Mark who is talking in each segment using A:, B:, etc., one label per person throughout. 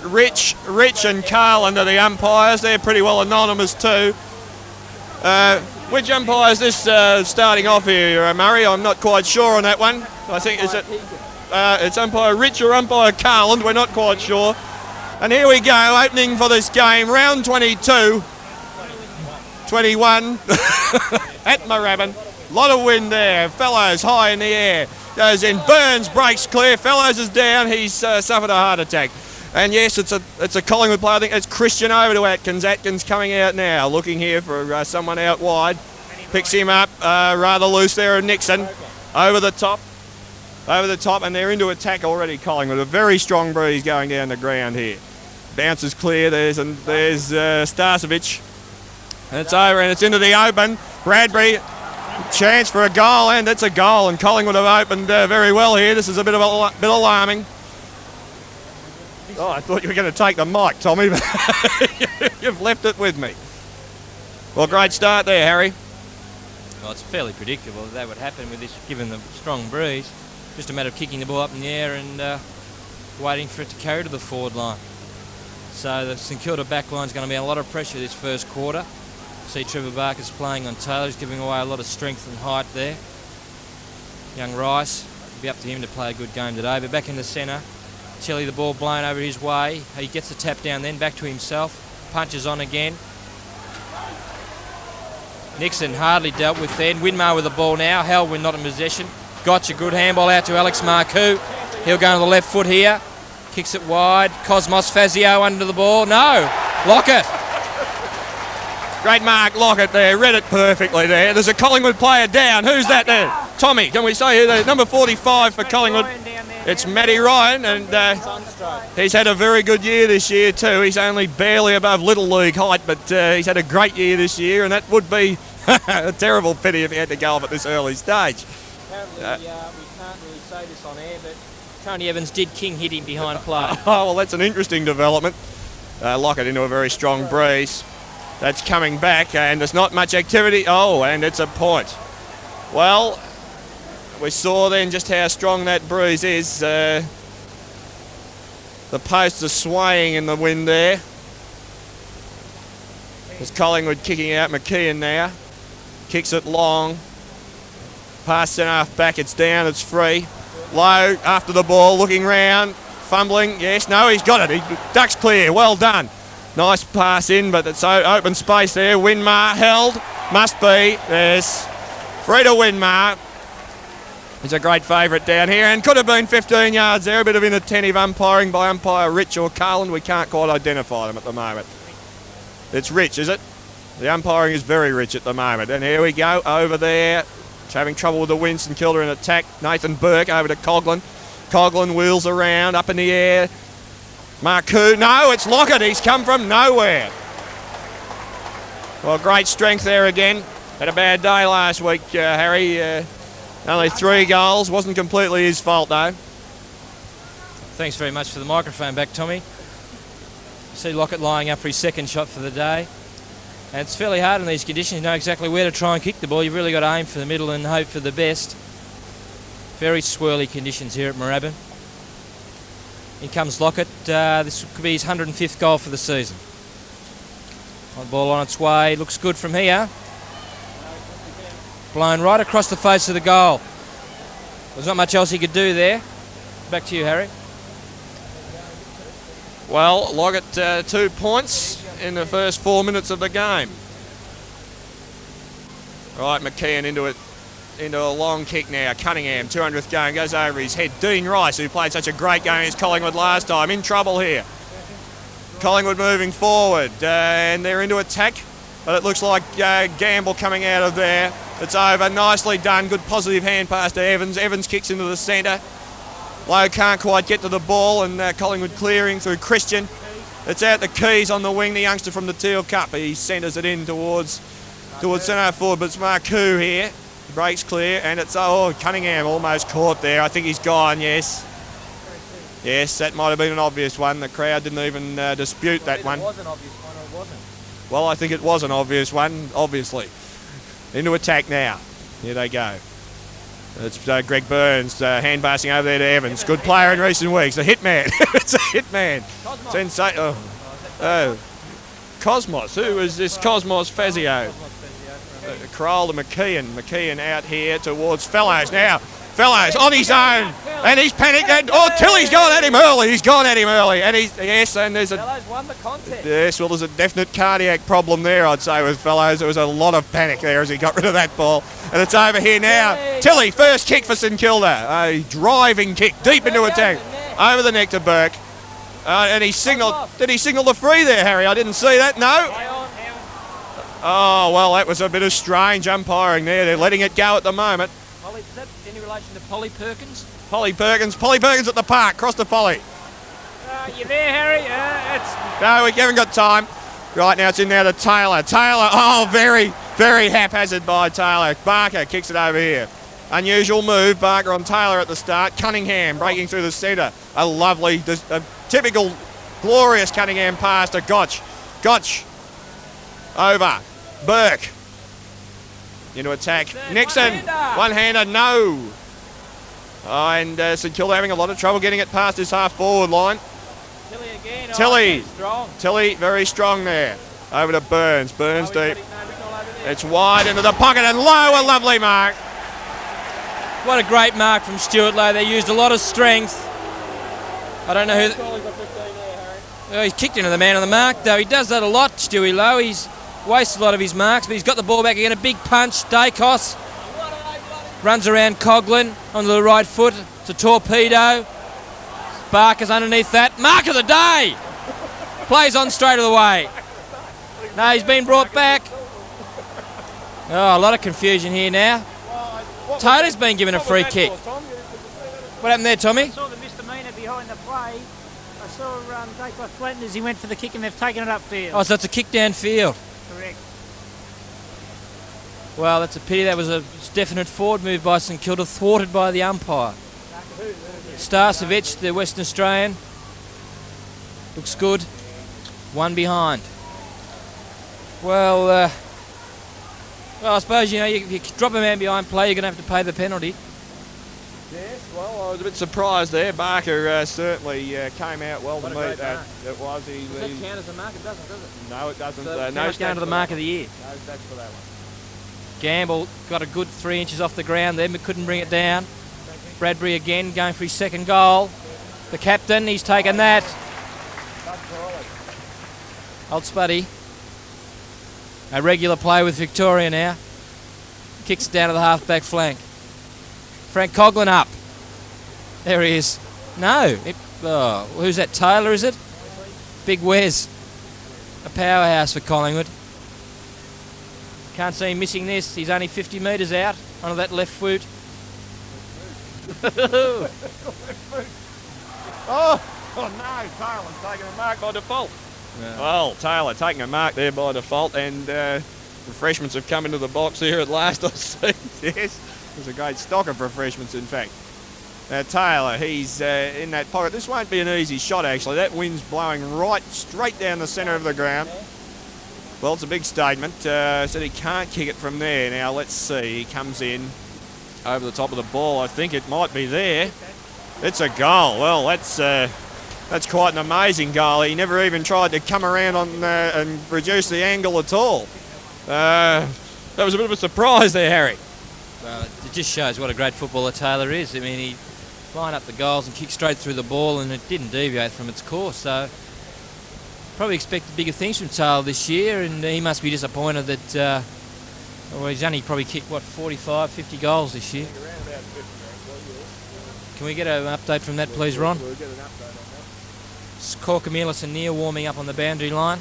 A: Rich and Carlin are the umpires. They're pretty well anonymous too. Which umpire is this starting off here, Murray? I'm not quite sure on that one. I think it's umpire Rich or umpire Carlin. We're not quite sure. And here we go, opening for this game, round 22. 21 at Moorabbin. A lot of wind there. Fellows high in the air. Goes in. Burns breaks clear. Fellows is down. He's suffered a heart attack. And yes, it's a Collingwood player. I think it's Christian over to Atkins. Atkins coming out now, looking here for someone out wide. Picks him up rather loose there. Nixon over the top, and they're into attack already. Collingwood, a very strong breeze going down the ground here. Bounces clear. There's Starcevic. And it's over, and it's into the open. Bradbury, chance for a goal, and it's a goal. And Collingwood have opened very well here. This is a bit alarming. Oh, I thought you were going to take the mic, Tommy, but you've left it with me. Well, great start there, Harry.
B: Well, it's fairly predictable that would happen with this, given the strong breeze. Just a matter of kicking the ball up in the air and waiting for it to carry to the forward line. So the St Kilda back line is going to be a lot of pressure this first quarter. See Trevor Barker's playing on Taylor. He's giving away a lot of strength and height there. Young Rice, it'll be up to him to play a good game today. But back in the centre, Tilly, the ball blown over his way. He gets the tap down then, back to himself. Punches on again. Nixon hardly dealt with then. Winmar with the ball now. Halwyn not in possession. Gotcha, good handball out to Alex Marcoux. He'll go on the left foot here. Kicks it wide. Cosmos Fazio under the ball. No, Lockett.
A: Great mark, Lockett there. Read it perfectly there. There's a Collingwood player down. Who's that there? Tommy, can we say who? Number 45 for Collingwood. It's Matty Ryan, and he's had a very good year this year too. He's only barely above Little League height, but he's had a great year this year, and that would be a terrible pity if he had to go off at this early stage.
B: Apparently, we can't really say this on air, but Tony Evans did king hit him behind play.
A: Oh, well, that's an interesting development. Lockett into a very strong breeze. That's coming back, and there's not much activity. Oh, and it's a point. Well, we saw then just how strong that breeze is. The posts are swaying in the wind there. There's Collingwood kicking out McKeon now. Kicks it long. Pass centre half back, it's down, it's free. Low after the ball, looking round, fumbling. Yes, no, he's got it. He ducks clear, well done. Nice pass in, but it's open space there. Winmar held, must be. There's free to Winmar. He's a great favourite down here, and could have been 15 yards there. A bit of inattentive umpiring by umpire Rich or Carlin. We can't quite identify them at the moment. It's Rich, is it? The umpiring is very rich at the moment. And here we go, over there. It's having trouble with the wind. St Kilda in attack. Nathan Burke over to Coughlin. Coughlin wheels around, up in the air. Marcoux, no, it's Lockett. He's come from nowhere. Well, great strength there again. Had a bad day last week, Harry. Only 3 goals. Wasn't completely his fault, though.
B: Thanks very much for the microphone back, Tommy. See Lockett lying up for his second shot for the day. And it's fairly hard in these conditions. You know exactly where to try and kick the ball. You've really got to aim for the middle and hope for the best. Very swirly conditions here at Moorabbin. In comes Lockett. This could be his 105th goal for the season. The ball on its way. Looks good from here. Blown right across the face of the goal. There's not much else he could do there. Back to you, Harry.
A: Well, Lockett 2 points in the first 4 minutes of the game. Right, McKeon into a long kick now. Cunningham, 200th game, goes over his head. Dean Rice, who played such a great game against Collingwood last time, in trouble here. Collingwood moving forward, and they're into attack, but it looks like Gamble coming out of there. It's over, nicely done, good positive hand pass to Evans. Evans kicks into the centre. Lowe can't quite get to the ball, and Collingwood clearing through Christian. It's out the Keys on the wing, the youngster from the Teal Cup. He centres it in towards centre forward, but it's Marcoux here. He breaks clear, and it's Cunningham almost caught there. I think he's gone, yes. Yes, that might have been an obvious one. The crowd didn't even dispute that one.
B: It was an obvious one, or it wasn't?
A: Well, I think it was an obvious one, obviously. Into attack now. Here they go. It's Greg Burns hand passing over there to Evans. Good player in recent weeks. A hitman. It's a hitman. Cosmos. Who is this Cosmos Fazio? Kroll to McKeon. McKeon out here towards Fellows now. Fellows on his own, and he's panicked. And Tilly's gone at him early. He's gone at him early, and there's a
B: Fellows won the contest.
A: Yes, well, there's a definite cardiac problem there, I'd say, with Fellows. There was a lot of panic there as he got rid of that ball, and it's over here now. Tilly, first kick for St Kilda, a driving kick deep into attack, over the neck to Burke, and he signalled. Did he signal the free there, Harry? I didn't see that. No. Oh well, that was a bit of strange umpiring there. They're letting it go at the moment.
B: Is that any relation to Polly Perkins?
A: Polly Perkins at the park, cross to Polly.
B: You there, Harry?
A: No, we haven't got time. Right now it's in there to Taylor. Taylor, very, very haphazard by Taylor. Barker kicks it over here. Unusual move, Barker on Taylor at the start. Cunningham breaking through the centre. A typical, glorious Cunningham pass to Gotch. Gotch over. Burke. Into attack. Nixon. One-hander, no. And St Kilda having a lot of trouble getting it past this half-forward line.
B: Tilly again.
A: Tilly.
B: Strong.
A: Tilly, very strong there. Over to Burns. Burns deep. It's wide into the pocket and Lowe, a lovely mark.
B: What a great mark from Stuart Lowe. They used a lot of strength. I don't know who... He kicked into the man on the mark, though. He does that a lot, Stewie Lowe. He's wasted a lot of his marks, but he's got the ball back again. A big punch. Daicos runs around Coughlin onto the right foot. It's a torpedo. Barker's underneath that. Mark of the day! Plays on straight away. No, he's been brought back. Oh, a lot of confusion here now. Taylor's been given a free kick. What happened there, Tommy?
C: I saw the misdemeanor behind the play. I saw Daicos flattened as he went for the kick and they've taken it upfield.
B: Oh, so it's a kick downfield.
C: Correct.
B: Well, that's a pity. That was a definite forward move by St Kilda, thwarted by the umpire. Starcevic, the Western Australian, looks good. One behind. Well, I suppose, if you drop a man behind play, you're going to have to pay the penalty.
A: Yes, well, I was a bit surprised there. Barker certainly came out well to meet that. It was.
B: Does that count as a mark? It doesn't, does it?
A: No, it doesn't.
B: So
A: no
B: it's down to the mark of the year.
A: No stats for that one.
B: Gamble got a good 3 inches off the ground there, but couldn't bring it down. Bradbury again going for his second goal. The captain, he's taken that. Old Spuddy. A regular play with Victoria now. Kicks it down to the half-back flank. Frank Coughlin up. There he is. No. Who's that? Taylor, is it? Big Wes. A powerhouse for Collingwood. Can't see him missing this. He's only 50 metres out onto that left foot.
A: Oh no, Taylor's taking a mark by default. Yeah. Well, Taylor taking a mark there by default, and refreshments have come into the box here at last, I see. Yes, there's a great stock of refreshments, in fact. Taylor, he's in that pocket. This won't be an easy shot, actually. That wind's blowing right straight down the centre of the ground. Well, it's a big statement. Said he can't kick it from there. Now, let's see. He comes in over the top of the ball. I think it might be there. It's a goal. Well, that's quite an amazing goal. He never even tried to come around on and reduce the angle at all. That was a bit of a surprise there, Harry.
B: Well, it just shows what a great footballer Taylor is. I mean, he lined up the goals and kicked straight through the ball, and it didn't deviate from its course. So probably expected bigger things from Taylor this year, and he must be disappointed that he's only probably kicked, 45, 50 goals this year. Can we get an update from that, please, Ron?
A: We'll get an update on that.
B: It's Corcamilis and Near warming up on the boundary line.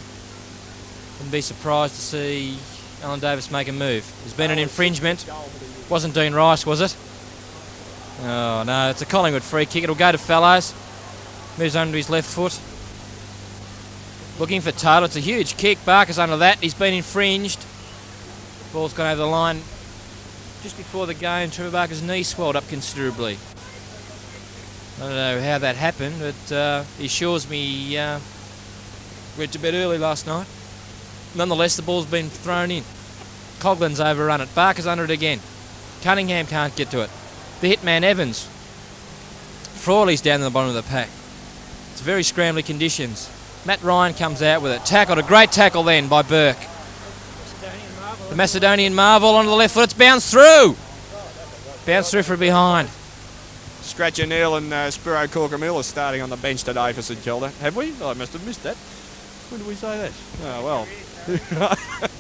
B: Wouldn't be surprised to see Alan Davis make a move. There's been an infringement. Wasn't Dean Rice, was it? Oh, no, it's a Collingwood free kick. It'll go to Fellows. Moves under his left foot. Looking for Taylor. It's a huge kick. Barker's under that. He's been infringed. Ball's gone over the line just before the game. Trevor Barker's knee swelled up considerably. I don't know how that happened, but he assures me went to bed early last night. Nonetheless, the ball's been thrown in. Coughlin's overrun it. Barker's under it again. Cunningham can't get to it. the hitman Evans. Frawley's down in the bottom of the pack. It's very scrambly conditions. Matt Ryan comes out with it. Tackled, a great tackle then by Burke. The Macedonian Marvel onto the left foot. It's bounced through. Bounced through from behind.
A: Scratch O'Neill and Spiro Corkamil are starting on the bench today for St Kilda. Have we? Oh, I must have missed that. When did we say that? Oh, well.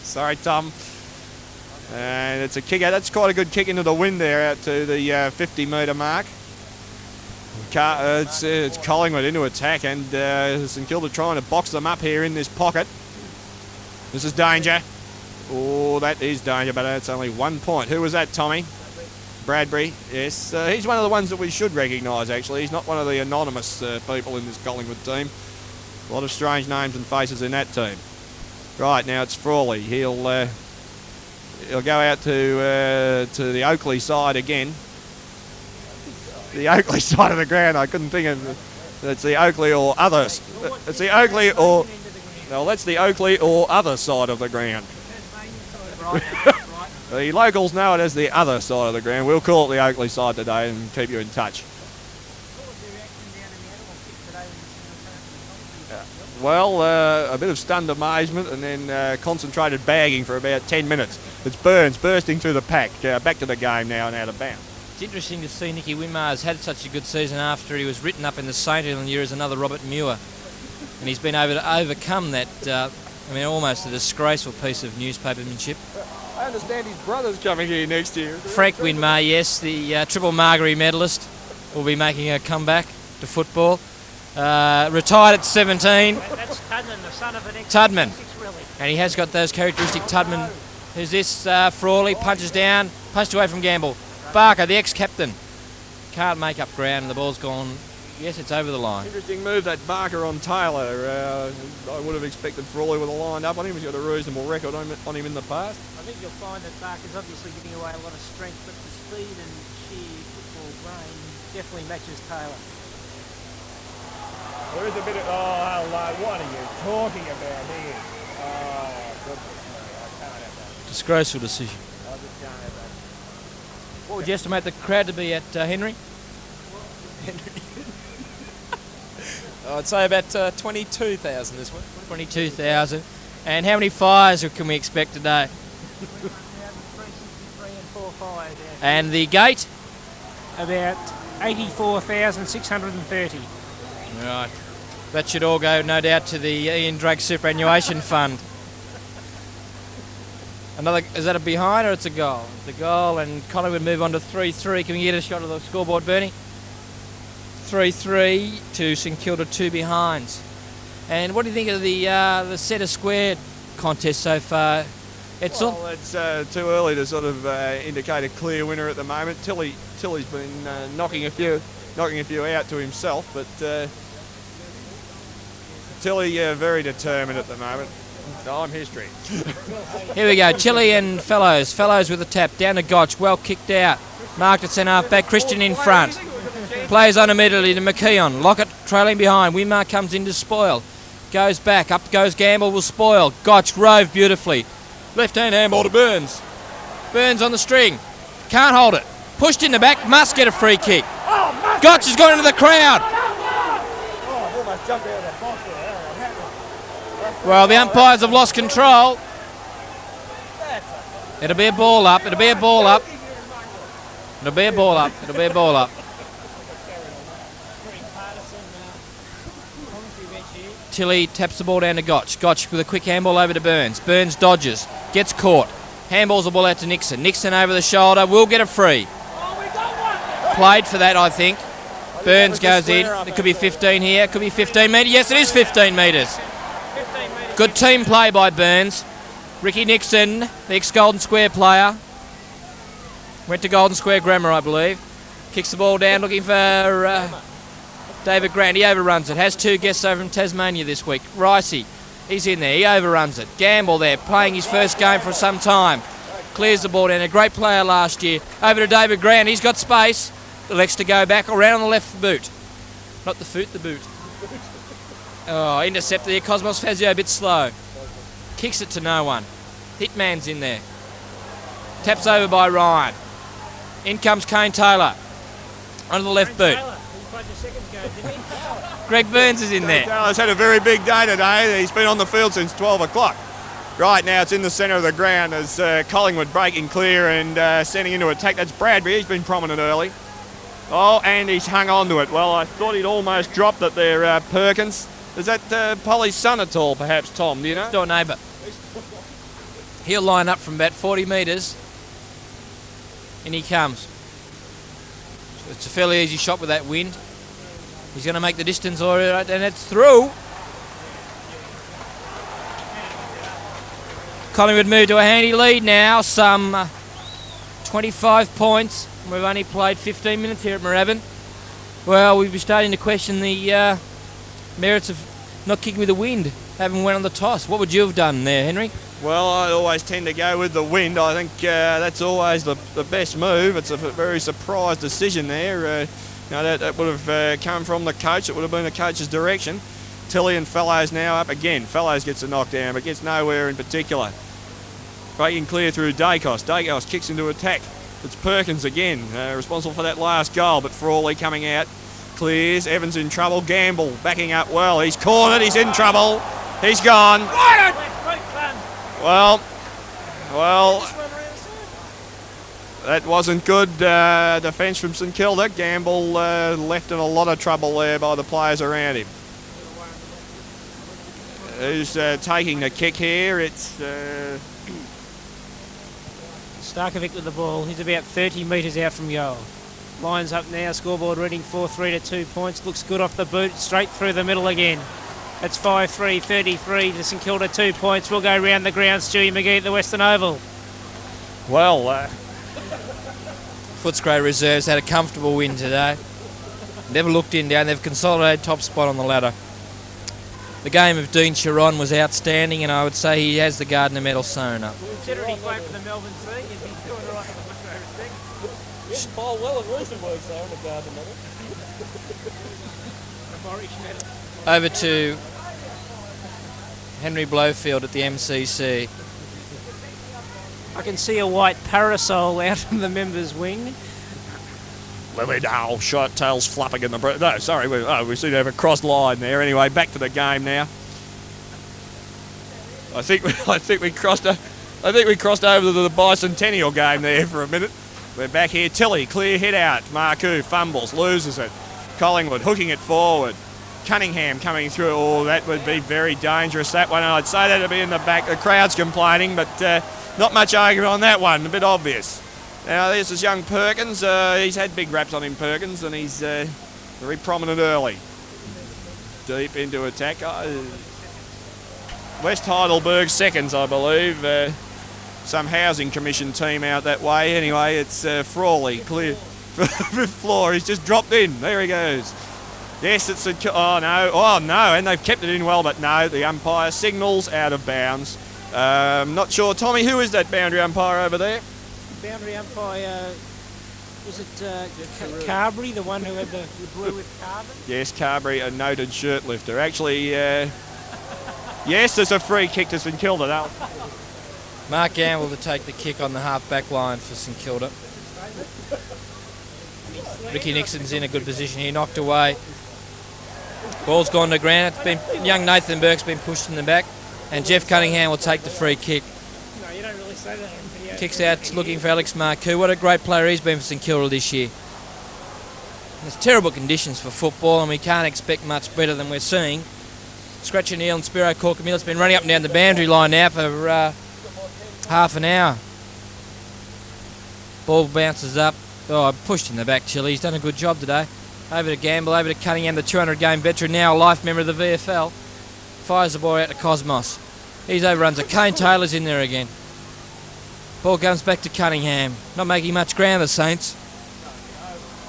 A: Sorry, Tom. And it's a kick out. That's quite a good kick into the wind there out to the 50-metre mark. It's Collingwood into attack, and St Kilda trying to box them up here in this pocket. This is danger. Oh, that is danger, but that's only 1 point. Who was that, Tommy? Bradbury, yes. He's one of the ones that we should recognise, actually. He's not one of the anonymous people in this Collingwood team. A lot of strange names and faces in that team. Right, now it's Frawley. He'll go out to the Oakley side again. The Oakley side of the ground, I couldn't think of. It's the Oakley or others. It's the Oakley or... Well, that's the Oakley or other side of the ground. The locals know it as the other side of the ground. We'll call it the Oakley side today and keep you in touch. Well, a bit of stunned amazement and then concentrated bagging for about 10 minutes. It's Burns bursting through the pack. Back to the game now and out of bounds.
B: It's interesting to see Nicky Winmar's had such a good season after he was written up in the St. year as another Robert Muir. And he's been able to overcome that, almost a disgraceful piece of newspapermanship.
A: I understand his brother's coming here next year.
B: Frank Winmar, yes, the triple Margery medalist, will be making a comeback to football. Retired at 17.
C: That's Tudman, the son of an
B: Tudman.
C: really.
B: And he has got those characteristic Tudman. Who's this? Frawley punches down, punched away from Gamble. Barker, the ex-captain, can't make up ground and the ball's gone. Yes, it's over the line.
A: Interesting move, that Barker on Taylor. I would have expected Frawley with a line up on him. He's got a reasonable record on him in the past.
C: I think you'll find that Barker's obviously giving away a lot of strength, but the speed and sheer football brain definitely matches Taylor.
A: There is a bit of... Oh, hello. What are you talking about here? Oh, goodness me. I can't have that.
B: Disgraceful decision.
A: I just can't have that.
B: What would you estimate the crowd to be at, Henry?
D: I'd say about 22,000 this week.
B: 22,000. And how many fires can we expect today?
C: 363 and 4 fires.
B: And the gate?
C: About 84,630.
B: Right. That should all go, no doubt, to the Ian Drake Superannuation Fund. Another, is that a behind or it's a goal? It's a goal, and Collingwood move on to 3-3. Can we get a shot of the scoreboard, Bernie? 3-3 to St Kilda, 2 behinds. And what do you think of the centre square contest so far? It's
A: too early to sort of indicate a clear winner at the moment. Tilly's been knocking a few out to himself, but Tilly very determined at the moment. Time history.
B: Here we go, Chile and Fellows. Fellows with a tap, down to Gotch, well kicked out. Marked at centre half back, Christian in front. Plays on immediately to McKeon. Lockett trailing behind. Winmar comes in to spoil. Goes back, up goes Gamble, will spoil. Gotch rove beautifully. Left hand handball to Burns. Burns on the string. Can't hold it. Pushed in the back, must get a free kick. Gotch has gone into the crowd. Well, the umpires have lost control. It'll be a ball up. It'll be a ball up. It'll be a ball up. It'll be a ball up. Tilly taps the ball down to Gotch. Gotch with a quick handball over to Burns. Burns dodges. Gets caught. Handballs the ball out to Nixon. Nixon over the shoulder. Will get a free. Played for that, I think. Burns goes in. It could be 15 here. It could be 15 metres. Yes, it is 15 metres. Good team play by Burns. Ricky Nixon, the ex-Golden Square player. Went to Golden Square Grammar, I believe. Kicks the ball down, looking for David Grant. He overruns it. Has 2 guests over from Tasmania this week. Ricey, he's in there. He overruns it. Gamble there, playing his first game for some time. Clears the ball down. A great player last year. Over to David Grant. He's got space. Elects to go back around on the left boot. Not the foot, the boot. Oh, intercept there. Cosmos Fazio a bit slow. Kicks it to no one. Hitman's in there. Taps over by Ryan. In comes Kane Taylor. Onto the left boot.
C: Taylor, he played the second go, didn't he?
B: Greg Burns is in there.
A: Taylor's had a very big day today. He's been on the field since 12 o'clock. Right now it's in the centre of the ground as Collingwood breaking clear and sending into attack. That's Bradbury. He's been prominent early. Oh, and he's hung on to it. Well, I thought he'd almost dropped it there, Perkins. Is that Polly's son at all, perhaps, Tom? Do you know?
B: Door neighbour. He'll line up from about 40 metres. And he comes. It's a fairly easy shot with that wind. He's going to make the distance, all right, and it's through. Collingwood move to a handy lead now, some 25 points. We've only played 15 minutes here at Moorabbin. Well, we'll be starting to question the merits of not kicking with the wind, having went on the toss. What would you have done there, Henry?
A: Well, I always tend to go with the wind. I think that's always the best move. It's a very surprise decision there. That would have come from the coach. It would have been the coach's direction. Tilly and Fellows now up again. Fellows gets a knockdown, but gets nowhere in particular. Breaking clear through Daicos. Daicos kicks into attack. It's Perkins again, responsible for that last goal, but Frawley coming out. Clears. Evans in trouble. Gamble backing up well. He's cornered. He's in trouble. He's gone. Well, that wasn't good defence from St Kilda. Gamble left in a lot of trouble there by the players around him. Who's taking the kick here? It's
C: Starkovic with the ball. He's about 30 metres out from goal. Lines up now. Scoreboard reading 4-3 to 2 points. Looks good off the boot. Straight through the middle again. That's 5-3, 33 to St Kilda, 2 points. We'll go round the ground. Stewie McGee at the Western Oval.
A: well,
B: Footscray Reserves had a comfortable win today. Never looked in down. They've consolidated top spot on the ladder. The game of Dean Chiron was outstanding, and I would say he has the Gardner Medal sewn up.
C: Considering he played for the Melbourne Sea, he'd be doing all right in the Footscray respect.
D: Paul well in recent weeks though in the Gardner Medal.
C: The Morris medal.
B: Over to Henry Blowfield at the MCC.
C: I can see a white parasol out on the members' wing.
A: Lily Dale shot, tails flapping in the no, sorry, we seem to have a crossed line there. Anyway, back to the game now. I think we crossed over to the bicentennial game there for a minute. We're back here. Tilly, clear hit out. Marcoux fumbles, loses it. Collingwood hooking it forward. Cunningham coming through. Oh, that would be very dangerous, that one. I'd say that'd be in the back. The crowd's complaining, but not much argument on that one. A bit obvious. Now, this is young Perkins. He's had big raps on him, Perkins, and he's very prominent early. Deep into attack. West Heidelberg seconds, I believe. Some housing commission team out that way. Anyway, it's Frawley clear fifth floor. He's just dropped in. There he goes. Yes, it's a... Oh, no. And they've kept it in well, but no. The umpire signals out of bounds. Not sure. Tommy, who is that boundary umpire over there?
C: Boundary umpire, was it Carberry, the one who had the blue with carbon?
A: Yes, Carberry, a noted shirt lifter. Actually, yes, there's a free kick to St Kilda. Now.
B: Mark Gamble to take the kick on the half-back line for St Kilda. Ricky Nixon's in a good position here, knocked away. Ball's gone to ground. It's been young Nathan Burke's been pushed in the back, and Jeff Cunningham will take the free kick.
C: No, you don't really say that on video.
B: Kicks out looking for Alex Marcoux. What a great player he's been for St Kilda this year. There's terrible conditions for football, and we can't expect much better than we're seeing. Scratch O'Neill and Spiro Corcamilla's been running up and down the boundary line now for half an hour. Ball bounces up. Oh, pushed in the back, Chile. He's done a good job today. Over to Gamble, over to Cunningham, the 200-game veteran, now a life member of the VFL. Fires the ball out to Cosmos. He's overruns it. Kane Taylor's in there again. Ball comes back to Cunningham. Not making much ground, the Saints.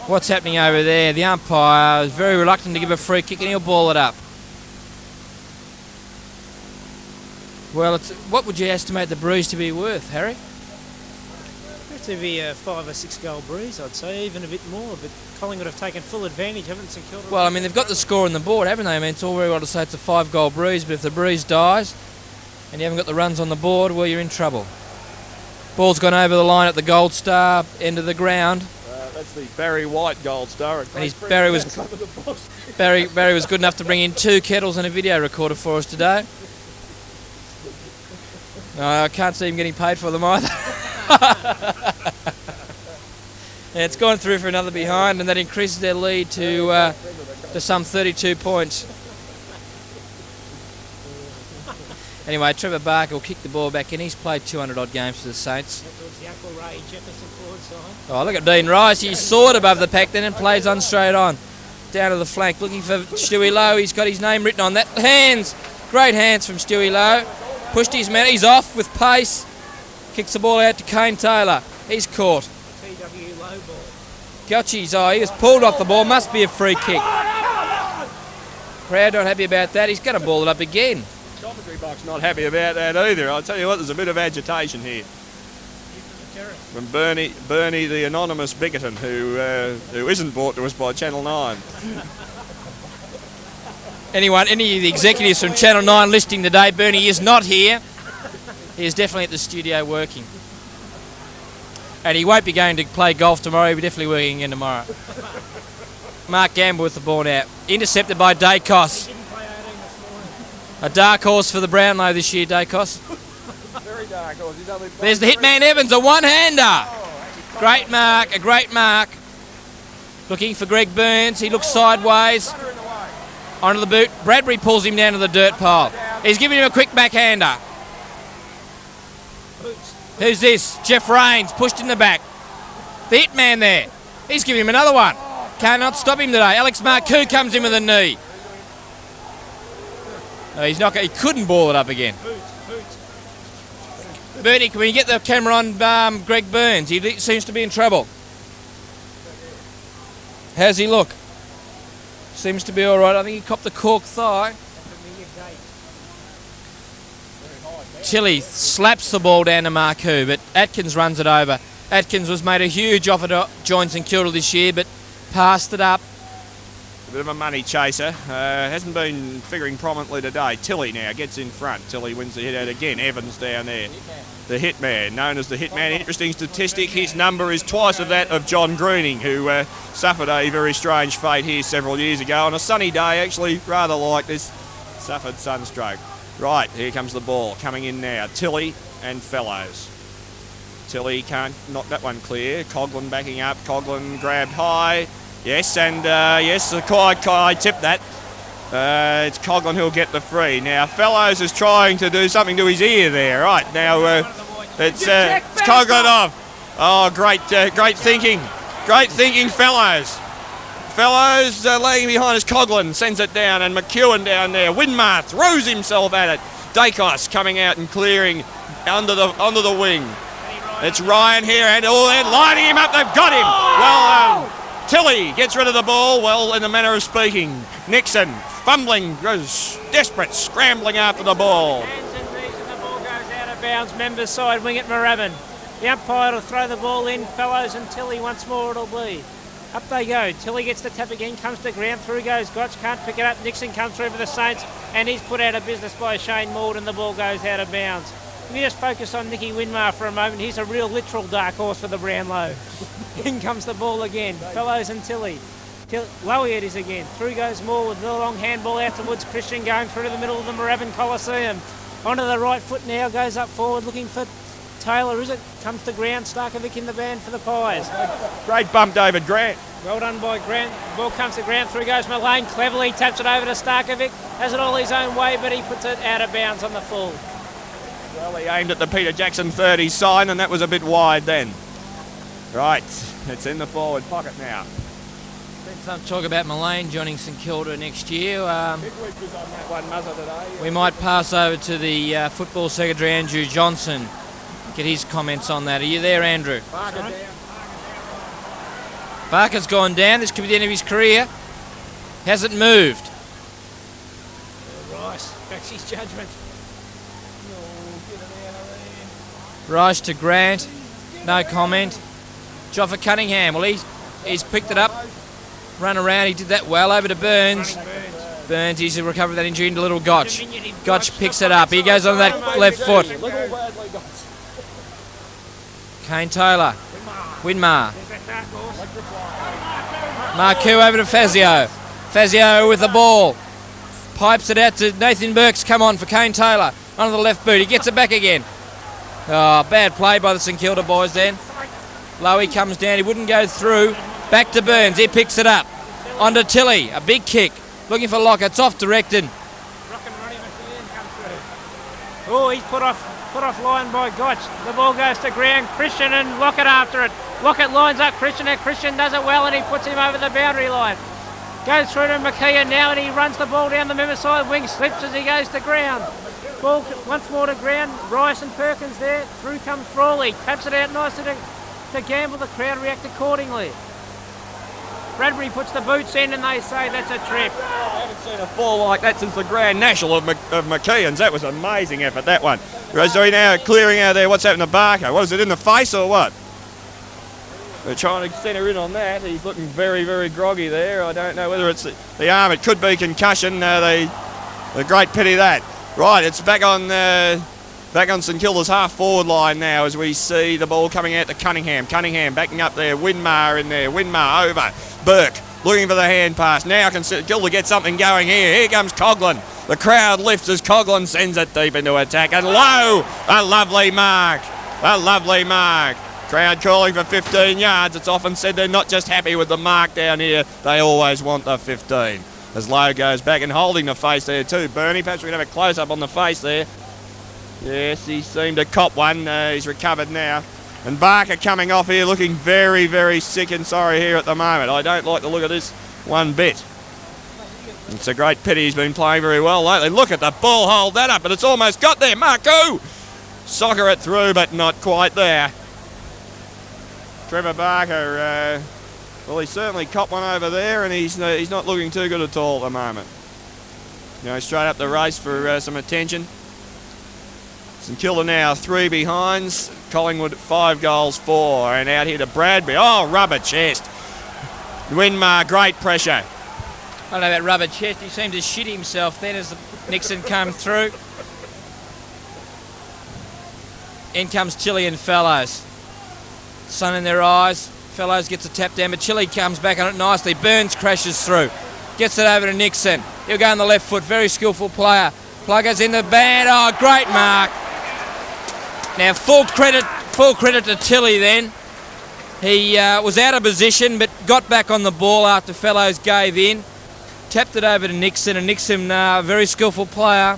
B: What's happening over there? The umpire is very reluctant to give a free kick, and he'll ball it up. Well, what would you estimate the breeze to be worth, Harry?
C: To be a 5 or 6 goal breeze, I'd say, even a bit more. But Collingwood have taken full advantage, haven't St Kilda?
B: Well, I mean, they've got the score on the board, haven't they? I mean, it's all very well to say it's a 5-goal breeze, but if the breeze dies and you haven't got the runs on the board, well, you're in trouble. Ball's gone over the line at the Gold Star end of the ground.
A: That's the Barry White gold star.
B: And Barry was good enough to bring in 2 kettles and a video recorder for us today. No, I can't see him getting paid for them either. Yeah, it's gone through for another behind, and that increases their lead to some 32 points. Anyway, Trevor Barker will kick the ball back in. He's played 200 odd games for the Saints. Oh, look at Dean Rice. He's soared above the pack then and plays on straight on. Down to the flank, looking for Stewie Lowe. He's got his name written on that. Hands! Great hands from Stewie Lowe. Pushed his man. He's off with pace. Kicks the ball out to Kane Taylor. He's caught.
C: TW low ball.
B: Gotchi's eye. He was pulled off the ball. Must be a free kick. Crowd not happy about that. He's going to ball it up again.
A: Commentary box not happy about that either. I'll tell you what, there's a bit of agitation here. From Bernie, the anonymous bigoton, who isn't brought to us by Channel 9.
B: Anyone, any of the executives from Channel 9 listening today, Bernie is not here. He is definitely at the studio working. And he won't be going to play golf tomorrow. He'll be definitely working again tomorrow. Mark Gamble with the ball out. Intercepted by Daicos. A dark horse for the Brownlow this year, Daicos.
A: Very dark horse.
B: There's the hitman Evans, a one-hander. Great mark, a great mark. Looking for Greg Burns. He looks sideways. Onto the boot. Bradbury pulls him down to the dirt pile. He's giving him a quick backhander. Who's this? Jeff Rains, pushed in the back. The hitman there. He's giving him another one. Cannot stop him today. Alex Marcoux comes in with a knee. No, he's not. He couldn't ball it up again. Bernie, can we get the camera on Greg Burns? He seems to be in trouble. How's he look? Seems to be all right. I think he copped the cork thigh. Tilly slaps the ball down to Marcoux, but Atkins runs it over. Atkins was made a huge offer to join St.Kilda this year, but passed it up.
A: A bit of a money chaser. Hasn't been figuring prominently today. Tilly now gets in front. Tilly wins the hit out again. Evans down there. The hitman, known as the hitman. Interesting statistic. His number is twice of that of John Greening, who suffered a very strange fate here several years ago. On a sunny day, actually, rather like this, suffered sunstroke. Right, here comes the ball. Coming in now. Tilly and Fellows. Tilly can't knock that one clear. Coughlin backing up. Coughlin grabbed high. Yes, and yes, Kai tipped that. It's Coughlin who'll get the free. Now, Fellows is trying to do something to his ear there. Right, now it's Coughlin off. Oh, great thinking. Great thinking, Fellows. Fellows laying behind us. Coughlin sends it down, and McEwen down there. Winmar throws himself at it. Daicos coming out and clearing under the wing. It's Ryan here, and they're lining him up. They've got him. Well, Tilly gets rid of the ball, well, in the manner of speaking. Nixon, fumbling, goes desperate, scrambling after the ball.
C: Hands and knees and the ball goes out of bounds. Members side, wing at Moorabbin. The umpire will throw the ball in. Fellows and Tilly once more it'll be. Up they go. Tilly gets the tap again, comes to ground, through goes Gotch, can't pick it up. Nixon comes through for the Saints, and he's put out of business by Shane Maud, and the ball goes out of bounds. If you just focus on Nicky Winmar for a moment, he's a real literal dark horse for the Brownlow. In comes the ball again. Fellows and Tilly. Lowy it is again. Through goes Moore with the long handball out to Woods Christian, going through to the middle of the Moorabbin Coliseum. Onto the right foot now, goes up forward looking for Taylor, is it? Comes to ground, Starkovic in the band for the Pies.
A: Great bump, David Grant.
C: Well done by Grant. Ball comes to ground, through goes Mullane, cleverly taps it over to Starkovic. Has it all his own way, but he puts it out of bounds on the full.
A: Well, he aimed at the Peter Jackson 30 sign, and that was a bit wide then. Right, it's in the forward pocket now.
B: There's some talk about Mullane joining St Kilda next year. We might pass over to the football secretary, Andrew Johnson, get his comments on that. Are you there, Andrew? Barker's gone down. This could be the end of his career. Hasn't moved.
C: Rice backs his judgment.
B: Rice to Grant. No comment. Joffa Cunningham. Well, he's picked it up. Run around. He did that well. Over to Burns. Burns, he's recovered that injury into little Gotch. Gotch picks it up. He goes on that left foot. Kane Taylor. Winmar. Marcoux over to Fazio. Fazio with the ball. Pipes it out to Nathan Burks. Come on for Kane Taylor. Onto the left boot. He gets it back again. Oh, bad play by the St Kilda boys then. Lowy comes down. He wouldn't go through. Back to Burns. He picks it up. Onto Tilly. A big kick. Looking for Lockett. It's off directed.
C: Oh, he's put off line by Gotch. The ball goes to ground. Christian and Lockett after it. Lockett lines up Christian. Now Christian does it well and he puts him over the boundary line. Goes through to McKeon now and he runs the ball down the member side wing. Slips as he goes to ground. Ball once more to ground. Rice and Perkins there. Through comes Frawley. Taps it out nicely to Gamble. The crowd react accordingly. Bradbury puts the boots in and they say that's a trip.
A: I haven't seen a fall like that since the Grand National of McKeon's. That was an amazing effort, that one. So now clearing out there. What's happened to Barker? Was it in the face or what? They're trying to centre in on that. He's looking very, very groggy there. I don't know whether it's the arm. It could be concussion. The great pity that. Right, it's back on St Kilda's half-forward line now as we see the ball coming out to Cunningham. Cunningham backing up there. Winmar in there. Winmar over. Burke looking for the hand pass. Now can St Kilda get something going here. Here comes Coughlin. The crowd lifts as Coughlin sends it deep into attack. And low, a lovely mark. A lovely mark. Crowd calling for 15 yards. It's often said they're not just happy with the mark down here. They always want the 15. As Lowe goes back and holding the face there too. Bernie, perhaps we can have a close-up on the face there. Yes, he seemed to cop one. He's recovered now. And Barker coming off here looking very, very sick and sorry here at the moment. I don't like the look of this one bit. It's a great pity. He's been playing very well lately. Look at the ball, hold that up, and it's almost got there. Marcoux! Soccer it through, but not quite there. Trevor Barker, well, he certainly copped one over there, and he's not looking too good at all at the moment. Straight up the race for some attention. St Kilda now 3 behinds. Collingwood 5 goals 4. And out here to Bradbury. Oh, rubber chest. Winmar, great pressure.
B: I don't know about rubber chest. He seemed to shit himself then as Nixon came through. In comes Chili and Fellows. Sun in their eyes. Fellows gets a tap down, but Chili comes back on it nicely. Burns crashes through. Gets it over to Nixon. He'll go on the left foot. Very skillful player. Pluggers in the band. Oh, great mark. Now, full credit to Tilly then. He was out of position, but got back on the ball after Fellows gave in. Tapped it over to Nixon, and Nixon, a very skillful player.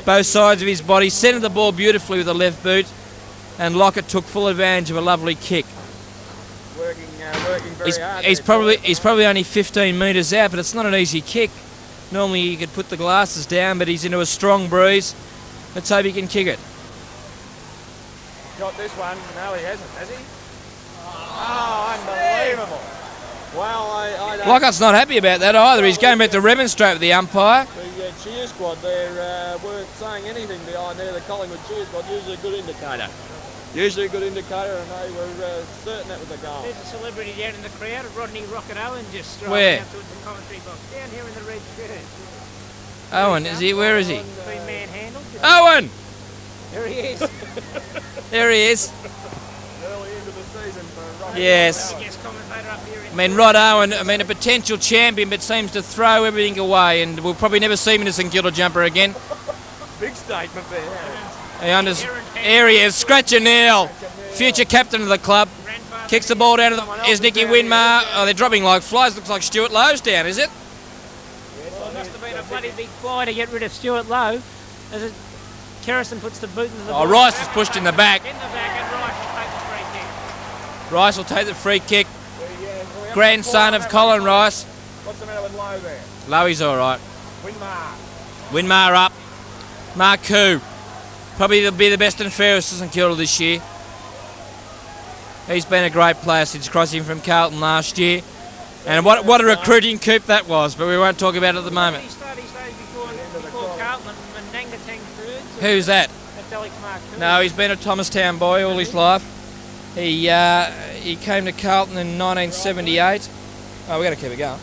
B: Both sides of his body. Centred the ball beautifully with the left boot. And Lockett took full advantage of a lovely kick.
A: Working very hard.
B: He's probably only 15 metres out, but it's not an easy kick. Normally you could put the glasses down, but he's into a strong breeze. Let's hope he can kick it.
A: Got this one. No, he hasn't, has he? Oh, unbelievable. Well, I don't...
B: Lockett's not happy about that either. He's going back to remonstrate with the umpire.
A: The cheer squad there weren't saying anything behind there. The Collingwood cheer squad, usually a good indicator. Usually a good indicator, and they were certain that was a goal.
C: There's a celebrity down in the crowd. Rodney Rocket Owen just strolling
B: Where?
C: out towards the commentary box. Down here in the red shirt.
B: Owen, is he? Where is he?
C: Been manhandled.
B: Owen!
C: There he is.
B: There he is.
A: Early into the season for Rodney.
B: Yes.
C: Guest commentator up here.
B: I mean, Rod Owen, a potential champion, but seems to throw everything away, and we'll probably never see him in a St Kilda jumper again.
A: Big statement there.
B: Here he is, Scratcher Neil, future captain of the club. Kicks the ball down to is Nicky Winmar. Oh, they're dropping like flies. Looks like Stuart Lowe's down, is it?
C: Well, it must have been a bloody big fly to get rid of Stuart Lowe. As Kerrison puts the boot into the ball.
B: Rice is pushed in the back.
C: In the back, and
B: Rice will take the free kick. Grandson of Colin Rice.
A: What's the matter with Lowe there?
B: Lowe's all right. Winmar up. Marcoux. Probably be the best and fairest of St Kilda this year. He's been a great player since crossing from Carlton last year. And what a recruiting coup that was, but we won't talk about it at the moment.
C: He started before Carlton and Nangatang third.
B: Who's that?
C: That's Alex Marcoux.
B: No, he's been a Thomastown boy all his life. He came to Carlton in 1978. Oh, we've got to keep it going.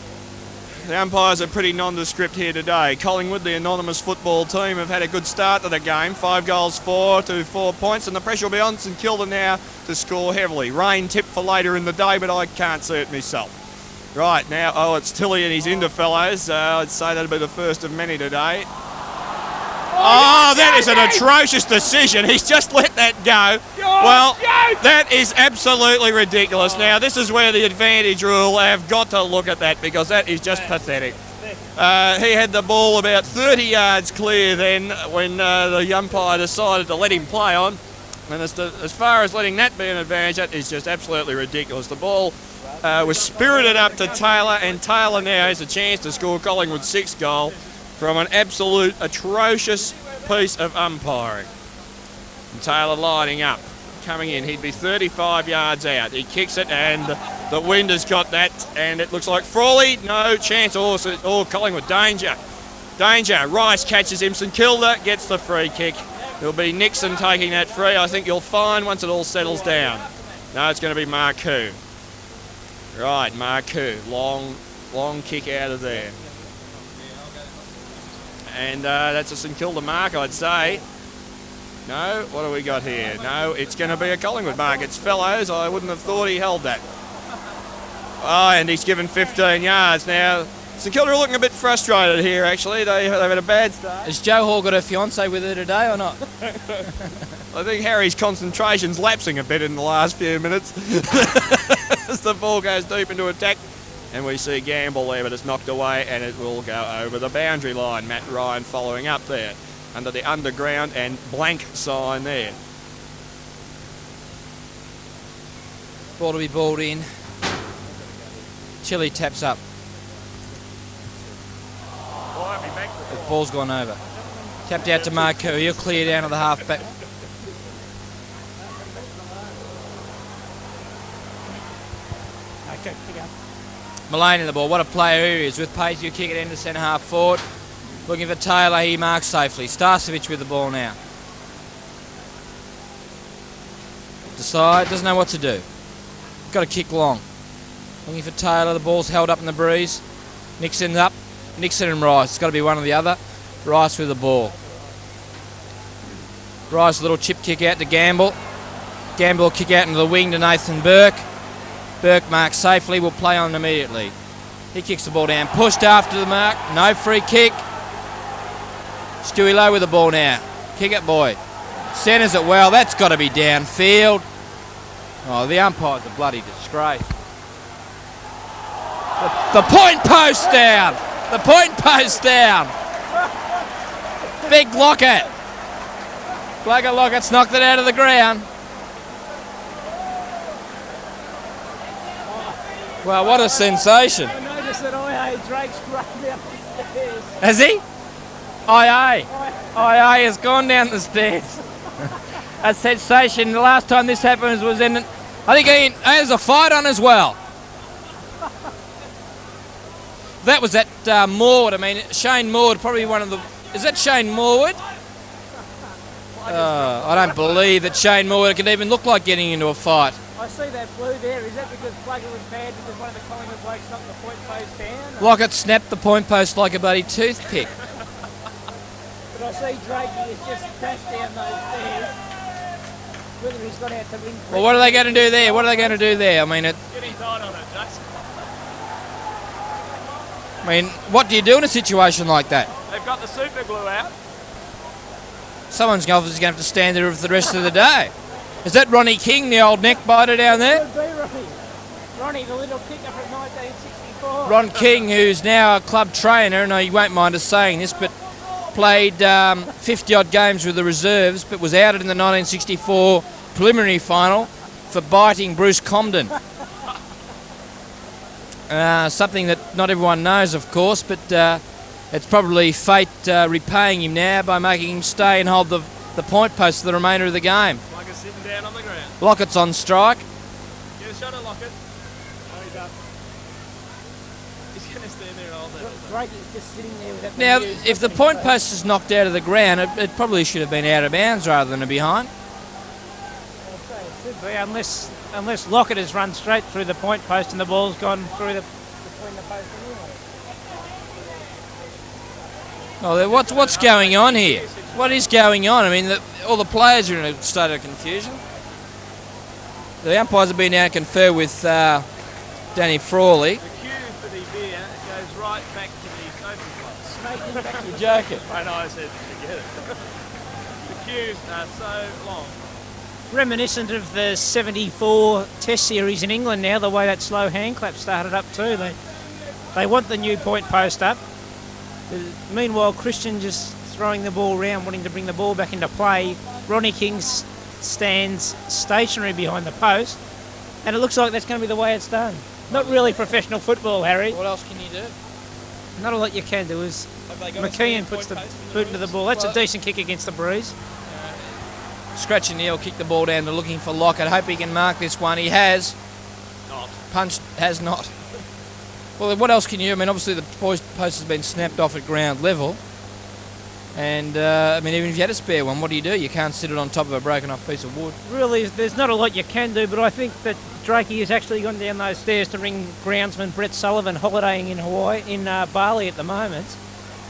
A: The umpires are pretty nondescript here today. Collingwood, the anonymous football team, have had a good start to the game. 5 goals to 4 points, and the pressure will be on St Kilda now to score heavily. Rain tipped for later in the day, but I can't see it myself. Right, now, it's Tilly and his Inderfellows. I'd say that'll be the first of many today. Oh, that is an atrocious decision. He's just let that go. Well, that is absolutely ridiculous. Now, this is where the advantage rule have got to look at that, because that is just pathetic. He had the ball about 30 yards clear then when the umpire decided to let him play on. And as far as letting that be an advantage, that is just absolutely ridiculous. The ball was spirited up to Taylor, and Taylor now has a chance to score Collingwood's 6th goal from an absolute atrocious piece of umpiring. And Taylor lining up, coming in. He'd be 35 yards out. He kicks it, and the wind has got that, and it looks like Frawley, no chance, or Collingwood, danger. Rice catches him. St Kilda gets the free kick. It'll be Nixon taking that free. I think you'll find once it all settles down. No, it's going to be Marcoux. Right, Marcoux, long kick out of there. And that's a St Kilda mark, I'd say. No, what do we got here? No, it's going to be a Collingwood mark. It's Fellows. I wouldn't have thought he held that. Oh, and he's given 15 yards. Now, St Kilda are looking a bit frustrated here, actually. They've had a bad start.
B: Has Joe Hall got her fiancé with her today or not?
A: I think Harry's concentration's lapsing a bit in the last few minutes as the ball goes deep into attack. And we see Gamble there, but it's knocked away, and it will go over the boundary line. Matt Ryan following up there under the underground and blank sign there.
B: Ball to be balled in. Chile taps up. The ball's gone over. Tapped out to Marcoux. He'll clear down to the half-back.
C: Okay, pick up.
B: Malane in the ball. What a player he is. With pace, you kick it into centre half forward. Looking for Taylor. He marks safely. Starcevic with the ball now. Decide. Doesn't know what to do. Got to kick long. Looking for Taylor. The ball's held up in the breeze. Nixon's up. Nixon and Rice. It's got to be one or the other. Rice with the ball. Rice, a little chip kick out to Gamble. Gamble will kick out into the wing to Nathan Burke. Burke marks safely, will play on immediately. He kicks the ball down, pushed after the mark, no free kick. Stewie Lowe with the ball now. Kick it, boy. Centres it well, that's got to be downfield. Oh, the umpire's a bloody disgrace. The point post down. The point post down. Big Lockett. Blagger Lockett's knocked it out of the ground. Well, what a sensation.
C: I noticed that Drake's run down the stairs.
B: Has he? IA has gone down the stairs. A sensation. The last time this happened was in, I think there's a fight on as well. That was at Morwood. I mean, Shane Morwood, probably one of the... Is that Shane Morwood? I don't believe that Shane Morwood could even look like getting into a fight.
C: I see that blue there. Is that because Plugger was bad because one of the Collingwood blokes knocked the point post down?
B: Lockett snapped the point post like a bloody toothpick.
C: But I see Drake has just dashed down those stairs. Whether he's got out to ring.
B: Well, what are they going to do there? What are they going to do there? I mean,
D: Get his eye on it, Jason.
B: I mean, what do you do in a situation like that?
D: They've got the super glue out.
B: Someone's obviously going to have to stand there for the rest of the day. Is that Ronnie King, the old neck biter down there?
C: Could be Ronnie. Ronnie, the little kicker from 1964.
B: Ron King, who's now a club trainer, and he won't mind us saying this, but played 50-odd games with the reserves, but was outed in the 1964 preliminary final for biting Bruce Comden. Something that not everyone knows, of course, but it's probably fate repaying him now by making him stay and hold the point post for the remainder of the game.
D: Lockett's sitting down on the ground.
B: Lockett's on strike.
D: Get a shot at Lockett. Oh, he's up. He's going to stand there and hold that.
C: Drake is just sitting there with that.
B: Now, if the point post is knocked out of the ground, it probably should have been out of bounds rather than a behind.
C: I'd say it should be, unless Lockett has run straight through the point post and the ball's gone through between the post anyway.
B: Oh, what's going on here? What is going on? I mean, all the players are in a state of confusion. The umpires have been out to confer with Danny Frawley.
D: The cue for the beer goes right back to the open gloves.
B: You're joking.
D: I know, I said forget it. The cues are so long.
C: Reminiscent of the 74 Test Series in England now, the way that slow hand clap started up too. They want the new point post up. Meanwhile, Christian just throwing the ball around, wanting to bring the ball back into play. Ronnie King stands stationary behind the post, and it looks like that's going to be the way it's done. Not really professional football, Harry.
B: What else can you do?
C: Not a lot you can do is McKeon puts the boot into the ball. That's a decent kick against the breeze.
B: Scratch and Neil kick the ball down to looking for Lockett. Hope he can mark this one. He has.
D: Not.
B: Punched, has not. Well, what else can you do? I mean, obviously the post has been snapped off at ground level. And, I mean, even if you had a spare one, what do? You can't sit it on top of a broken off piece of wood.
C: Really, there's not a lot you can do, but I think that Drakey has actually gone down those stairs to ring groundsman Brett Sullivan holidaying in Hawaii, in Bali at the moment.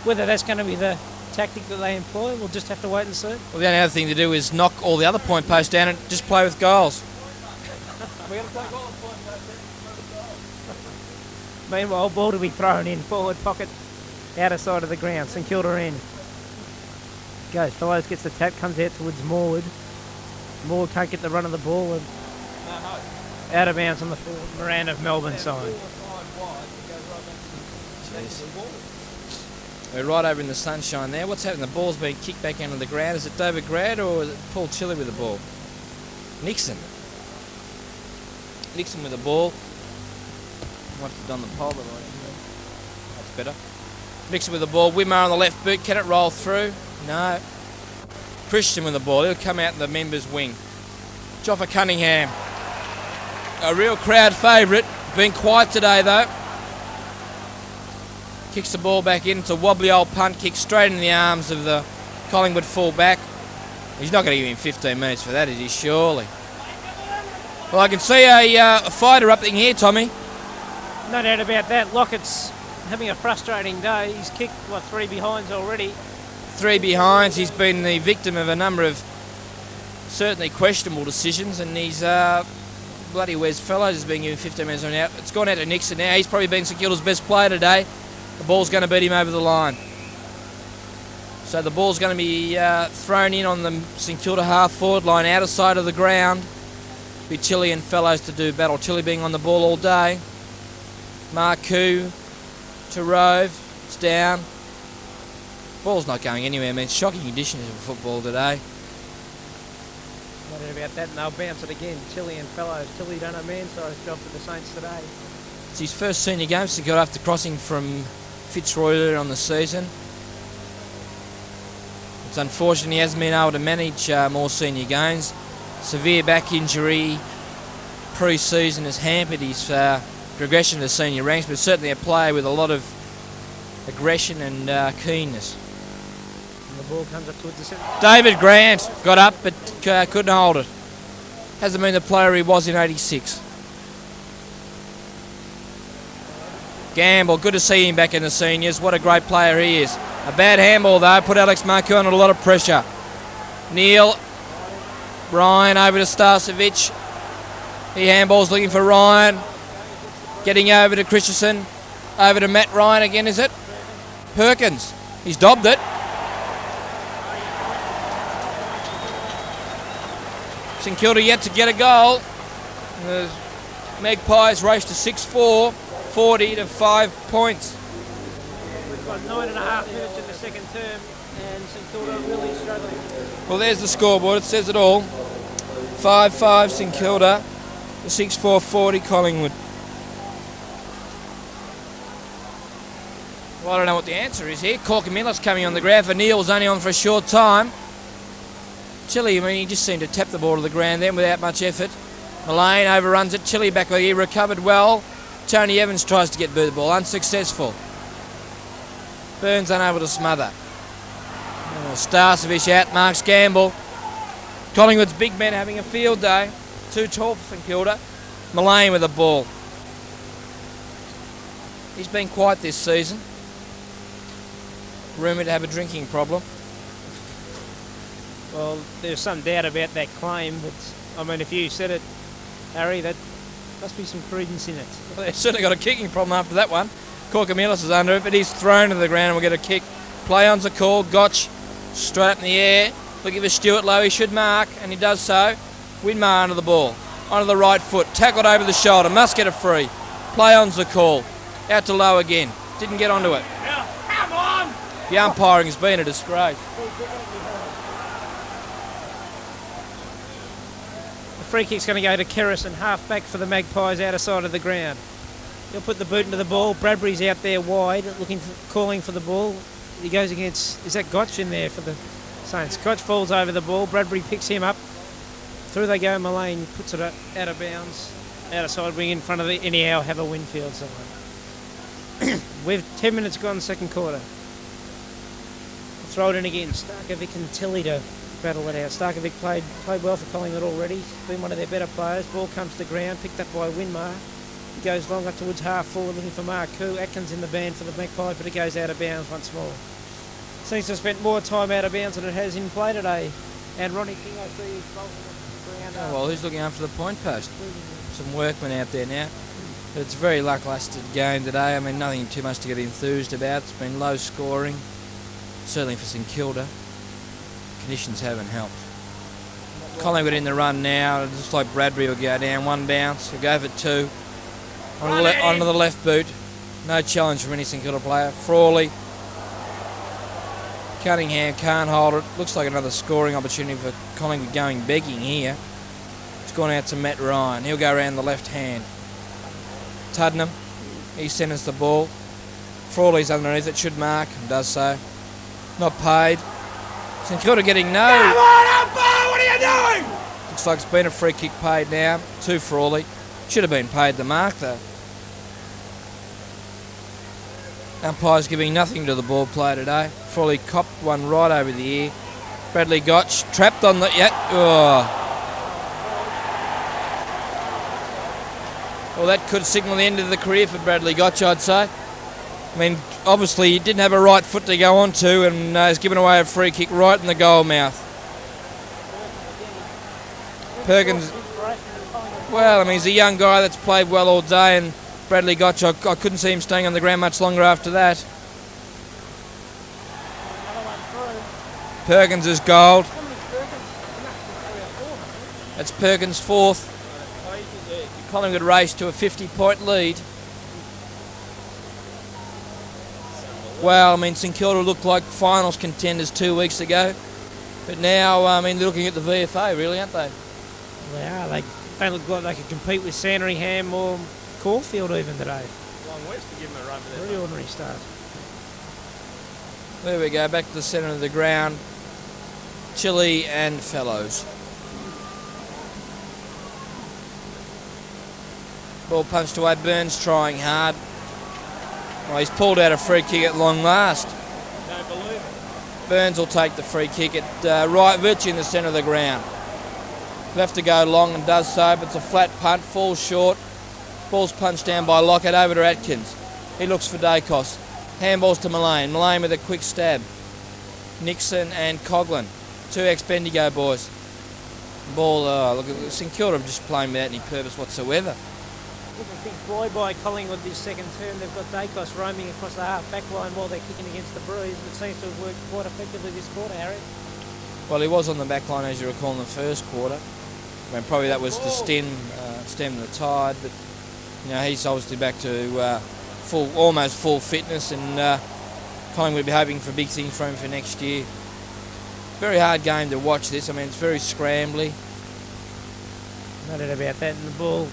C: Whether that's going to be the tactic that they employ, we'll just have to wait and see.
B: Well, the only other thing to do is knock all the other point posts down and just play with goals. We're going to take all the point posts down.
C: Meanwhile, ball to be thrown in, forward pocket, outer side of the ground, St Kilda end. Goes, Fellows gets the tap, comes out towards Morwood. Morwood can't get the run of the ball and out of bounds on the Moran of Melbourne side.
B: We're right over in the sunshine there. What's happening? The ball's been kicked back into the ground. Is it David Grad or is it Paul Chilly with the ball? Nixon. Nixon with the ball. Must have done the pole, but that's better. Nixon with the ball. Wimmer on the left boot. Can it roll through? No. Christian with the ball. He'll come out in the members' wing. Joffa Cunningham. A real crowd favourite. Been quiet today though. Kicks the ball back in. It's a wobbly old punt kick straight in the arms of the Collingwood full-back. He's not going to give him 15 minutes for that, is he? Surely. Well, I can see a fight erupting here, Tommy.
C: No doubt about that. Lockett's having a frustrating day. He's kicked, 3 behinds already.
B: 3 behinds. He's been the victim of a number of certainly questionable decisions, and he's bloody Wes Fellows is being given 15 minutes on out. It's gone out to Nixon now. He's probably been St Kilda's best player today. The ball's going to beat him over the line. So the ball's going to be thrown in on the St Kilda half-forward line, outer side of the ground. Be Chilly and Fellows to do battle. Chilly being on the ball all day. Marcoux to Rove. It's down. Ball's not going anywhere. I mean, it's shocking conditions of football today.
C: No doubt about that, and they'll bounce it again. Chilly and Fellows. Chilly done a man-sized job for the Saints today.
B: It's his first senior game since he got after crossing from Fitzroy earlier on the season. It's unfortunate he hasn't been able to manage more senior games. Severe back injury pre-season has hampered his progression to senior ranks, but certainly a player with a lot of aggression and keenness.
C: And the ball comes up towards the centre.
B: David Grant got up but couldn't hold it. Hasn't been the player he was in '86. Gamble, good to see him back in the seniors. What a great player he is. A bad handball though, put Alex Marcoux under a lot of pressure. Neil, Ryan over to Starcevic. He handballs looking for Ryan. Getting over to Christensen. Over to Matt Ryan again, is it? Perkins. He's dobbed it. St Kilda yet to get a goal. The Magpies race to 6-4. 40 to 5 points.
C: We've got 9.5 minutes in the second term, and St Kilda really struggling.
B: Well, there's the scoreboard. It says it all. 5-5 St Kilda. 6-4 40 Collingwood. Well, I don't know what the answer is here. Corker Miller's coming on the ground for Neil. Was only on for a short time. Chilly, I mean, he just seemed to tap the ball to the ground then without much effort. Mullane overruns it. Chilly back there. He recovered well. Tony Evans tries to get the ball, unsuccessful. Burns unable to smother. Starcevic out, marks Gamble. Collingwood's big men having a field day. Too tall for St Kilda. Mullane with the ball. He's been quiet this season. rumoured to have a drinking problem.
C: Well, there's some doubt about that claim, but I mean, if you said it, Harry, that must be some credence in it.
B: Well, they've certainly got a kicking problem after that one. Corcomelis is under it, but he's thrown to the ground and we'll get a kick. Play on's a call. Gotch straight up in the air. Looking for Stewart low. He should mark, and he does so. Winmar under the ball. Onto the right foot. Tackled over the shoulder. Must get a free. Play on's the call. Out to low again. Didn't get onto it.
D: Come on!
B: The umpiring has been a disgrace.
C: The free kick's going to go to Kerrison, half back for the Magpies, outer side of the ground. He'll put the boot into the ball. Bradbury's out there wide, calling for the ball. He goes against, is that Gotch in there for the Saints? Gotch falls over the ball. Bradbury picks him up. Through they go. Mullane puts it out of bounds. Out of side wing in front of the anyhow have a Winfield side. We've 10 minutes gone second quarter. Throw it in again. Starkovic and Tilly to battle it out. Starkovic played well for Collingwood already. Been one of their better players. Ball comes to the ground, picked up by Winmar. He goes long up towards half forward looking for Marku. Atkins in the band for the Magpie, but it goes out of bounds once more. Seems to have spent more time out of bounds than it has in play today. And Ronnie King, I see, is bolting the ground.
B: Oh, well, who's looking after the point post? Some workmen out there now. But it's a very lacklustre game today. I mean, nothing too much to get enthused about. It's been low scoring, certainly for St Kilda. Conditions haven't helped. Collingwood in the run now. It looks like Bradbury will go down. One bounce. He'll go for two. Onto the left boot. No challenge from any St Kilda player. Frawley. Cunningham can't hold it. Looks like another scoring opportunity for Collingwood going begging here. It's gone out to Matt Ryan. He'll go around the left hand. Tuddenham. He centres the ball. Frawley's underneath it. Should mark. And does so. Not paid. St Kilda getting no.
D: Come on, umpire! What are you doing?
B: Looks like it's been a free kick paid now to Frawley. Should have been paid the mark though. Umpire's giving nothing to the ball play today. Frawley copped one right over the ear. Bradley Gotch trapped on the... Oh. Well, that could signal the end of the career for Bradley Gotch, I'd say. I mean, obviously he didn't have a right foot to go onto and has given away a free kick right in the goal mouth. Perkins... Well, I mean, he's a young guy that's played well all day, and Bradley Gotch, I couldn't see him staying on the ground much longer after that. Perkins is gold. That's Perkins' fourth. Collingwood race to a 50-point lead. Well, I mean, St Kilda looked like finals contenders 2 weeks ago, but now, I mean, they're looking at the VFA, really, aren't they?
C: They are. They look like they could compete with Sandringham or Caulfield even today.
D: Long West to give them a run for
C: Very ordinary start.
B: There we go, back to the centre of the ground. Chile and Fellows. Ball punched away, Burns trying hard. Well, he's pulled out a free kick at long last.
D: Don't believe it.
B: Burns will take the free kick at right, virtually in the centre of the ground. Left to go long and does so, but it's a flat punt, falls short. Ball's punched down by Lockett over to Atkins. He looks for Daicos. Handballs to Mullane. Mullane with a quick stab. Nixon and Coughlin. 2 ex-Bendigo boys. Ball, look at St Kilda just playing without any purpose whatsoever.
C: Different thing boy by Collingwood this second term. They've got Daicos roaming across the half-back line while they're kicking against the Breeze. It seems to have worked quite effectively this quarter, Harry.
B: Well, he was on the back line, as you recall, in the first quarter. I mean, probably that was to stem the tide, but you know, he's obviously back to almost full fitness, and Collingwood will be hoping for big things from him for next year. Very hard game to watch this. I mean, it's very scrambly.
C: No doubt about that, and the ball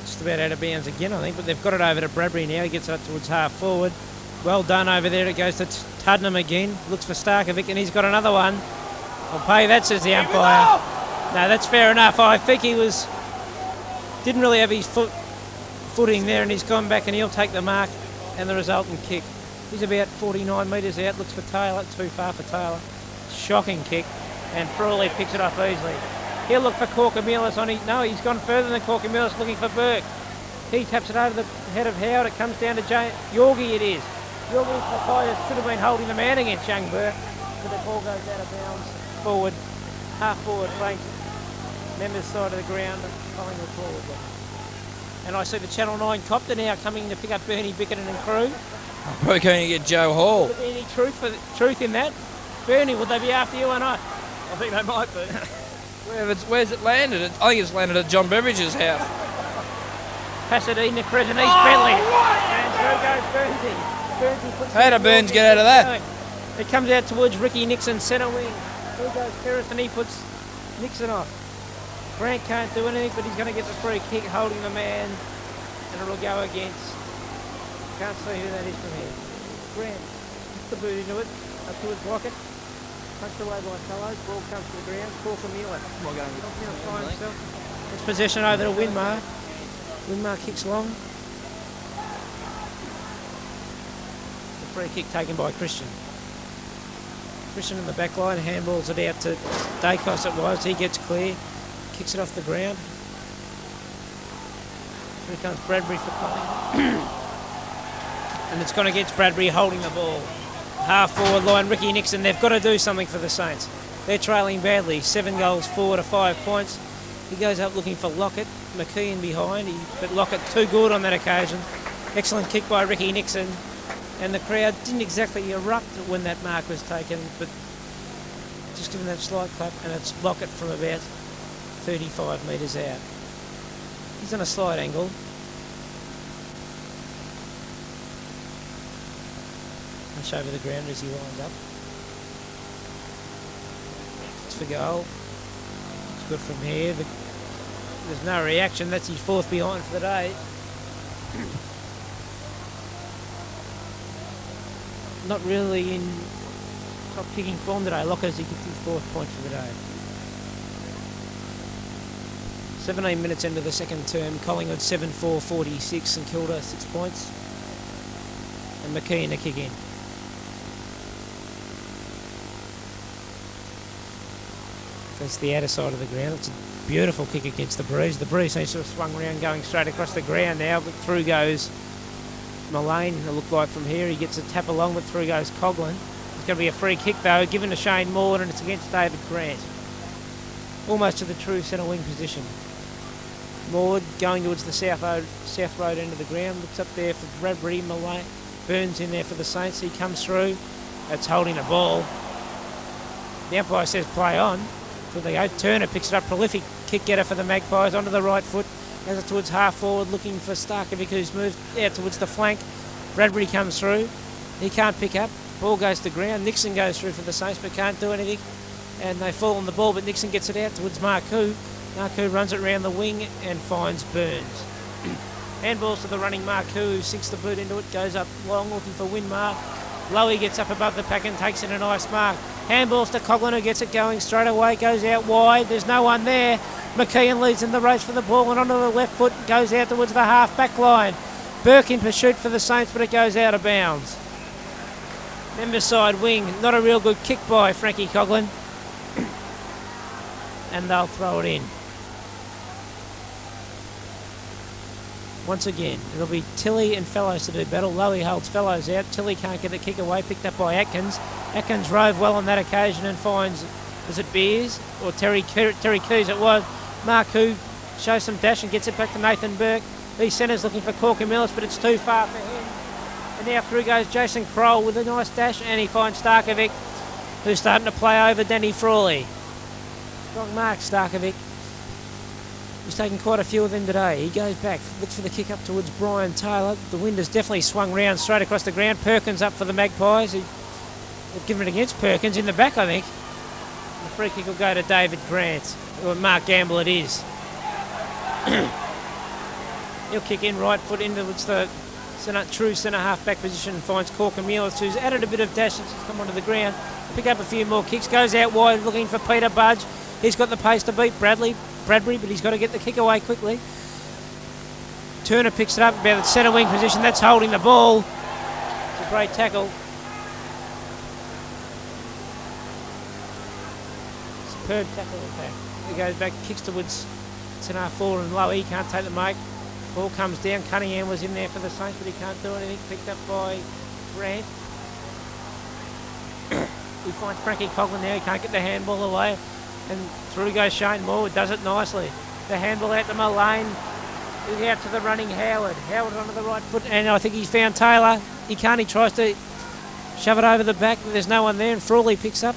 C: just about out of bounds again, I think, but they've got it over to Bradbury now. He gets it up towards half forward. Well done over there. It goes to Tuddenham again. Looks for Starkovic, and he's got another one. I'll pay that, says the umpire. No, that's fair enough. I think he didn't really have his footing there, and he's gone back, and he'll take the mark and the resultant kick. He's about 49 metres out. Looks for Taylor. Too far for Taylor. Shocking kick, and Frawley picks it off easily. He'll look for Corcomelis on his... No, he's gone further than Corcomelis, looking for Burke. He taps it over the head of Howard. It comes down to Yorgie, it is. Gilbert should have been holding the man against young Burke, but the ball goes out of bounds. Forward, half forward flank, members side of the ground, Collingwood forward. And I see the Channel 9 copter now coming to pick up Bernie Bickett and crew.
B: Probably going to get Joe Hall.
C: Would there be any truth in that? Bernie, would they be after you or not?
D: I think they might be.
B: Where's it landed? I think it's landed at John Beveridge's house.
C: Pasadena, Crescent East, Bentley. And through goes Burnsy.
B: How did Burns get out of that?
C: It comes out towards Ricky Nixon, centre wing. Through goes Ferris and he puts Nixon off. Grant can't do anything, but he's going to get the free kick, holding the man, and it'll go against. Can't see who that is from here. Grant puts the boot into it, up towards Lockett. Punched away by Fellows, ball comes to the ground, Corker Mueller. It's possession over to Winmar. Winmar kicks long. The free kick taken by Christian. Christian in the back line, handballs it out to Daicos it was, he gets clear, kicks it off the ground. Here comes Bradbury for Collingwood. And it's gone against Bradbury holding the ball. Half forward line, Ricky Nixon, they've got to do something for the Saints. They're trailing badly, 7 goals, 4 to 5 points. He goes up looking for Lockett, McKeon behind, but Lockett too good on that occasion. Excellent kick by Ricky Nixon. And the crowd didn't exactly erupt when that mark was taken, but just giving that slight clap, and it's Lockett from about 35 metres out. He's on a slight angle. Push over the ground as he lines up. It's for goal. It's good from here. There's no reaction. That's his 4th behind for the day. Not really in top kicking form today. Lockett, he gets his 4th point for the day. 17 minutes into the second term. Collingwood 7-4-46. St.Kilda 6 points. And McKeon to kick in. That's the outer side of the ground. It's a beautiful kick against the breeze. The breeze seems to have swung around going straight across the ground now, but through goes Mullane, it looked like from here. He gets a tap along, but through goes Coughlin. It's going to be a free kick though, given to Shane Moore, and it's against David Grant. Almost to the true centre wing position. Moore going towards the south road end of the ground, looks up there for Bradbury. Mullane, Burns in there for the Saints. He comes through. It's holding the ball. The umpire says play on. So they go. Turner picks it up, prolific kick getter for the Magpies onto the right foot. Goes it towards half forward, looking for Starkovic, who's moved out towards the flank. Bradbury comes through. He can't pick up. Ball goes to ground. Nixon goes through for the Saints, but can't do anything. And they fall on the ball, but Nixon gets it out towards Marcoux. Marcoux runs it around the wing and finds Burns. Handballs to the running Marcoux, who sinks the boot into it, goes up long, looking for Winmar. Lowy gets up above the pack and takes in a nice mark. Handballs to Coughlin, who gets it going straight away, goes out wide. There's no one there. McKeon leads in the race for the ball and onto the left foot, goes out towards the half back line. Burke in pursuit for the Saints, but it goes out of bounds. Member side wing, not a real good kick by Frankie Coughlin. And they'll throw it in. Once again, it'll be Tilley and Fellows to do battle. Lowy holds Fellows out. Tilley can't get the kick away, picked up by Atkins. Atkins rove well on that occasion and finds, was it Beers or Terry Coos? It was. Marcoux shows some dash and gets it back to Nathan Burke. These centres looking for Corker Millis, but it's too far for him. And now through goes Jason Kroll with a nice dash, and he finds Starkovic, who's starting to play over Danny Frawley. Strong mark, Starkovic. He's taken quite a few of them today. He goes back, looks for the kick up towards Brian Taylor. The wind has definitely swung round straight across the ground. Perkins up for the Magpies. They've given it against Perkins in the back, I think. The free kick will go to David Grant, or Mark Gamble it is. He'll kick in right foot into the true centre half back position and finds Corker Mueller, who's added a bit of dash since he's come onto the ground. Pick up a few more kicks, goes out wide looking for Peter Budge. He's got the pace to beat Bradbury, but he's got to get the kick away quickly. Turner picks it up about the centre wing position. That's holding the ball. It's a great tackle. Superb tackle in fact. He goes back, kicks towards centre forward and low. He can't take the mark. Ball comes down. Cunningham was in there for the Saints, but he can't do anything. Picked up by Grant. We find Frankie Coughlin now, he can't get the handball away. And through goes Shane Moore, does it nicely. The handball out to Mullane. He's out to the running Howard. Howard onto the right foot, and I think he's found Taylor. He can't, he tries to shove it over the back, but there's no one there, and Frawley picks up,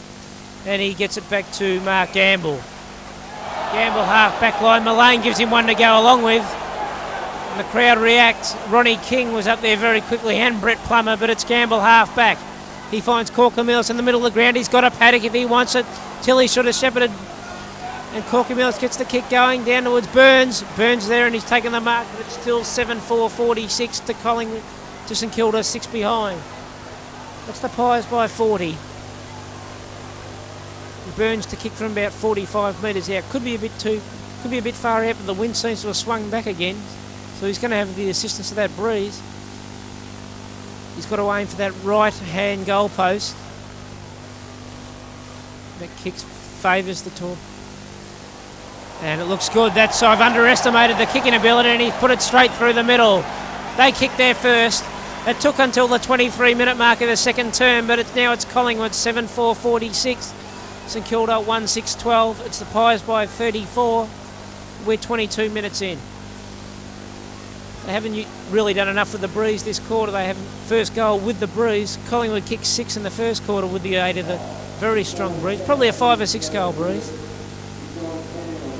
C: and he gets it back to Mark Gamble. Gamble half back line, Mullane gives him one to go along with. And the crowd reacts. Ronnie King was up there very quickly, and Brett Plummer, but it's Gamble half back. He finds Corker-Mills in the middle of the ground. He's got a paddock if he wants it. Tilly should have shepherded. And Corker-Mills gets the kick going down towards Burns. Burns there, and he's taken the mark, but it's still 7-4-46 to Collingwood, to St Kilda, 6 behind. That's the Pies by 40. Burns to kick from about 45 metres out. Could be a bit far out, but the wind seems to have swung back again. So he's going to have the assistance of that breeze. He's got to aim for that right-hand goal post. That kick favours the top. And it looks good. So I've underestimated the kicking ability, and he's put it straight through the middle. They kicked there first. It took until the 23-minute mark of the second term, but it's Collingwood 7-4-46. St Kilda 1-6-12. It's the Pies by 34. We're 22 minutes in. They haven't really done enough with the breeze this quarter. They haven't. First goal with the breeze. Collingwood kicked 6 in the first quarter with the aid of the very strong breeze. Probably a 5 or 6 goal breeze.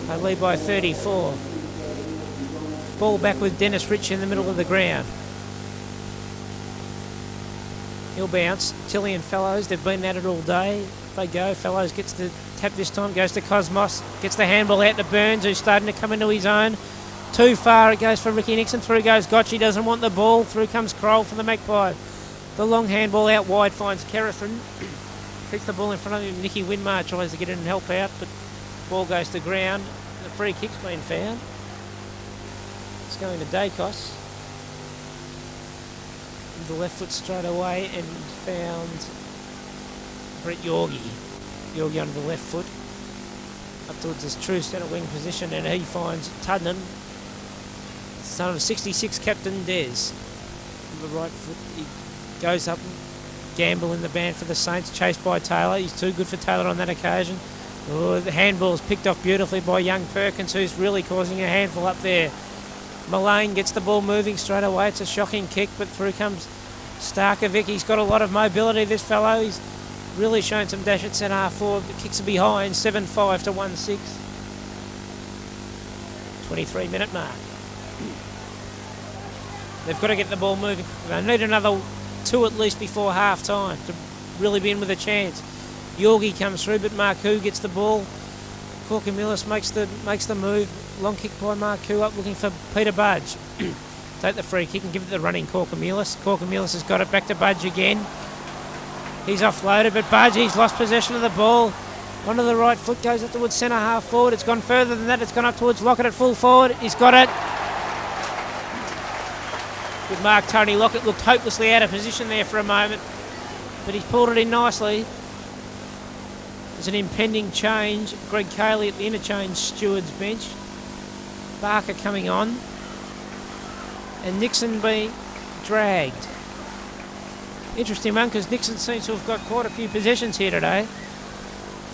C: They lead by 34. Ball back with Dennis Rich in the middle of the ground. He'll bounce. Tilly and Fellows, they've been at it all day. They go. Fellows gets the tap this time, goes to Cosmos, gets the handball out to Burns, who's starting to come into his own. Too far, it goes for Ricky Nixon. Through goes Gotchi, doesn't want the ball. Through comes Kroll for the Magpie. The long handball out wide finds Kerrison. Kicks the ball in front of him. Nicky Winmar tries to get in and help out, but ball goes to ground. The free kick's been found. It's going to Daicos. With the left foot straight away, and found Brett Yorgie. Yorgie under the left foot. Up towards his true centre wing position, and he finds Tuddenham, son of 66 captain Des. On the right foot, he goes up, Gamble in the band for the Saints, chased by Taylor. He's too good for Taylor on that occasion. Oh, the handball's picked off beautifully by young Perkins, who's really causing a handful up there. Mullane gets the ball moving straight away. It's a shocking kick, but through comes Starkovic. He's got a lot of mobility, this fellow. He's really shown some dash at centre half forward. The kicks are behind, 7-5 to 1-6. 23-minute mark. They've got to get the ball moving. They need another 2 at least before half time to really be in with a chance. Yorgie comes through, but Marcoux gets the ball. Corker-Millis makes the move. Long kick by Marcoux up, looking for Peter Budge. Take the free kick and give it the running Corker-Millis. Corker-Millis has got it back to Budge again. He's offloaded, but Budge, he's lost possession of the ball. Onto the right foot, goes up towards centre half forward. It's gone further than that. It's gone up towards Lockett at full forward. He's got it. Good mark, Tony Lockett looked hopelessly out of position there for a moment, but he's pulled it in nicely. There's an impending change. Greg Cayley at the interchange steward's bench. Barker coming on. And Nixon being dragged. Interesting one, because Nixon seems to have got quite a few possessions here today.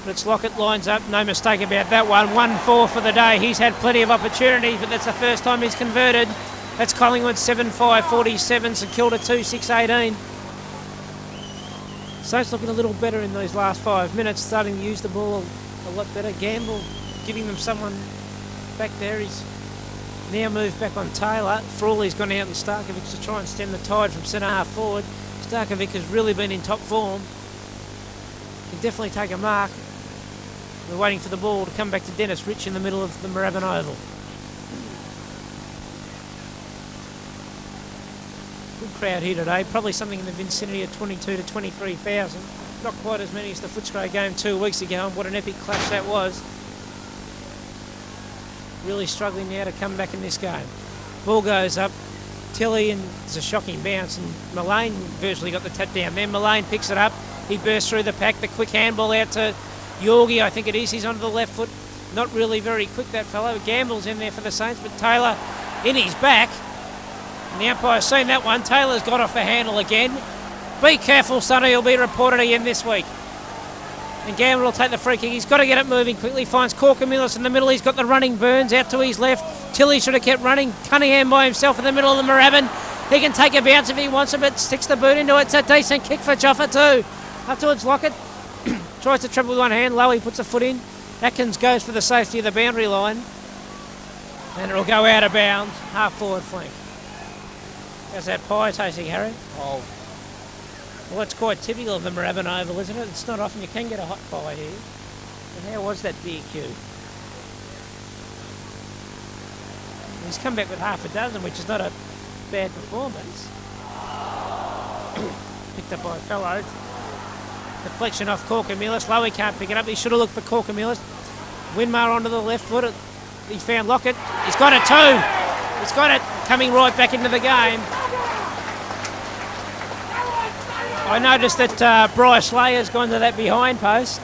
C: But it's Lockett lines up, no mistake about that one. 1-4 for the day. He's had plenty of opportunities, but that's the first time he's converted. That's Collingwood 7-5-47, St Kilda 2-6-18. Saints looking a little better in those last 5 minutes, starting to use the ball a lot better. Gamble giving them someone back there. He's now moved back on Taylor. Frawley's gone out and Starkovic to try and stem the tide from centre half forward. Starkovic has really been in top form. He'll definitely take a mark. We're waiting for the ball to come back to Dennis Rich in the middle of the Moorabbin Oval. Good crowd here today, probably something in the vicinity of 22 to 23,000. Not quite as many as the Footscray game 2 weeks ago, and what an epic clash that was. Really struggling now to come back in this game. Ball goes up, Tilly, and there's a shocking bounce, and Mullane virtually got the tap down there. Mullane picks it up, he bursts through the pack, the quick handball out to Yorgie, I think it is. He's onto the left foot, not really very quick, that fellow. Gamble's in there for the Saints, but Taylor in his back. And the umpire's seen that one. Taylor's got off the handle again. Be careful, Sonny. He'll be reported again this week. And Gamble will take the free kick. He's got to get it moving quickly. Finds Corkamillis in the middle. He's got the running Burns out to his left. Tilly should have kept running. Cunningham by himself in the middle of the Moorabbin. He can take a bounce if he wants it, but sticks the boot into it. It's a decent kick for Joffa too. Up towards Lockett. Tries to treble with one hand. Lowy puts a foot in. Atkins goes for the safety of the boundary line. And it'll go out of bounds. Half forward flank. How's that pie tasting, Harry?
B: Oh,
C: Well, it's quite typical of the Moorabbin Oval, isn't it? It's not often you can get a hot pie here. And how was that DQ? He's come back with half a dozen, which is not a bad performance. Picked up by a fellow. Deflection off Corkamillis. Lowy can't pick it up. He should have looked for Corkamillis. Winmar onto the left foot. He found Lockett. He's got it too. He's got it. Coming right back into the game. I noticed that Bryce Layer's gone to that behind post.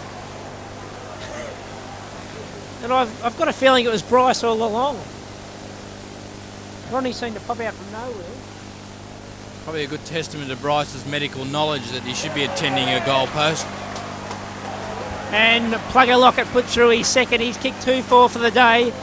C: And I've got a feeling it was Bryce all along. Ronnie seemed to pop out from nowhere.
B: probably a good testament to Bryce's medical knowledge that he should be attending a goal post.
C: And Plugger Lockett put through his second. He's kicked 2-4 for the day.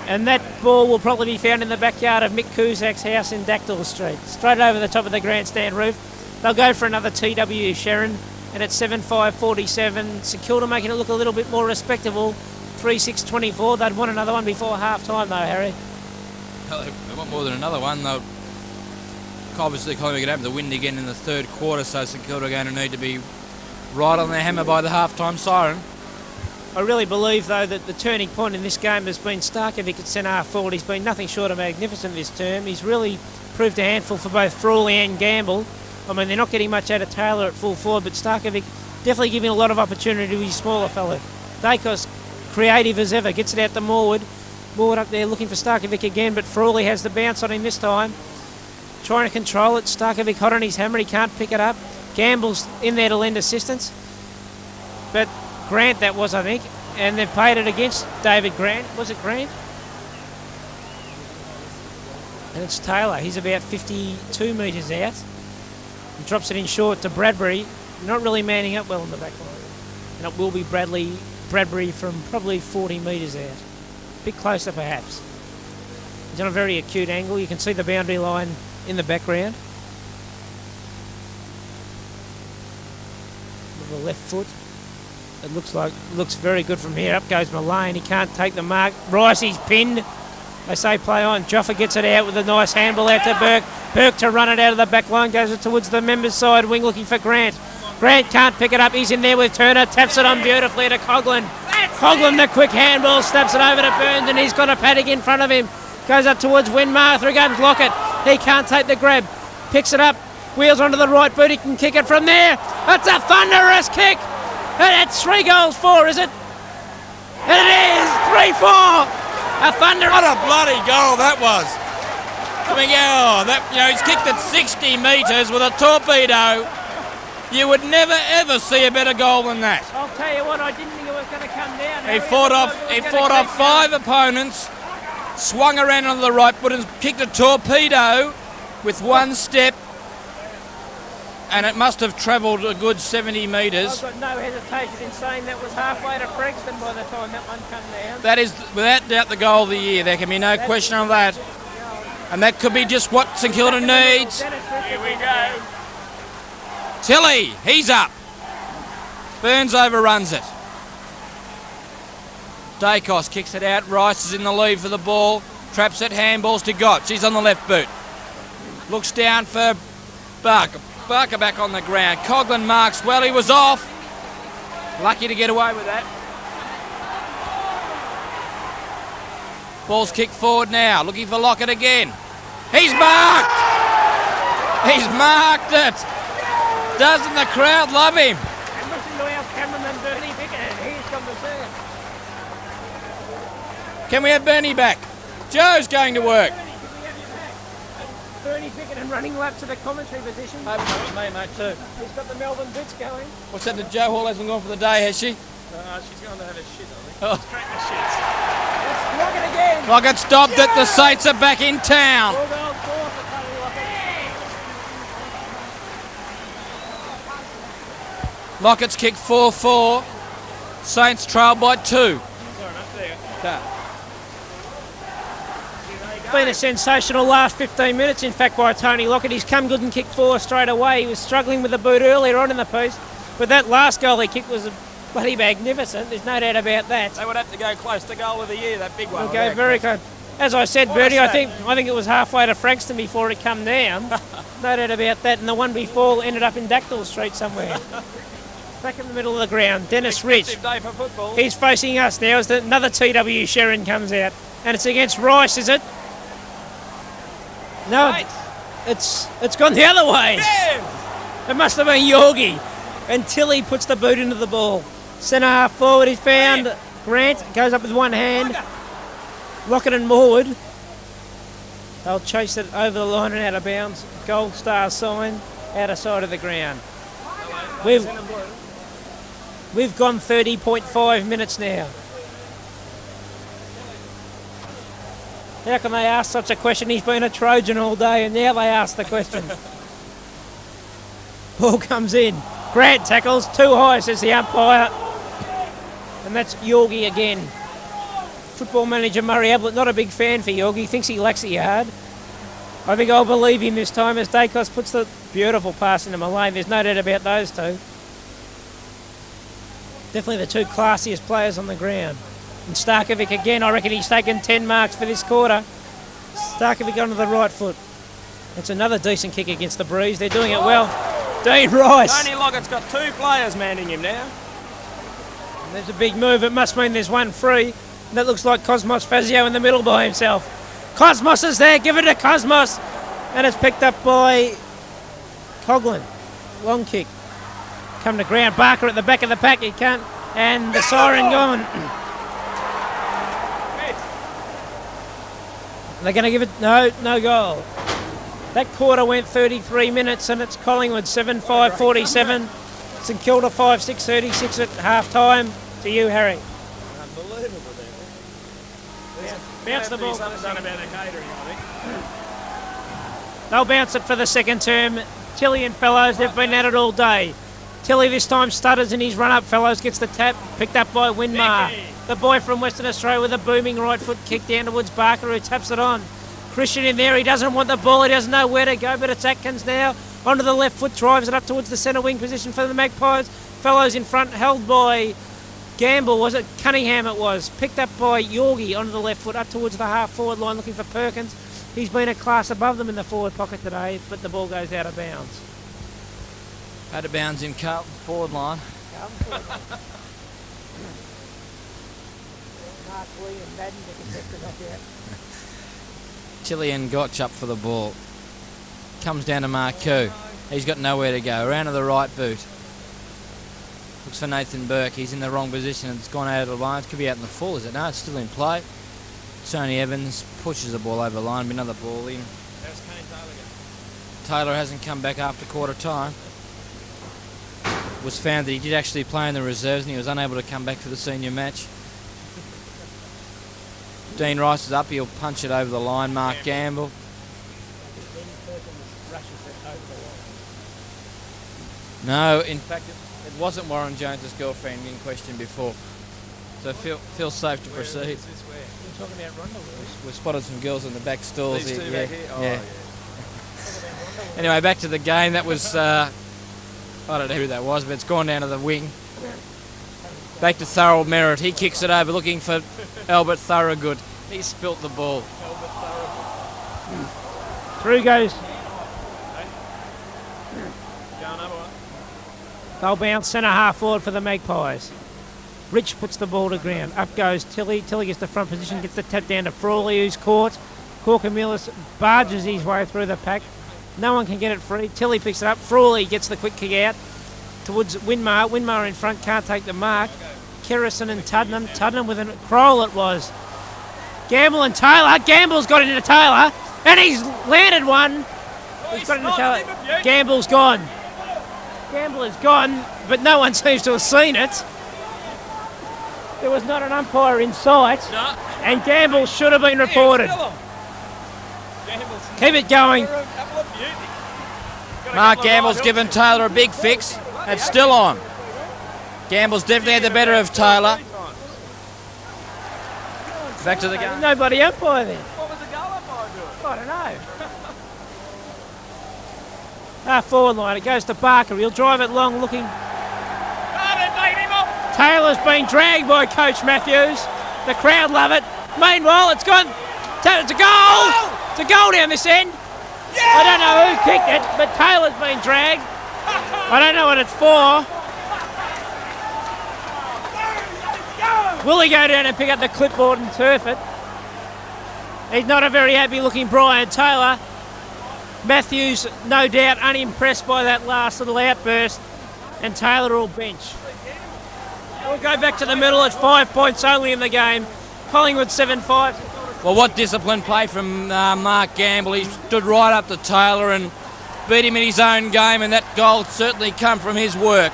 C: And that ball will probably be found in the backyard of Mick Kuzak's house in Dactyl Street. Straight over the top of the grandstand roof. They'll go for another TW, Sharon. And it's 7-5-47. St Kilda making it look a little bit more respectable. 3-6-24. They'd want another one before half-time though, Harry.
B: Well, they want more than another one. They'll obviously Collingwood going to have the wind again in the third quarter, so St Kilda are going to need to be right on their hammer by the half-time siren.
C: I really believe, though, that the turning point in this game has been Starkovic at centre-half forward. He's been nothing short of magnificent this term. He's really proved a handful for both Frawley and Gamble. I mean, they're not getting much out of Taylor at full forward, but Starkovic definitely giving a lot of opportunity to his smaller fellow. Daicos, creative as ever, gets it out to Morwood. Morwood up there looking for Starkovic again, but Frawley has the bounce on him this time. Trying to control it. Starkovic hot on his hammer. He can't pick it up. Gamble's in there to lend assistance. But Grant that was, I think. And they've played it against David Grant. Was it Grant? And it's Taylor. He's about 52 metres out. He drops it in short to Bradbury. Not really manning up well in the back line. And it will be Bradbury from probably 40 metres out. A bit closer perhaps. He's on a very acute angle. You can see the boundary line in the background. With the left foot. It looks very good from here. Up goes Mullane. He can't take the mark. Rice, he's pinned. They say play on. Joffa gets it out with a nice handball out to Burke. Burke to run it out of the back line. Goes it towards the members' side wing looking for Grant. Grant can't pick it up. He's in there with Turner. Taps it on beautifully to Coughlin. Coughlin, the quick handball. Snaps it over to Burns and he's got a paddock in front of him. Goes up towards Winmar. Through comes Lockett. He can't take the grab. Picks it up. Wheels onto the right boot. He can kick it from there. That's a thunderous kick. And it's 3 goals for, is it? And it is 3-4. A thunderous.
B: What a bloody goal that was. I mean, he's kicked it 60 metres with a torpedo. You would never ever see a better goal than that.
C: I'll tell you what, I didn't think it was going to come down.
B: He fought off 5 opponents, swung around on the right foot and kicked a torpedo with one step. And it must have travelled a good 70 metres.
C: I've got no hesitation in saying that was halfway to Brixton by the time that one came down.
B: That is, without doubt, the goal of the year. There can be no question on that. And that could be just what St Kilda needs.
D: Here we go.
B: Tilly, he's up. Burns overruns it. Daicos kicks it out. Rice is in the lead for the ball. Traps it, handballs to Gotch. He's on the left boot. Looks down for Barker. Barker back on the ground. Coughlin marks well. He was off. Lucky to get away with that. Ball's kicked forward now. Looking for Lockett again. He's marked. He's marked it. Doesn't the crowd love him?
C: And listen to our cameraman Bernie Pickett. He's come to see it.
B: Can we have Bernie back? Joe's going to work.
C: Bernie Pickett and running laps to the commentary position.
B: Hope that was me, mate, too.
C: He's got the Melbourne boots going.
B: What's that? The Joe Hall hasn't gone for the day, has she?
D: She's going to have a shit, I think.
B: Oh.
D: She's cracked the shits.
C: Let's lock it again.
B: Lockett stopped it. The Saints are back in town.
C: 4 goals for Tony Lockett.
B: Lockett's kick 4-4. Saints trail by 2.
C: It's been a sensational last 15 minutes, in fact, by Tony Lockett. He's come good and kicked 4 straight away. He was struggling with the boot earlier on in the piece, but that last goal he kicked was bloody magnificent. There's no doubt about that.
D: They would have to go close to goal of the year, that big one.
C: They'll go very close. As I said, Bertie, I think it was halfway to Frankston before it come down. No doubt about that. And the one before ended up in Dactyl Street somewhere. Back in the middle of the ground, Dennis Rich.
D: Day for football.
C: He's facing us now as another TW Sherrin comes out. And it's against Rice, is it? No, it's gone the other way.
D: Yeah.
C: It must have been Yorgie. And Tilly puts the boot into the ball. Centre half forward is found. Grant goes up with one hand. Lockett and Morwood. They'll chase it over the line and out of bounds. Gold star sign out of sight of the ground. We've gone 30.5 minutes now. How can they ask such a question? He's been a Trojan all day and now they ask the question. Ball comes in. Grant tackles, too high, says the umpire. And that's Yorgie again. Football manager Murray Abblitt, not a big fan for Yorgie, thinks he lacks a yard. I think I'll believe him this time as Daicos puts the beautiful pass into Malane. There's no doubt about those two. Definitely the two classiest players on the ground. And Starkovic again, I reckon he's taken 10 marks for this quarter. Starkovic onto the right foot. That's another decent kick against the breeze. They're doing it well. Dean Rice.
D: Tony Lockett's got 2 players manning him now.
C: And there's a big move. It must mean there's one free. And that looks like Cosmos Fazio in the middle by himself. Cosmos is there. Give it to Cosmos. And it's picked up by Coughlin. Long kick. Come to ground. Barker at the back of the pack. He can't. And the siren gone. They're going to give it... No goal. That quarter went 33 minutes and it's Collingwood 7-5-47. St Kilda 5-6-36 at half time. To you, Harry.
D: Unbelievable.
C: Bounce the ball.
D: Something done about their catering, I think.
C: They'll bounce it for the second term. Tilly and Fellows, they've been at it all day. Tilly this time stutters in his run-up. Fellows gets the tap, picked up by Winmar. The boy from Western Australia with a booming right foot kick down towards Barker, who taps it on. Christian in there, he doesn't want the ball, he doesn't know where to go, but it's Atkins now. Onto the left foot, drives it up towards the centre wing position for the Magpies. Fellows in front, held by Gamble, was it? Cunningham it was. Picked up by Yorgie onto the left foot, up towards the half-forward line, looking for Perkins. He's been a class above them in the forward pocket today, but the ball goes out of bounds.
B: Out of bounds in Carlton's forward line. Chilean Gotch up for the ball. Comes down to Marcoux. He's got nowhere to go. Around to the right boot. Looks for Nathan Burke. He's in the wrong position. It's gone out of the line. It could be out in the full, is it? No, it's still in play. Tony Evans pushes the ball over the line. Another ball in.
D: How's Kane Taylor going?
B: Taylor hasn't come back after quarter time. It was found that he did actually play in the reserves and he was unable to come back for the senior match. Dean Rice is up. He'll punch it over the line. Mark Gamble. No, in fact, it wasn't Warren Jones's girlfriend in question before. So feel safe to proceed.
C: We're talking about Rundle.
B: We spotted some girls in the back stalls.
D: These two
B: yeah,
D: back here? Oh,
B: yeah. Anyway, back to the game. That was, I don't know who that was, but it's gone down to the wing. Back to Thurl Merritt. He kicks it over looking for Albert Thorogood. He spilt the ball.
C: Through goes.
D: Going over one.
C: They'll bounce centre half forward for the Magpies. Rich puts the ball to ground. Up goes Tilly. Tilly gets the front position, gets the tap down to Frawley, who's caught. Corkamillis barges his way through the pack. No one can get it free. Tilly picks it up. Frawley gets the quick kick out towards Winmar. Winmar in front, can't take the mark. Kerrison and Tuddenham. Tuddenham with a Kroll it was. Gamble and Taylor. Gamble's got into Taylor. And he's landed one. He's got into Taylor. Gamble's gone. Gamble is gone, but no one seems to have seen it. There was not an umpire in sight.
D: No.
C: And Gamble should have been reported. Keep it going.
B: Mark Gamble's given Taylor a big fix. It's still on. Gamble's definitely had the better of Taylor. Back to the game.
C: Nobody umpire then.
D: What was the goal umpire doing?
C: I don't know. Half forward line, it goes to Barker. He'll drive it long looking.
D: Oh, they made him off.
C: Taylor's been dragged by Coach Matthews. The crowd love it. Meanwhile, it's gone. It's a goal! It's a goal down this end. I don't know who kicked it, but Taylor's been dragged. I don't know what it's for. Will he go down and pick up the clipboard and turf it? He's not a very happy looking Brian Taylor. Matthews, no doubt, unimpressed by that last little outburst. And Taylor will bench. We'll go back to the middle at 5 points only in the game. Collingwood 7-5.
B: Well, what disciplined play from Mark Gamble. He stood right up to Taylor and beat him in his own game, and that goal certainly come from his work.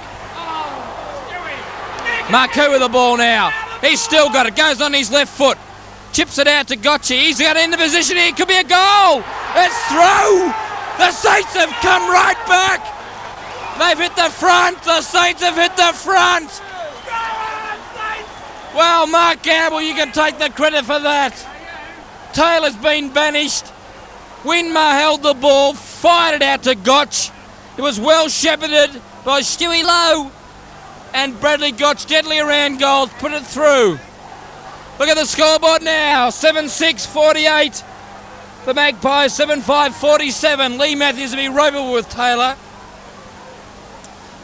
B: Marku with the ball now. He's still got it. Goes on his left foot. Chips it out to Gotchi. He's got in the position here. It could be a goal. It's through. The Saints have come right back. They've hit the front. The Saints have hit the front. Well, Mark Gamble, you can take the credit for that. Taylor's been banished. Winmar held the ball, fired it out to Gotch. It was well shepherded by Stewie Lowe. And Bradley Gotch, deadly around goals, put it through. Look at the scoreboard now, 7-6-48. The Magpies, 7-5-47. Lee Matthews will be ropeable with Taylor.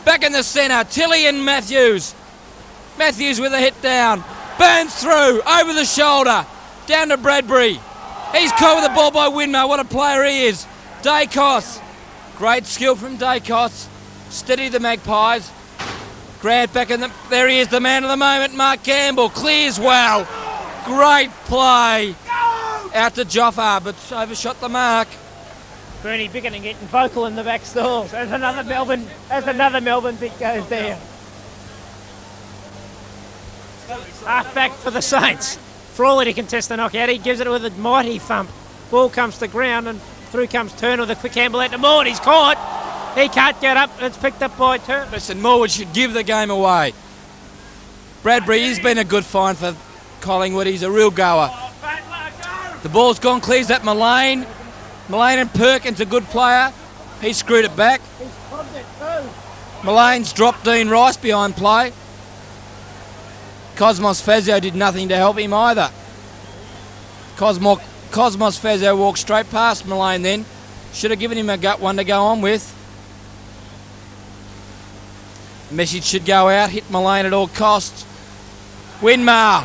B: Back in the centre, Tilley and Matthews. Matthews with a hit down. Burns through, over the shoulder. Down to Bradbury. He's caught with the ball by Winmar. What a player he is. Daicos. Great skill from Daicos. Steady the Magpies. Grant back in the... There he is, the man of the moment, Mark Gamble. Clears well. Great play. Out to Joffa, but overshot the mark.
C: Bernie Bickett getting vocal in the back stalls as another Melbourne bit goes down. Half back for the Saints. Frawley to contest the knockout. He gives it with a mighty thump. Ball comes to ground and through comes Turner with a quick handle out to Moore. He's caught. He can't get up. It's picked up by Turner.
B: Listen, Morwood should give the game away. Bradbury, he's been a good find for Collingwood. He's a real goer. The ball's gone, clears that Mullane. Mullane and Perkins, a good player. He screwed it back. Mullane's dropped Dean Rice behind play. Cosmos Fazio did nothing to help him either. Cosmos Fazio walked straight past Mullane then. Should have given him a gut one to go on with. Message should go out, hit Mullane at all costs. Winmar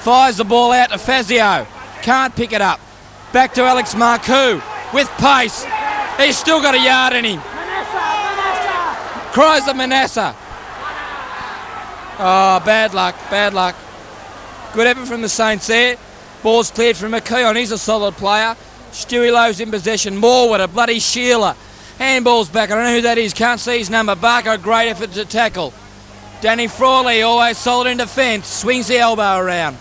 B: fires the ball out to Fazio. Can't pick it up. Back to Alex Marku with pace. He's still got a yard in him. Cries the Manasseh. Oh, bad luck. Good effort from the Saints there. Ball's cleared from McKeon. He's a solid player. Stewie Lowe's in possession. Morwood, a bloody Sheila. Handball's back. I don't know who that is. Can't see his number. Barker, great effort to tackle. Danny Frawley, always solid in defence. Swings the elbow around.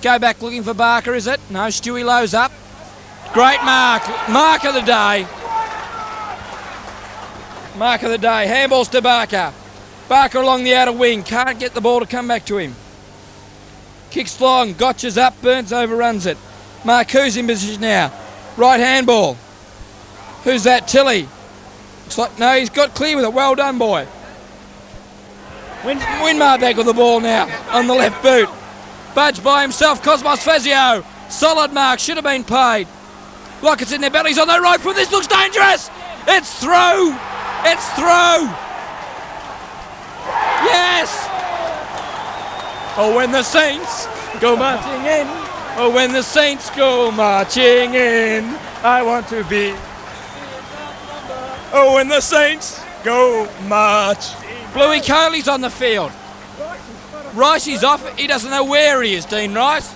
B: Go back looking for Barker, is it? No, Stewie Lowe's up. Great mark. Mark of the day. Mark of the day. Handballs to Barker. Barker along the outer wing. Can't get the ball to come back to him. Kicks long. Gotcha's up. Burns overruns it. Marku's in position now. Right handball. Who's that? Tilley. Looks like, no, he's got clear with it. Well done, boy. Winmar back with the ball now on the left boot. Budge by himself. Cosmos Fazio. Solid mark. Should have been paid. Lockett's in their bellies on the right foot. This looks dangerous. It's through. It's through. Yes. Oh, when the Saints go marching in. Oh, when the Saints go marching in. I want to be. Oh, when the Saints go march. Bluey Coley's on the field. Rice is off. He doesn't know where he is, Dean Rice.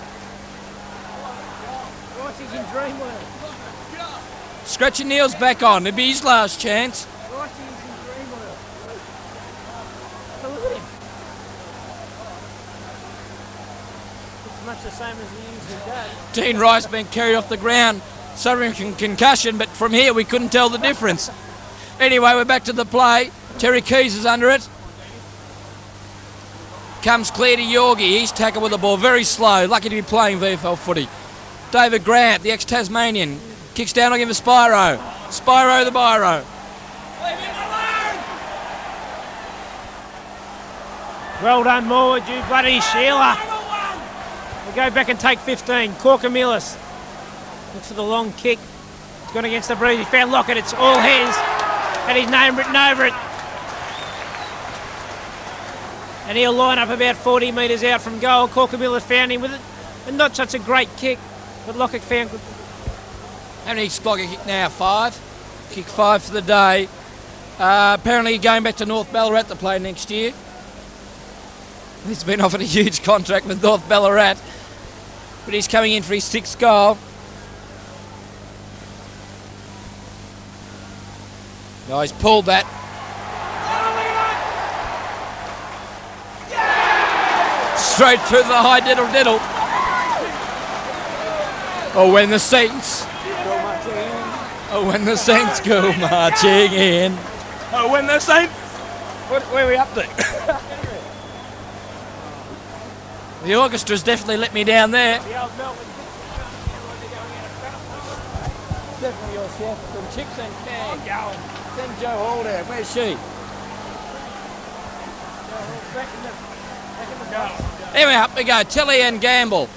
C: Rice is in Dreamworld.
B: Scratch and Neil's back on. It'll be his last chance.
C: Rice is in Dreamworld. Look at him. It's much the same as he usually does.
B: Dean Rice being carried off the ground, suffering from concussion, but from here we couldn't tell the difference. Anyway, we're back to the play. Terry Keys is under it.
E: Comes clear to Yorgie. He's tackled with the ball. Very slow. Lucky to be playing VFL footy. David Grant, the ex-Tasmanian. Kicks down on him for Spyro. Spyro the Biro.
C: Well done, Morwood, you bloody Sheila. We'll go back and take 15. Corkamillis looks for the long kick. It's gone against the breeze. He found Lockett. It's all his. Had his name written over it. And he'll line up about 40 metres out from goal. Corkamillis found him with it. And not such a great kick, but Lockett found good.
E: How many Splogger kick now? 5? Kick 5 for the day. Apparently going back to North Ballarat to play next year. He's been offered a huge contract with North Ballarat, but he's coming in for his 6th goal. No, he's pulled that. Straight through the high diddle. Oh, when the Saints go marching in. Oh, when the Saints. Where are we up to? The orchestra's definitely let me down there. Definitely your chef from Chicks and Can. Send Joe Hall there. Where's she? Anyway, up we go. Tilly and Gamble.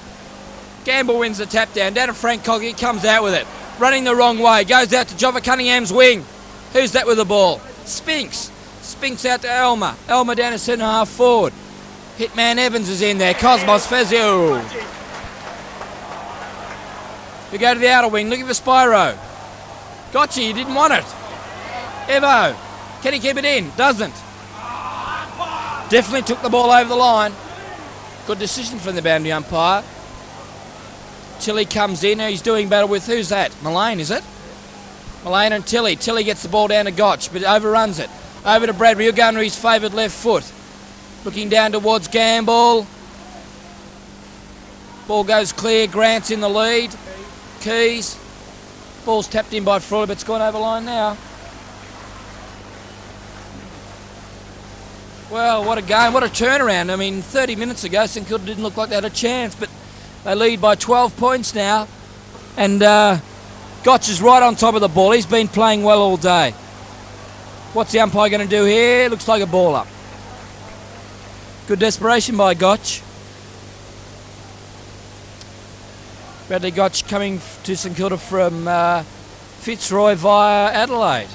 E: Gamble wins the tap down. Down to Frank Coggy. Comes out with it. Running the wrong way. Goes out to Joffa Cunningham's wing. Who's that with the ball? Spinks. Spinks out to Elmer. Elmer down to centre half forward. Hitman Evans is in there. Cosmos Fezio. We go to the outer wing. Looking for Spyro. Gotcha. You didn't want it. Evo. Can he keep it in? Doesn't. Definitely took the ball over the line. Good decision from the boundary umpire. Tilly comes in. He's doing battle with, who's that? Mullane, is it? Mullane and Tilly. Tilly gets the ball down to Gotch, but overruns it. Over to Bradbury. He'll go under his favoured left foot. Looking down towards Gamble. Ball goes clear. Grant's in the lead. Keys. Ball's tapped in by Freud, but it's gone over line now. Well, what a game, what a turnaround. I mean, 30 minutes ago, St Kilda didn't look like they had a chance, but they lead by 12 points now. And Gotch is right on top of the ball. He's been playing well all day. What's the umpire going to do here? Looks like a ball up. Good desperation by Gotch. Bradley Gotch coming to St Kilda from Fitzroy via Adelaide.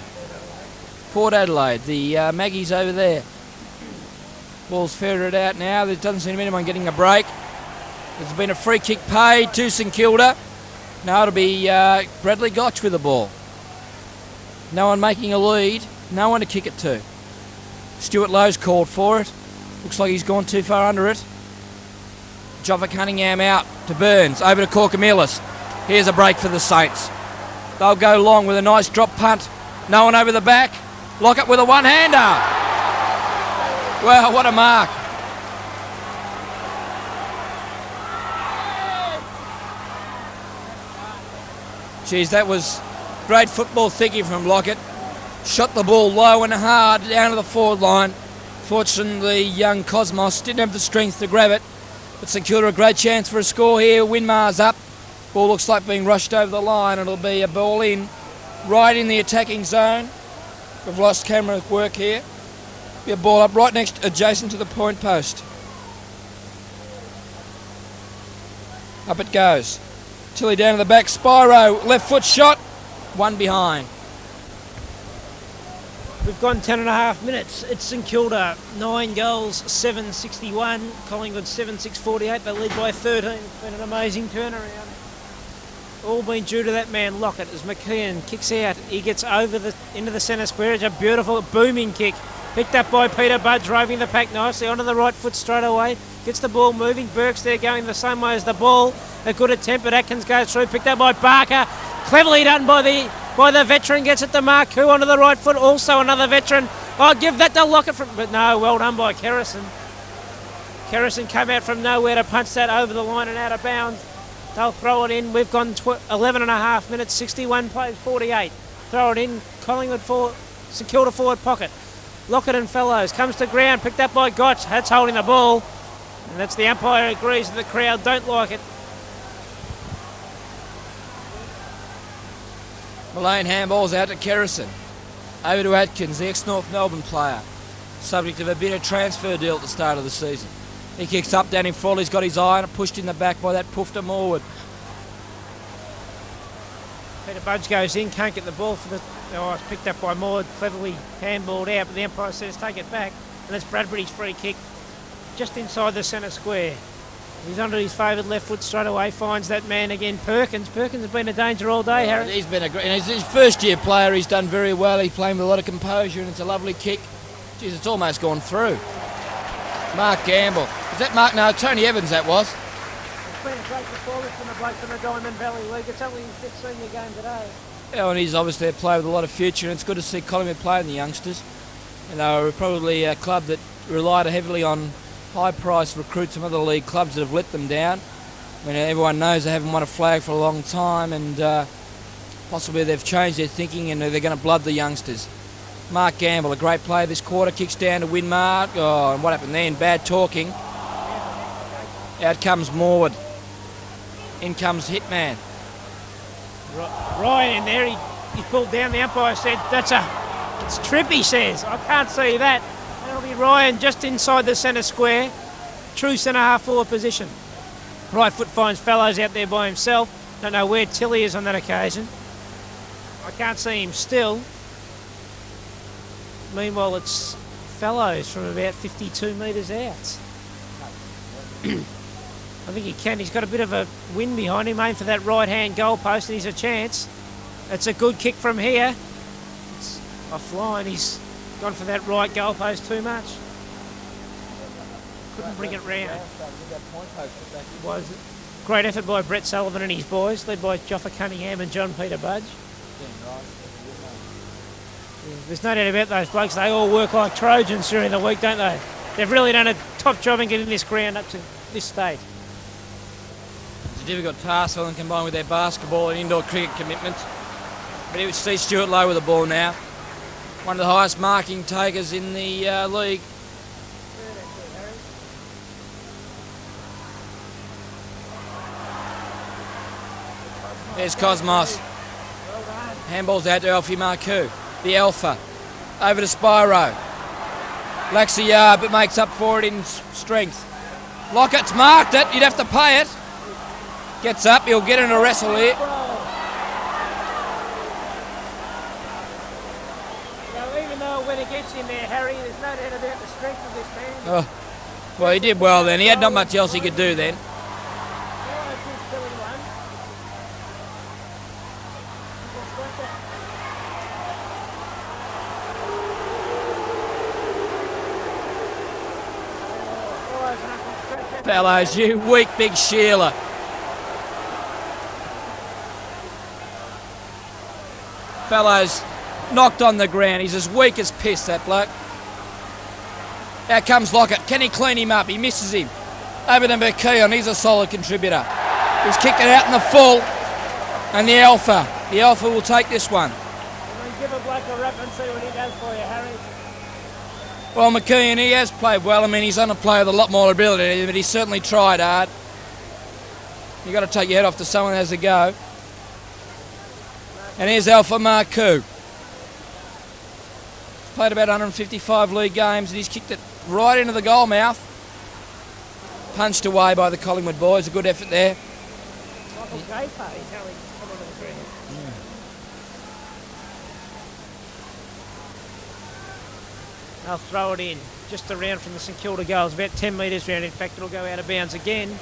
E: Port Adelaide, the Maggies over there. Ball's ferreted out now. There doesn't seem to be anyone getting a break. There's been a free kick paid to St Kilda. Now it'll be Bradley Gotch with the ball. No one making a lead. No one to kick it to. Stuart Lowe's called for it. Looks like he's gone too far under it. Joffa Cunningham out to Burns. Over to Corkamillis. Here's a break for the Saints. They'll go long with a nice drop punt. No one over the back. Lockett with a one-hander. Well, what a mark. Geez, that was great football thinking from Lockett. Shot the ball low and hard down to the forward line. Fortunately, young Cosmos didn't have the strength to grab it. But St Kilda a great chance for a score here. Winmar's up. Ball looks like being rushed over the line. It'll be a ball in, right in the attacking zone. We've lost camera work here. Be a ball up right next, adjacent to the point post. Up it goes. Tilly down to the back. Spyro, left foot shot. One behind.
C: We've gone 10.5 minutes. It's St Kilda, 9 goals, 7.61. Collingwood 7.648. They lead by 13. It's been an amazing turnaround. All been due to that man Lockett as McKeon kicks out. He gets over into the centre square. It's a beautiful booming kick. Picked up by Peter Budd, driving the pack nicely onto the right foot straight away. Gets the ball moving. Burke's there going the same way as the ball. A good attempt, but Atkins goes through. Picked up by Barker. Cleverly done by the veteran. Gets it to Marku onto the right foot. Also another veteran. I'll give that to Lockett. But no, well done by Kerrison. Kerrison came out from nowhere to punch that over the line and out of bounds. They'll throw it in. We've gone 11.5 minutes, 61 plays, 48. Throw it in. Collingwood for St Kilda forward pocket. Lockett and Fellows comes to ground, picked up by Gotch. That's holding the ball. And that's the umpire agrees that the crowd don't like it.
E: Malane handballs out to Kerrison. Over to Atkins, the ex-North Melbourne player. Subject of a bit of transfer deal at the start of the season. He kicks up down in front, he's got his eye on it, pushed in the back by that Poofter Morwood.
C: Peter Budge goes in, can't get the ball for the... Oh, it's picked up by Morwood, cleverly handballed out, but the umpire says take it back. And that's Bradbury's free kick, just inside the centre square. He's onto his favoured left foot straight away, finds that man again, Perkins. Perkins has been a danger all day, Harry.
E: He's been and he's his first year player, he's done very well, he's playing with a lot of composure and it's a lovely kick. Jeez, it's almost gone through. Mark Gamble. Is that Mark? No, Tony Evans that was.
C: It's been a great performance from the bloke from the Diamond Valley League. It's only his fifth senior game today.
E: Yeah, and he's obviously a player with a lot of future and it's good to see Collingwood playing the youngsters. And they were probably a club that relied heavily on high-priced recruits from other league clubs that have let them down. I mean, everyone knows they haven't won a flag for a long time and possibly they've changed their thinking and they're going to blood the youngsters. Mark Gamble, a great player this quarter, kicks down to Winmark. Oh, and what happened then? Bad talking. Out comes Morwood. In comes Hitman.
C: Ryan in there, he pulled down. The umpire said, it's trip, he says. I can't see that. That'll be Ryan just inside the centre square. True centre half forward position. Right foot finds Fellows out there by himself. Don't know where Tilly is on that occasion. I can't see him still. Meanwhile, it's Fellows from about 52 metres out. I think he can. He's got a bit of a wind behind him, aim for that right-hand goalpost, and he's a chance. It's a good kick from here. It's offline. He's gone for that right goalpost too much. Couldn't bring it round. Was it? Great effort by Brett Sullivan and his boys, led by Joffa Cunningham and John Peter Budge. There's no doubt about those blokes. They all work like Trojans during the week, don't they? They've really done a top job in getting this ground up to this state.
E: It's a difficult task for them combined with their basketball and indoor cricket commitments. But here we see Stuart Lowe with the ball now. One of the highest marking takers in the league. There's Cosmos. Handballs out to Alfie Marcoux. The Alpha. Over to Spyro. Lacks a yard but makes up for it in strength. Lockett's marked it. You'd have to pay it. Gets up. He'll get in a wrestle here.
C: So even though when it gets in there, Harry, there's no doubt about the strength of this man.
E: Oh. Well, he did well then. He had not much else he could do then. Fellows, you weak big Sheila. Fellows knocked on the ground. He's as weak as piss, that bloke. Out comes Lockett. Can he clean him up? He misses him. Over to McKeon. He's a solid contributor. He's kicked it out in the full. And the Alpha. The Alpha will take this one.
C: Give a bloke a rap and see what he does for you, Harry.
E: Well, McKeon, he has played well. I mean, he's on a player with a lot more ability, but he certainly tried hard. You've got to take your head off to someone who has a go. And here's Alpha Marcoux. Played about 155 league games, and he's kicked it right into the goal mouth. Punched away by the Collingwood boys. A good effort there.
C: Michael Gaper, he's only come onto the ground. They'll throw it in, just around from the St Kilda goals, about 10 metres round. In fact, it'll go out of bounds again.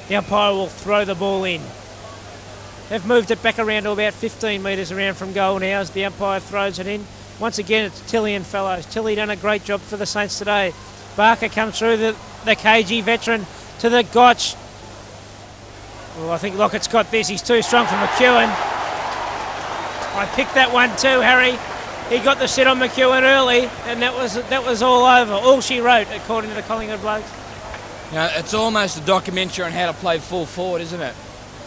C: The umpire will throw the ball in. They've moved it back around to about 15 metres around from goal now as the umpire throws it in. Once again, it's Tilly and Fellows. Tilly done a great job for the Saints today. Barker comes through, the KG veteran, to the Gotch. Well, I think Lockett's got this. He's too strong for McEwen. I picked that one too, Harry. He got the sit on McEwen early, and that was all over. All she wrote, according to the Collingwood blokes.
E: Now, it's almost a documentary on how to play full forward, isn't it?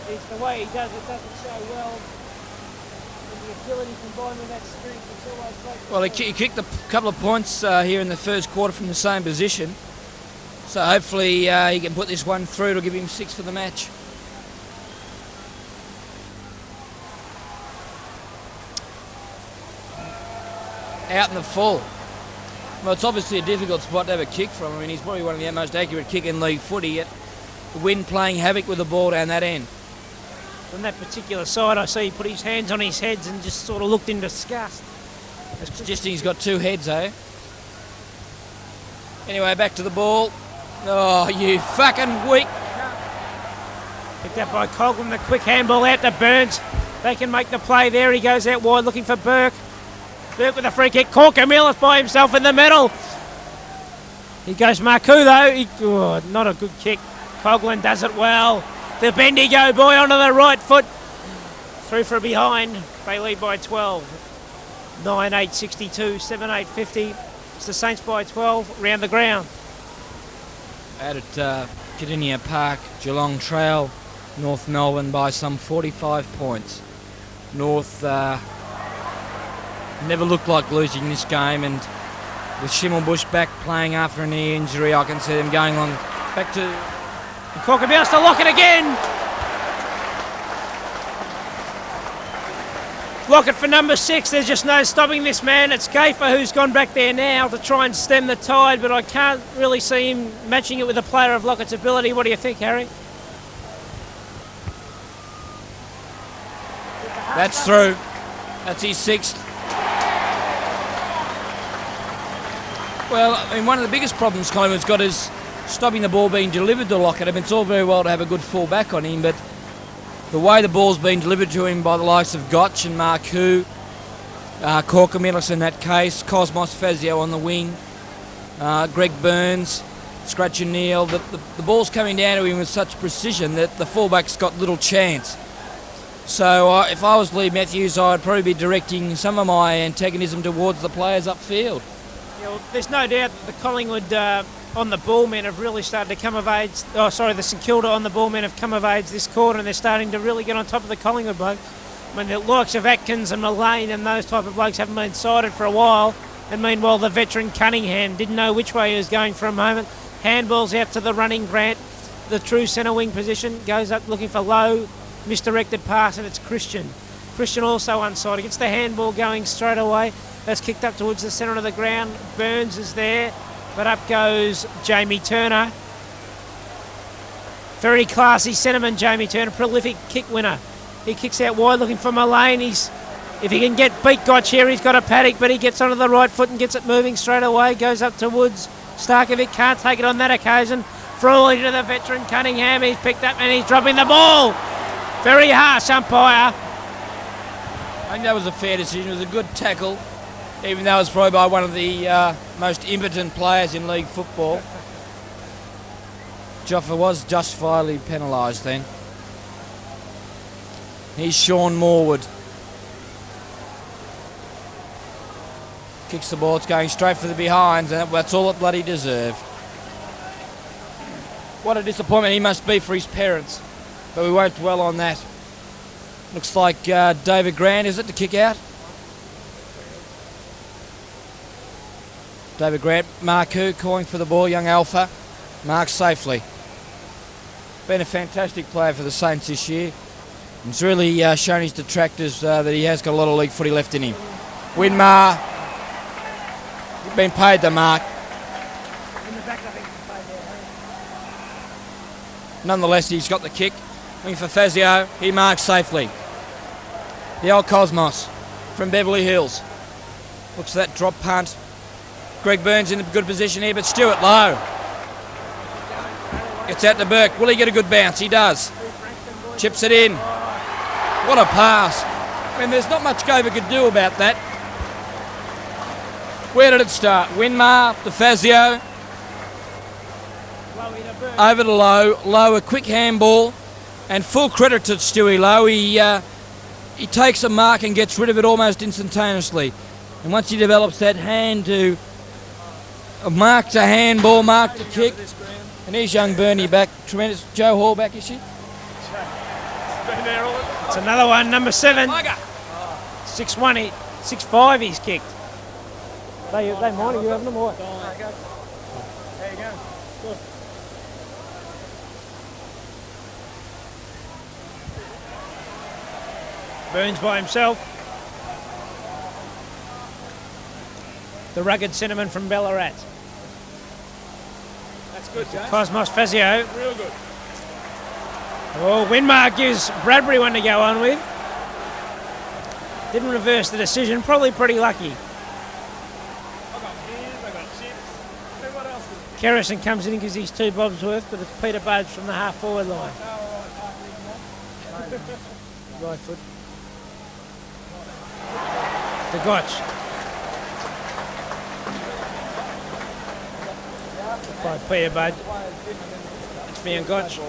C: It's the way he does it so well. And the agility combined with that strength, it's always great.
E: Well, he kicked a couple of points here in the first quarter from the same position. So hopefully he can put this one through. It'll give him 6 for the match. Out in the full. Well, it's obviously a difficult spot to have a kick from. I mean, he's probably one of the most accurate kick in league footy, yet the wind playing havoc with the ball down that end.
C: On that particular side, I see he put his hands on his heads and just sort of looked in disgust.
E: Suggesting he's got 2 heads, eh? Anyway, back to the ball. Oh, you fucking weak.
C: Picked up by Coghlan, the quick handball out to Burns. They can make the play there. He goes out wide looking for Burke. Burke with a free kick. Corker-Millis by himself in the middle. He goes Marcoux though. Not a good kick. Coghlan does it well. The Bendigo boy onto the right foot. Through for a behind. They lead by 12. 9-8-62, 7-8-50. It's the Saints by 12. Round the ground.
E: Out at Cardinia Park, Geelong Trail, North Melbourne by some 45 points. North never looked like losing this game, and with Schimmelbusch back playing after a knee injury, I can see them going on back to...
C: Corker-Millis to Lockett again. Lockett for number 6. There's just no stopping this man. It's Kafer who's gone back there now to try and stem the tide, but I can't really see him matching it with a player of Lockett's ability. What do you think, Harry?
E: That's through. That's his 6th. Well, I mean, one of the biggest problems Collingwood's got is stopping the ball being delivered to Lockett. I mean, it's all very well to have a good full back on him, but the way the ball's been delivered to him by the likes of Gotch and Marcoux, Corker-Millis in that case, Cosmos Fazio on the wing, Greg Burns, Scratch and Neil, the ball's coming down to him with such precision that the fullback's got little chance. So if I was Lee Matthews, I'd probably be directing some of my antagonism towards the players upfield.
C: Yeah, well, there's no doubt that the Collingwood on the ball men have really started to come of age. Oh, sorry, the St Kilda on the ball men have come of age this quarter, and they're starting to really get on top of the Collingwood blokes. I mean, the likes of Atkins and Mullane and those type of blokes haven't been sighted for a while, and meanwhile the veteran Cunningham didn't know which way he was going for a moment. Handballs out to the running Grant, the true centre wing position, goes up looking for low, misdirected pass, and it's Christian. Christian also unsighted, gets the handball going straight away. That's kicked up towards the centre of the ground. Burns is there, but up goes Jamie Turner. Very classy centreman, Jamie Turner, prolific kick winner. He kicks out wide looking for Mullane. If he can get beat Gotch here, he's got a paddock, but he gets onto the right foot and gets it moving straight away. Goes up to Woods. Starkovic can't take it on that occasion. Frawley to the veteran Cunningham. He's picked up and he's dropping the ball. Very harsh umpire.
E: I think that was a fair decision. It was a good tackle, even though it was probably by one of the most impotent players in league football. Joffa was justifiably penalised then. He's Sean Morwood. Kicks the ball, it's going straight for the behinds, and that's all it bloody deserved. What a disappointment he must be for his parents, but we won't dwell on that. Looks like David Grant, is it, to kick out? David Grant, Marcoux calling for the ball, young Alpha. Marks safely. Been a fantastic player for the Saints this year. He's really shown his detractors that he has got a lot of league footy left in him. Winmar, been paid the mark. Nonetheless, he's got the kick. Looking for Fazio, he marks safely. The old Cosmos from Beverly Hills. Looks at that drop punt. Greg Burns in a good position here, but Stewart low. Gets out to Burke. Will he get a good bounce? He does. Chips it in. What a pass. I mean, there's not much Gover could do about that. Where did it start? Winmar, the Fazio. Over to Lowe. Lowe, a quick handball. And full credit to Stewie Lowe. He takes a mark and gets rid of it almost instantaneously. And once he develops that hand to mark to handball, mark to kick. And here's young Bernie back. Tremendous. Joe Hall back, is she?
C: It's another one, number 7. 6-1, 6-5 he's kicked. They mind you having them or what?
D: There you go. Good.
C: Burns by himself. The rugged cinnamon from Ballarat.
D: That's good, James.
C: Cosmos Fazio.
D: Real good.
C: Oh, Winmar gives Bradbury one to go on with. Didn't reverse the decision. Probably pretty lucky.
D: I got beers, I got chips. Hey, what else is
C: Kerrison comes in because he's 2 bobs worth, but it's Peter Budge from the half-forward line. Right foot. The Gotch. By Peter Budge. It's me and Gotch.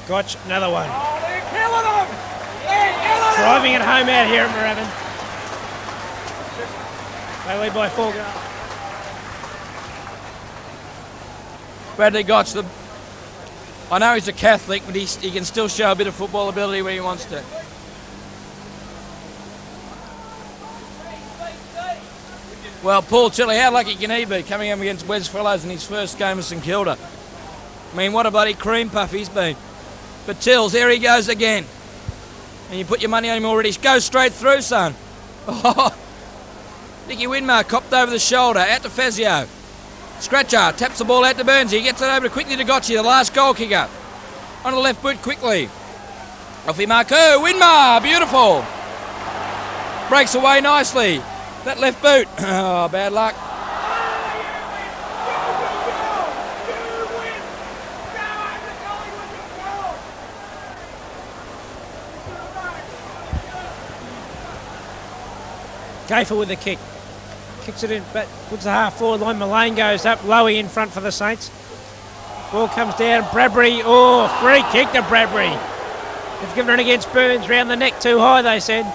C: Gotch, another one.
D: Oh, they're killing them! They're killing them!
C: Driving it home out here at Moorabbin. They lead by 4 goals.
E: Bradley Gotch, I know he's a Catholic, but he can still show a bit of football ability where he wants to. Well, Paul Tilley, how lucky can he be coming up against Wes Fellows in his first game of St Kilda? I mean, what a bloody cream puff he's been. But Tills, there he goes again. And you put your money on him already. Go straight through, son. Oh, Nicky Winmar copped over the shoulder, out to Fazio. Scratcher taps the ball out to Burns. He gets it over quickly to Gotchi, the last goal kicker. On the left boot quickly. Off he Marco. Winmar, beautiful. Breaks away nicely. That left boot. Oh, bad luck.
C: Gafer with the kick. Kicks it in, but puts the half-forward line. Mullane goes up. Lowy in front for the Saints. Ball comes down. Bradbury. Oh, free kick to Bradbury. They've given it against Burns. Round the neck too high, they said.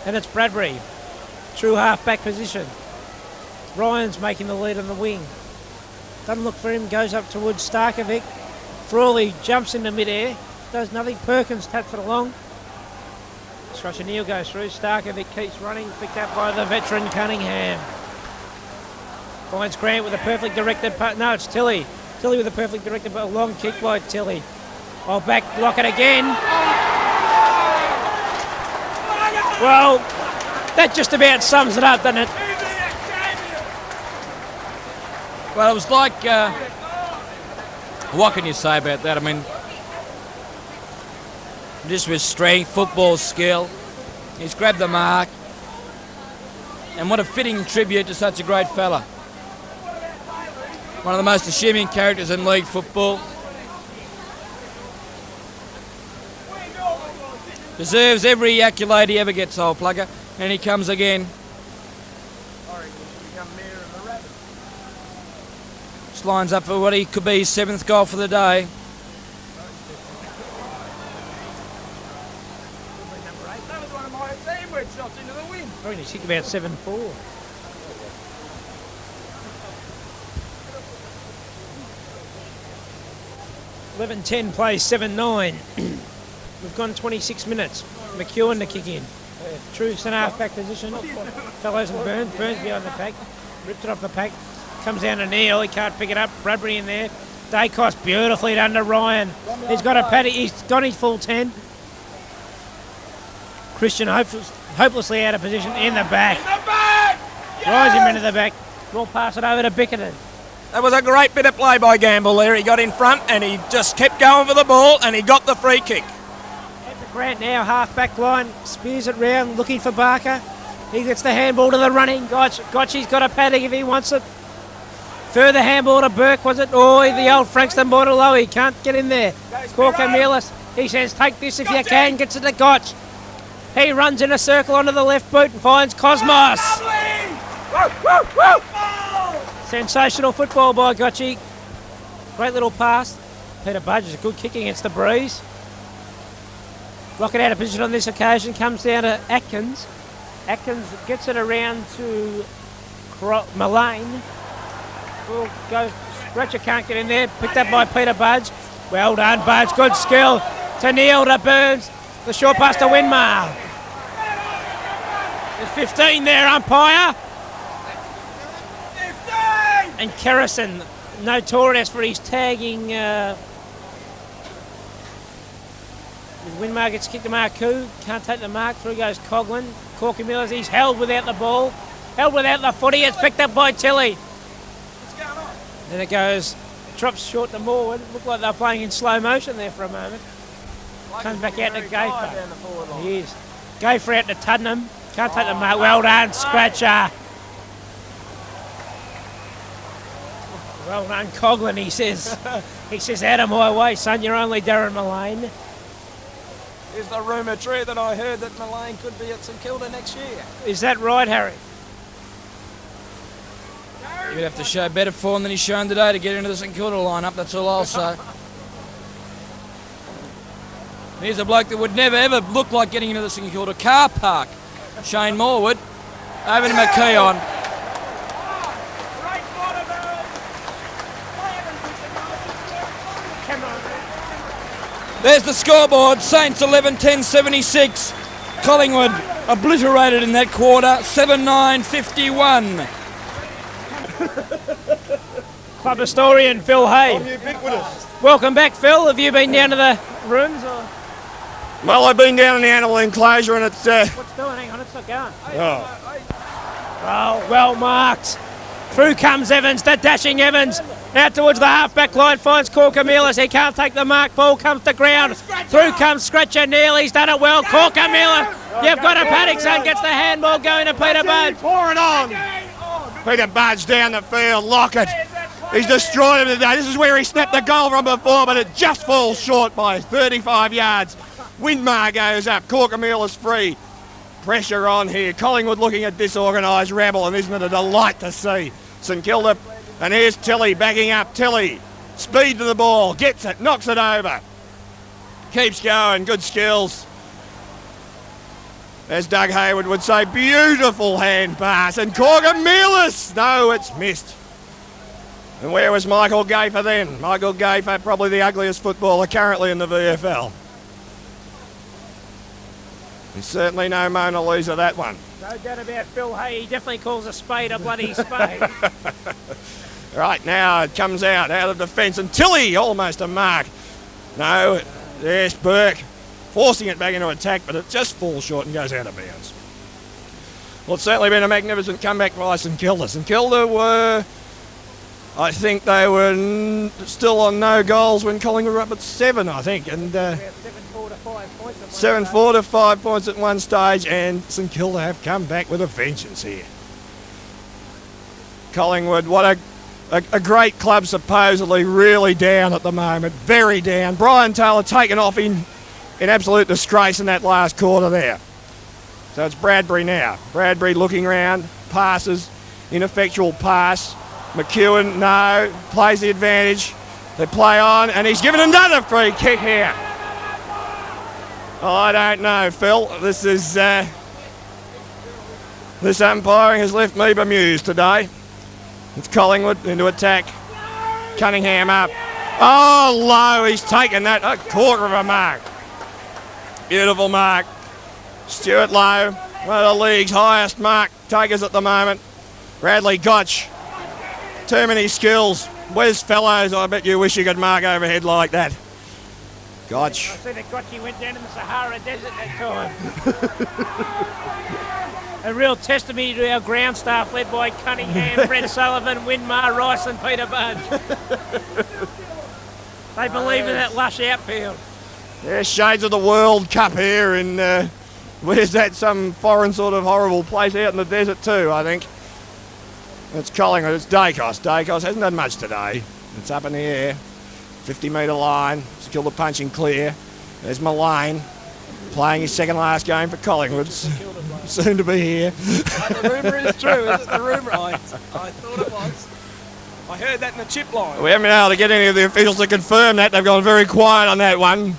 C: And it's Bradbury. True half-back position. Ryan's making the lead on the wing. Doesn't look for him. Goes up towards Starkovic. Frawley jumps into mid-air. Does nothing. Perkins taps it along. Strusher Neal goes through. Starkovic keeps running. Picked up by the veteran Cunningham. Finds Grant with a perfectly directed putt. No, it's Tilley. Tilley with a perfectly directed putt. Long kick by Tilley. Oh, back Lockett again. Well, that just about sums it up, doesn't it?
E: Well, it was like, what can you say about that? I mean, just with strength, football skill, he's grabbed the mark, and what a fitting tribute to such a great fella. One of the most assuming characters in league football. Deserves every accolade he ever gets, old plugger, and he comes again. Just lines up for what he could be his 7th goal for the day.
D: That was one of my teamwork shots into the wind.
C: I reckon he's kicked about 7-4. (11:10) plays 7-9. We've gone 26 minutes. McEwen to kick in. True centre half back position. Fellows and Burns. Burns behind the pack. Ripped it off the pack. Comes down to Neal. He can't pick it up. Bradbury in there. Daicos beautifully done to Ryan. He's got a paddy. He's got his full 10. Christian hopelessly out of position in the back. Rise him into the back. We'll pass it over to Bickerton.
F: That was a great bit of play by Gamble there. He got in front and he just kept going for the ball and he got the free kick.
C: Grant now, half back line, spears it round, looking for Barker. He gets the handball to the running. Gotchi's got a paddock if he wants it. Further handball to Burke, was it? Oh, the old Frankston ball to Lowy. Can't get in there. Corker Mealis, he says, take this if you can. Gets it to Gotch. He runs in a circle onto the left boot and finds Cosmos. Sensational football by Gotchi. Great little pass. Peter Budge is a good kick against the breeze. Lockett out of position on this occasion, comes down to Atkins. Atkins gets it around to Mullane. Will go, Scratcher can't get in there, picked up by Peter Budge. Well done, Burns. Good skill to Neil, to Burns. The short pass to Winmar. There's 15 there, umpire. 15! And Kerrison, notorious for his tagging. Winmar gets kicked to Marcoux. Can't take the mark. Through goes Coughlin. Corky Millers, he's held without the ball. Held without the footy. It's picked up by Tilly.
F: What's going on?
C: Then it goes, drops short to Morwood. Looked like they're playing in slow motion there for a moment. Comes back out to Gayfer. He is. Gayfer out to Tuddenham. Can't take the mark. Well done, Scratcher. Well done, Coughlin, he says. He says, out of my way, son, you're only Darren Mullane.
F: Is the rumour true that I heard that Mullane could be at St Kilda next year?
C: Is that right, Harry?
E: He'd have to show better form than he's shown today to get into the St Kilda lineup, that's all I'll say. Here's a bloke that would never ever look like getting into the St Kilda car park. Shane Morwood. Over to McKeon. There's the scoreboard. Saints 11-10-76. Collingwood obliterated in that quarter. 7-9-51.
C: Club historian Phil Hay.
A: I'm ubiquitous.
C: Welcome back, Phil. Have you been down to the rooms? Or?
A: Well, I've been down in the animal enclosure and it's...
C: What's doing? Hang on, it's not going.
A: oh.
C: Oh, well marked. Through comes Evans, the dashing Evans. Out towards the half-back line, finds Corker-Millis. He can't take the mark. Ball comes to ground. Through comes Scratcher Neal. He's done it well. Corker-Millis. You've got a Paddington. Gets the handball going to Peter Budge.
A: Pouring on. Peter Budge down the field. Lockett. He's destroyed him today. This is where he snapped the goal from before, but it just falls short by 35 yards. Winmar goes up. Corker-Millis free. Pressure on here. Collingwood looking at disorganised rabble, and isn't it a delight to see? St Kilda, and here's Tilly backing up. Tilly, speed to the ball, gets it, knocks it over. Keeps going, good skills. As Doug Hayward would say, beautiful hand pass. And Corker-Millis, no, it's missed. And where was Michael Gayfer then? Michael Gayfer, probably the ugliest footballer currently in the VFL. He's certainly no Mona Lisa, that one.
C: No doubt about Phil Hay. He definitely calls a spade a bloody spade.
A: Right, now it comes out of defence, and Tilly almost a mark. No, there's Burke forcing it back into attack, but it just falls short and goes out of bounds. Well, it's certainly been a magnificent comeback by St Kilda. St Kilda were, I think they were still on no goals when Collingwood were up at 7, I think, and
C: 7-4 to 5 points.
A: 7-4 to 5 points at one stage, and St Kilda have come back with a vengeance here. Collingwood, what a great club, supposedly really down at the moment, very down. Brian Taylor taken off in absolute disgrace in that last quarter there. So it's Bradbury now. Bradbury looking round, passes, ineffectual pass. McEwen, no, plays the advantage. They play on, and he's given another free kick here. Oh, I don't know, Phil. This is this umpiring has left me bemused today. It's Collingwood into attack. Cunningham up. Oh, low. He's taken that. A quarter of a mark. Beautiful mark. Stuart Lowe, one of the league's highest mark takers at the moment. Bradley Gotch. Too many skills. Wes Fellows, I bet you wish you could mark overhead like that. Gotch.
C: I see that Gotchi went down in the Sahara Desert that time. A real testimony to our ground staff led by Cunningham, Brett Sullivan, Winmar, Rice and Peter Budge. They believe in that lush outfield.
A: Yeah, shades of the World Cup here in, where's that, some foreign sort of horrible place out in the desert too, I think. It's Collingwood, it's Daicos. Daicos hasn't done much today. It's up in the air, 50-metre line, St Kilda punching clear. There's Mullane, playing his second last game for Collingwood. Soon to be here.
F: The rumour is true, is it? The rumour, I thought it was. I heard that in the chip line.
A: We haven't been able to get any of the officials to confirm that. They've gone very quiet on that one.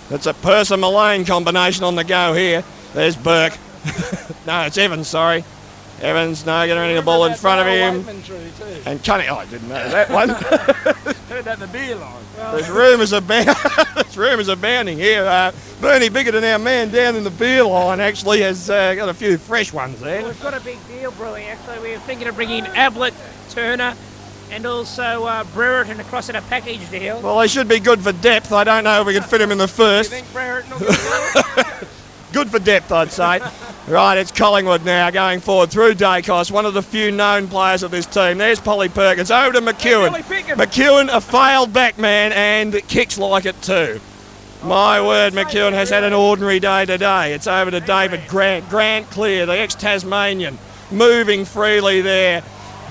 A: It's a Purser-Mullane combination on the go here. There's Burke. No, it's Evans, sorry. Evans, no, getting the ball in front of him. And Cunning, I didn't know that one.
F: Heard that the beer line.
A: There's rumours abounding here. Bernie bigger than our man down in the beer line actually has got a few fresh ones there.
C: We've got a big deal brewing, actually. We were thinking of bringing Abblitt, Turner, and also Brereton across in a package deal.
A: Well, they should be good for depth. I don't know if we could fit them in the first.
F: You think Brereton will get
A: Good for depth, I'd say. Right, it's Collingwood now going forward through Daicos, one of the few known players of this team. There's Polly Perkins, over to McEwen. McEwen, a failed backman, and kicks like it too. My word, McEwen has had an ordinary day today. It's over to David Grant. Grant clear, the ex-Tasmanian, moving freely there.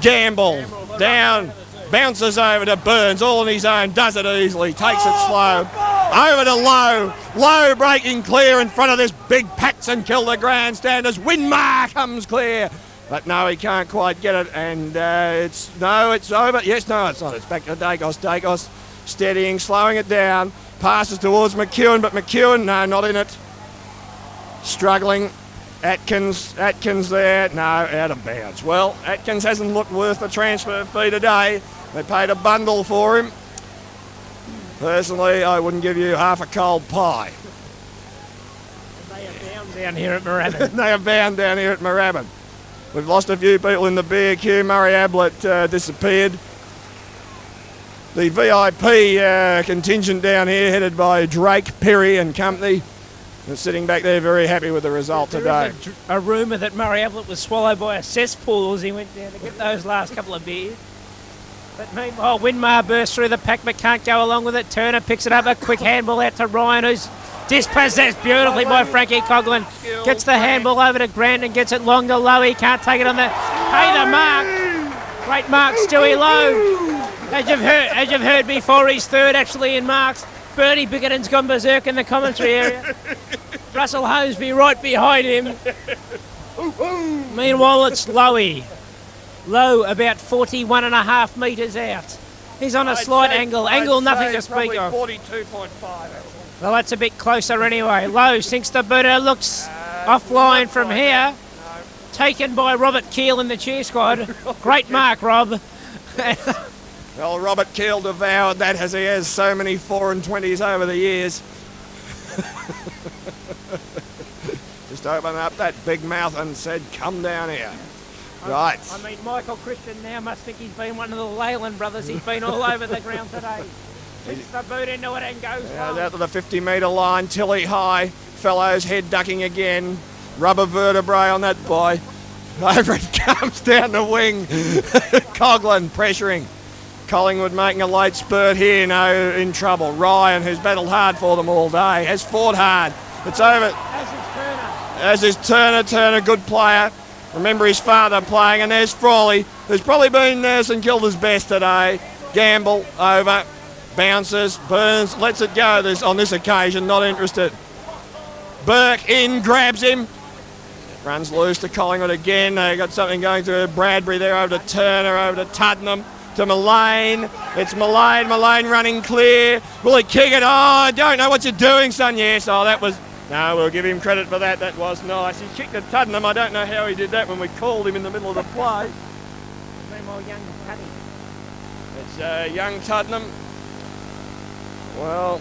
A: Gamble, down, bounces over to Burns, all on his own, does it easily, takes it slow. Over to Lowe. Lowe breaking clear in front of this big St.Kilda grandstand as Winmar comes clear. But no, he can't quite get it, and it's over. Yes, no, it's not. It's back to Daicos. Daicos steadying, slowing it down. Passes towards McEwen, but McEwen, no, not in it. Struggling. Atkins there. No, out of bounds. Well, Atkins hasn't looked worth the transfer fee today. They paid a bundle for him. Personally, I wouldn't give you half a cold pie.
C: They are bound down here at Moorabbin.
A: They are bound down here at Moorabbin. We've lost a few people in the beer queue. Murray Abblitt disappeared. The VIP contingent down here, headed by Drake, Perry and company, are sitting back there very happy with the result today.
C: There is a rumour that Murray Abblitt was swallowed by a cesspool as he went down to get those last couple of beers. But meanwhile, Winmar bursts through the pack but can't go along with it. Turner picks it up, a quick handball out to Ryan, who's dispossessed beautifully by Frankie Coughlin. Gets the handball over to Grant and gets it long to Lowe. He can't take it on the... Hey, the mark! Great mark, Stewie Lowe. As you've heard before, he's third actually in marks. Bernie Bickerton's gone berserk in the commentary area. Russell Holmesby right behind him. Meanwhile, it's Lowe. Low about 41.5 metres out. He's on a slight angle. Nothing to speak of.
A: 42.5.
C: Well, that's a bit closer anyway. Low sinks the boot. Looks offline from here. Taken by Robert Keel in the cheer squad. Great mark, Rob.
A: Well, Robert Keel devoured that as he has so many 4 and 20s over the years. Just opened up that big mouth and said, come down here. Right.
C: I mean, Michael Christian now must think he's been one of the Leyland brothers. He's been all over the ground today. Gets the boot into it and goes
A: Out to the 50-metre line, Tilly high. Fellow's head ducking again. Rubber vertebrae on that boy. Over it comes down the wing. Coughlin pressuring. Collingwood making a late spurt here, no, in trouble. Ryan, who's battled hard for them all day, has fought hard. It's over. As is Turner. Turner, good player. Remember his father playing, and there's Frawley, who's probably been St Kilda's best today. Gamble, over, bounces, Burns, lets it go on this occasion, not interested. Burke in, grabs him, runs loose to Collingwood again. They got something going to Bradbury there, over to Turner, over to Tuddenham, to Mullane. It's Mullane running clear. Will he kick it? Oh, I don't know what you're doing, son. Yes, that was... No, we'll give him credit for that. That was nice. He kicked at Tuddenham. I don't know how he did that when we called him in the middle of the play.
C: Meanwhile, young Tuddenham.
A: It's young Tuddenham. Well,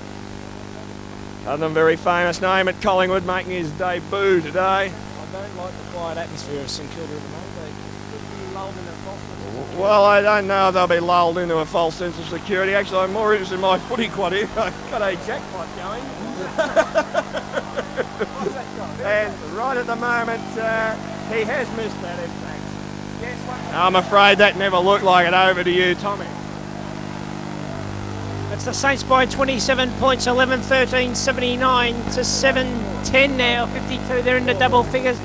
A: Tuddenham, very famous name at Collingwood, making his debut today.
F: I don't like the quiet atmosphere of St Kilda at the moment. They could be lulled in a false sense of security.
A: Well, I don't know if they'll be lulled into a false sense of security. Actually, I'm more interested in my footy quad here. I've got a jackpot going. And right at the moment, he has missed that, in fact. Yes, I'm afraid that never looked like it. Over to you, Tommy.
C: It's the Saints by 27 points, 11-13, 79 to 7-10 now, 52. They're into double figures.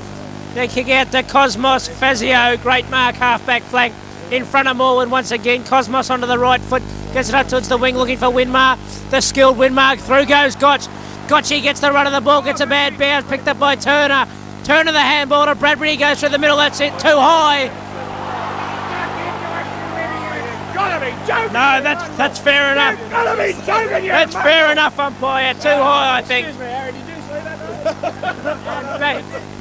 C: They kick out to Cosmos. Fazio, great mark, half-back flank in front of Morwood once again. Cosmos onto the right foot, gets it up towards the wing, looking for Winmar. The skilled Winmar, through goes Gotch. Gotchi gets the run of the ball, gets a bad bounce, picked up by Turner. Turner the handball to Bradbury, he goes through the middle, that's it, too high.
A: Gotta be joking.
C: No, that's fair enough.
A: Gotta be joking,
C: That's fair enough, umpire. Too high, I think.
F: Excuse me, Harry, did you see that?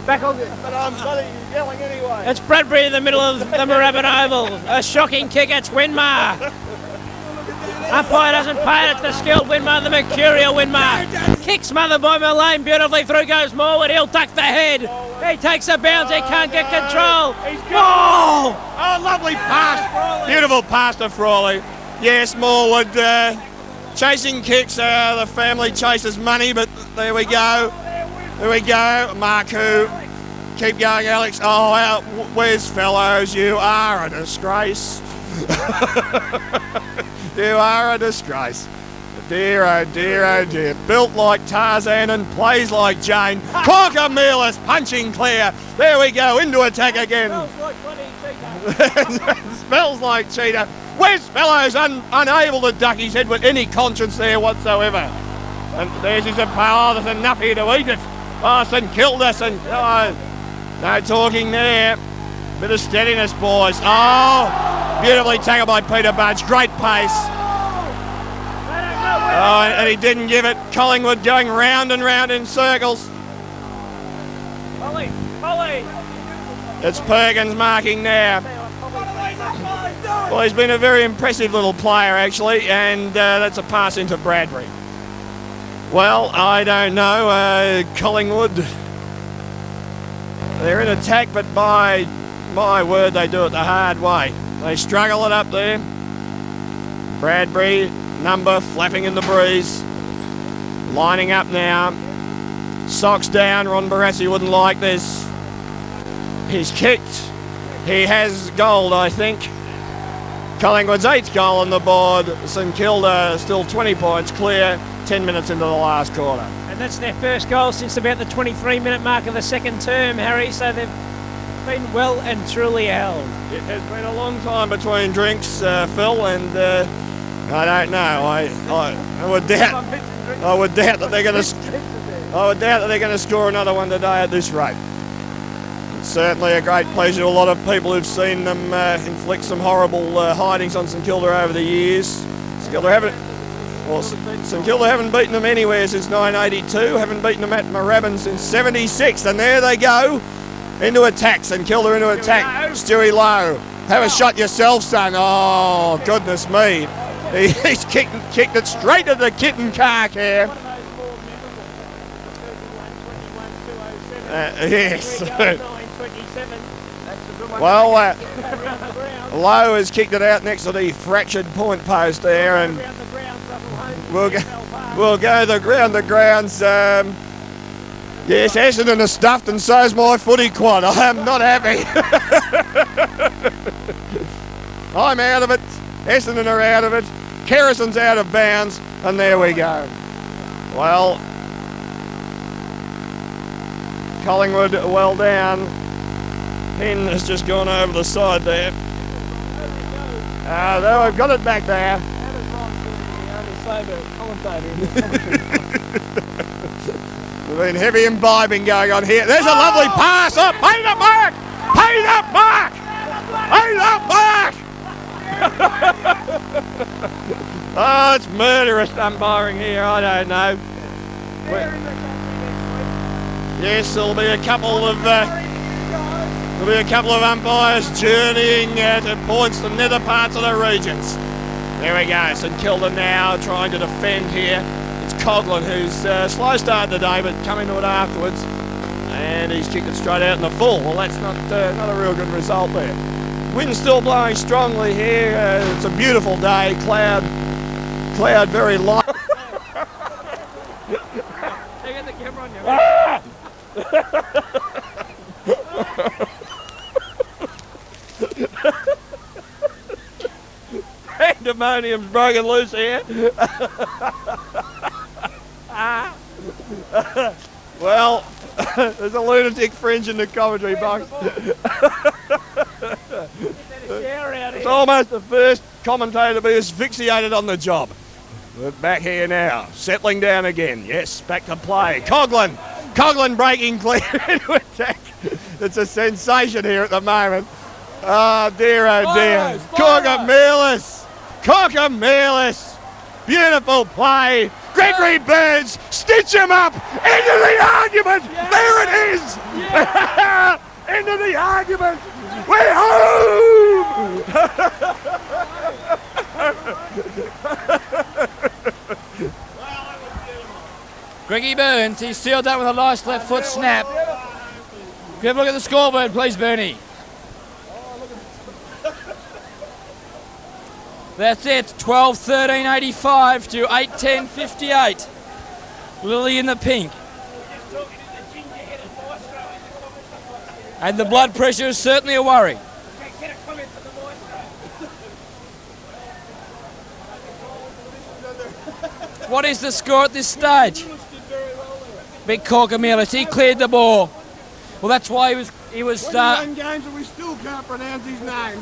C: Back on.
A: But I'm bloody yelling anyway.
C: It's Bradbury in the middle of the Moorabbin Oval. A shocking kick. It's Winmar. Umpire doesn't pay it. It's the skilled Winmar, the mercurial Winmar. Kicks smothered by Mullane beautifully through, goes Morwood. He'll duck the head. He takes a bounce. He can't get control. Goal!
A: Oh, lovely pass. Beautiful pass to Frawley. Yes, Morwood chasing kicks. The family chases money, but there we go. There we go. Marku. Keep going, Alex. Oh, out. Where's Fellows? You are a disgrace. You are a disgrace. Dear, oh dear, oh dear. Built like Tarzan and plays like Jane. Corker Mealis punching clear. There we go. Into attack again. Smells like cheetah. Where's Fellows unable to duck his head with any conscience there whatsoever. And there's his power. There's enough here to eat it. Oh, St Kilda. No talking there. Bit of steadiness, boys. Oh, beautifully tackled by Peter Budge. Great pace. Oh, and he didn't give it. Collingwood going round and round in circles.
C: Polly.
A: It's Perkins marking now. Well, he's been a very impressive little player, actually, and that's a pass into Bradbury. Well, I don't know. Collingwood, they're in attack, but by my word, they do it the hard way. They struggle it up there. Bradbury, number flapping in the breeze. Lining up now. Socks down. Ron Barassi wouldn't like this. He's kicked. He has gold, I think. Collingwood's 8th goal on the board. St Kilda still 20 points clear. 10 minutes into the last quarter.
C: And that's their first goal since about the 23-minute mark of the second term, Harry. So they've been well and truly held.
A: It has been a long time between drinks, Phil, and I don't know. I would doubt. I would doubt that they're going to. I would doubt that they're going to score another one today at this rate. It's certainly a great pleasure to a lot of people who've seen them inflict some horrible hidings on St Kilda over the years. St Kilda haven't beaten them anywhere since 1982. Haven't beaten them at Moorabbin since '76, and there they go. Into attack, St Kilda into attack. Stewie Lowe. Have a shot yourself, son. Oh, goodness me. He's kicked it straight at the kitten car care. Yes. Well, Lowe has kicked it out next to the fractured point post there, and we'll go the grounds. Yes, Essendon is stuffed and so's my footy quad. I am not happy. I'm out of it. Essendon are out of it. Kerrison's out of bounds. And there we go. Well, Collingwood well down. Penn has just gone over the side there. We've got it back there. There's been heavy imbibing going on here. There's a lovely pass. Oh, paid up mark! Paid up mark! Paid up mark! Oh, it's murderous umpiring here. I don't know. Yes, there'll be a couple of umpires journeying to points to nether parts of the regions. There we go. St Kilda now trying to defend here. It's Coughlin who's slow start today, but coming to it afterwards, and he's kicked it straight out in the full. Well, that's not a real good result there. Wind's still blowing strongly here. It's a beautiful day. Cloud very light.
C: They got the camera on you.
A: Pandemonium's broken loose here. Well, there's a lunatic fringe in the commentary box. It's almost the first commentator to be asphyxiated on the job. We're back here now, settling down again. Yes, back to play. Coughlin breaking clear into attack. It's a sensation here at the moment. Oh dear, oh dear. Corker Mealis. Beautiful play. Gregory Burns stitch him up into the argument. There it is. Into the argument. We're home.
E: Greggy Burns, he sealed that with a nice left foot snap. Can you have a look at the scoreboard, please, Bernie? That's it, 12-13-85 to 8-10-58. Lily in the pink. And the blood pressure is certainly a worry. What is the score at this stage? Big Corkamillis, he cleared the ball. Well, that's why he was.
A: 21 games and we still can't pronounce his name.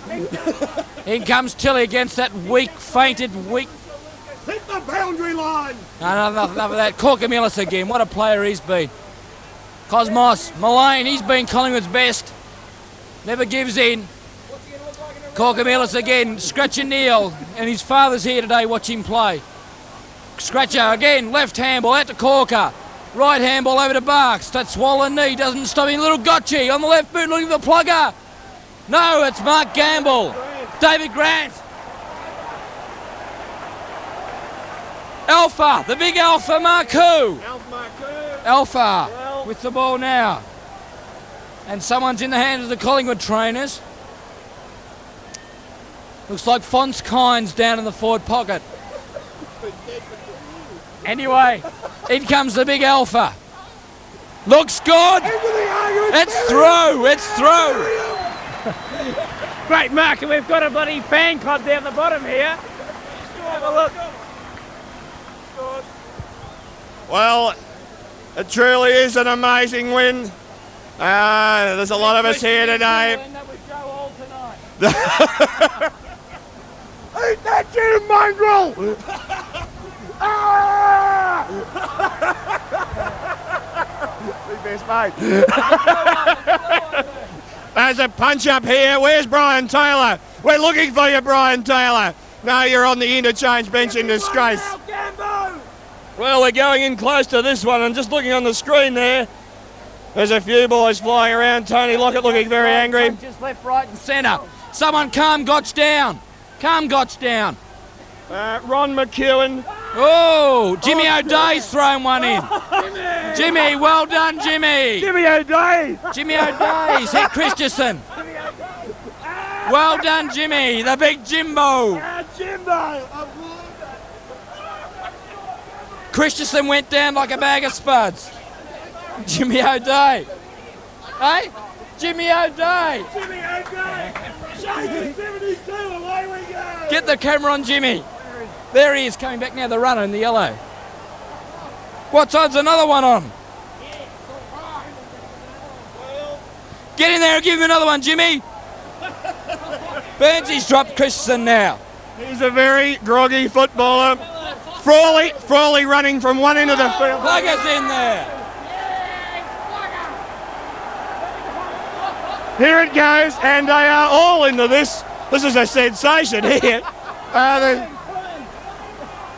E: In comes Tilly against that weak.
A: Hit the boundary line.
E: No, enough of that. Corkamillis again. What a player he's been. Cosmos, Mullane, he's been Collingwood's best. Never gives in. Corkamillis again, Scratcher Neil, and his father's here today. Watch him play. Scratcher again, left handball out to Corker. Right handball over to Barks. That swollen knee doesn't stop him. Little Gotchi on the left boot looking for the plugger. No, it's Mark Gamble. David Grant. Alpha, the big Alpha Marku. Alpha with the ball now. And someone's in the hands of the Collingwood trainers. Looks like Fons Kynes down in the forward pocket. Anyway, in comes the big Alpha. Looks good. It's through. It's through.
C: Great mark, and we've got a bloody fan club down the bottom here. Have a look.
A: Well, it truly is an amazing win. There's a lot of us here today. Eat that, you mongrel! Best mate. There's a punch up here. Where's Brian Taylor? We're looking for you, Brian Taylor. No, you're on the interchange bench in disgrace. Well, we're going in close to this one, and just looking on the screen there, there's a few boys flying around. Tony Lockett looking very angry.
E: Just left, right and centre. Someone calm Gotch down. Calm Gotch down.
A: Ron McEwen.
E: Oh, Jimmy O'Day's thrown one in. Jimmy, well done, Jimmy.
A: Jimmy O'Day.
E: Jimmy O'Day's hit Christensen. Well done, Jimmy, the big Jimbo.
A: Jimbo.
E: Christensen went down like a bag of spuds. Jimmy O'Day. Hey? Jimmy O'Day.
A: Jimmy O'Day. Shaking 72, away we go.
E: Get the camera on Jimmy. There he is, coming back now, the runner in the yellow. What time's another one on? Get in there and give him another one, Jimmy. Burnsy's dropped Christensen now.
A: He's a very groggy footballer. Frawley running from one end of the field.
E: Plugger's in there.
A: Here it goes, and they are all into this. This is a sensation here.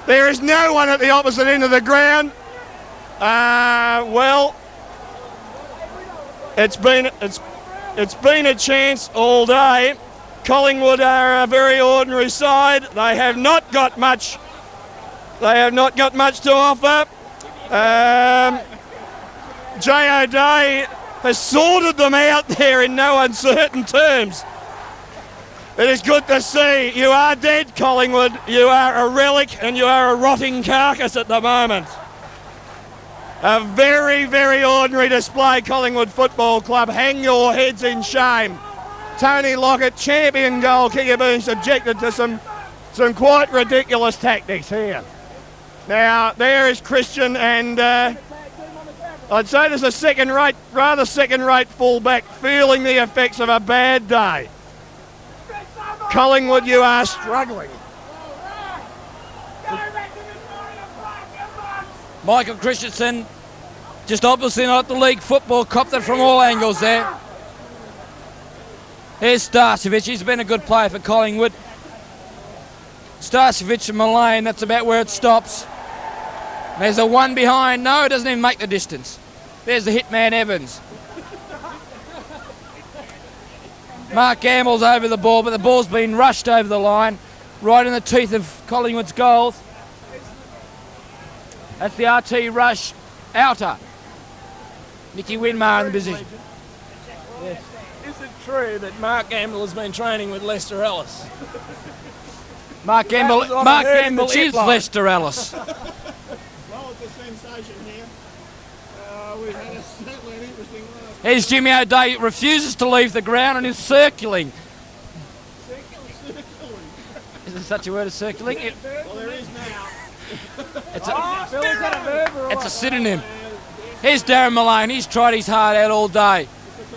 A: There is no one at the opposite end of the ground. Well, it's been a chance all day. Collingwood are a very ordinary side. They have not got much. They have not got much to offer. J. O'Day has sorted them out there in no uncertain terms. It is good to see. You are dead, Collingwood. You are a relic and you are a rotting carcass at the moment. A very, very ordinary display, Collingwood Football Club. Hang your heads in shame. Tony Lockett, champion goal kicker, being subjected to some quite ridiculous tactics here. Now, there is Christian, and I'd say there's a rather second-rate fullback feeling the effects of a bad day. Collingwood, you are struggling.
E: Michael Christensen, just obviously not the league football, copped it from all angles there. Here's Starcevic, he's been a good player for Collingwood. Starcevic and Mullane, that's about where it stops. There's a one behind. No, it doesn't even make the distance. There's the hitman Evans. Mark Gamble's over the ball, but the ball's been rushed over the line, right in the teeth of Collingwood's goals. That's the RT rush outer. Nicky Winmar in the position.
F: Yes. Is it true that Mark Gamble has been training with Lester Ellis?
E: Mark Gamble is
F: line.
E: Lester Ellis.
A: Well, it's a sensation here. We've had certainly an interesting last.
E: Here's Jimmy O'Day, refuses to leave the ground and is circling.
A: Circling.
E: Is there such a word as circling?
A: Well, there is now.
E: It's a synonym. Here's Darren Malone. He's tried his heart out all day.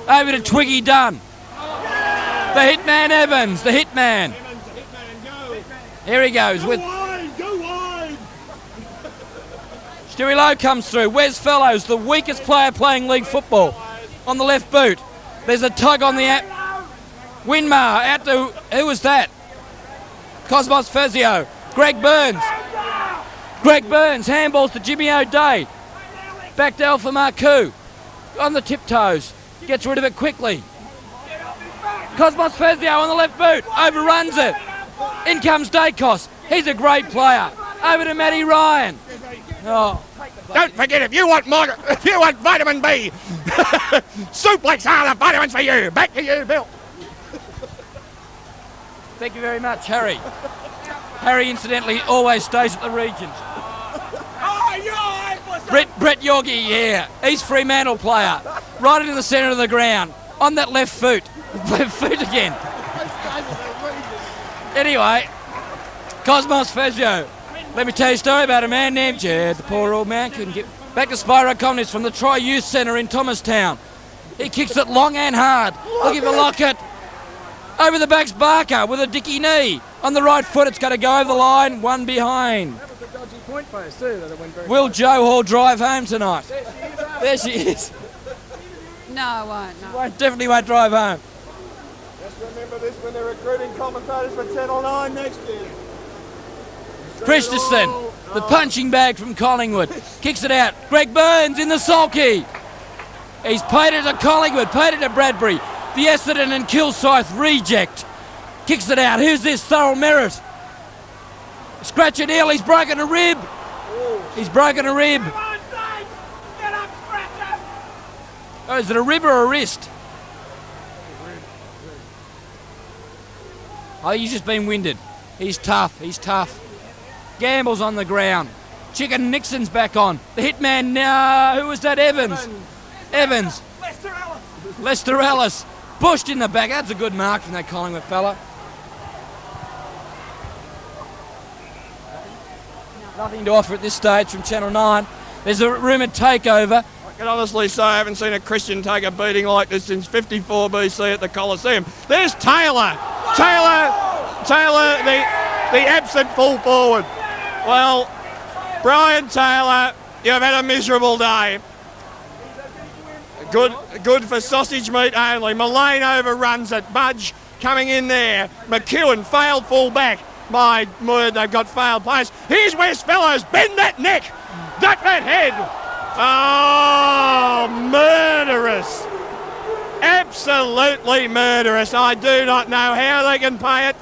E: Over to Twiggy Dunn. The hitman Evans. The hitman.
A: Evans, the hitman, go.
E: Here he goes with
A: Go wide.
E: Stewie Lowe comes through. Wes Fellows, the weakest player playing league football, on the left boot. There's a tug on the Winmar out to, who was that? Cosmos Fezio. Greg Burns. Handballs to Jimmy O'Day. Back to Alpha Marcoux. On the tiptoes. Gets rid of it quickly. Cosmos Fezio on the left boot. Overruns it. In comes Daicos. He's a great player. Over to Matty Ryan. Oh.
F: Don't forget, if you want vitamin B, Suplex are the vitamins for you. Back to you, Bill.
E: Thank you very much, Harry. Harry, incidentally, always stays at the Regent. Brett Yorgie, yeah. He's Fremantle player. Right into the centre of the ground. On that left foot. Left foot again. Anyway, Cosmos Fezio. Let me tell you a story about a man named Jed. The poor old man couldn't get back to Spyro Communist from the Tri Youth Centre in Thomastown. He kicks it long and hard. Looking for Lockett. Over the back's Barker with a dicky knee. On the right foot, it's going to go over the line. One behind.
D: That was a dodgy point post too that it went very
E: Will Joe Hall drive home tonight? There she is.
G: No, I won't. No.
E: Definitely won't drive home.
A: Just remember this when they're recruiting commentators for Channel 9 next year.
E: Christensen, the punching bag from Collingwood, kicks it out. Greg Burns in the sulky. He's paid it to Collingwood, paid it to Bradbury. The Essendon and Kilsyth reject. Kicks it out. Who's this? Thurl Merritt. Scratch it heel. He's broken a rib. He's broken a rib. Oh, is it a rib or a wrist? Oh, he's just been winded. He's tough. Gamble's on the ground. Chicken Nixon's back on. The hitman now. Who was that? Evans. Lester Ellis. Pushed in the back. That's a good mark from that Collingwood fella. Nothing to offer at this stage from Channel 9. There's a rumoured takeover.
A: I can honestly say I haven't seen a Christian take a beating like this since 54 BC at the Coliseum. There's Taylor, the absent full forward. Well, Brian Taylor, you've had a miserable day. Good for sausage meat only. Mullane overruns it. Budge coming in there. McEwen failed full back. My word, they've got failed players. Here's West Fellows. Bend that neck. Duck that head. Oh, murderous. Absolutely murderous. I do not know how they can pay it.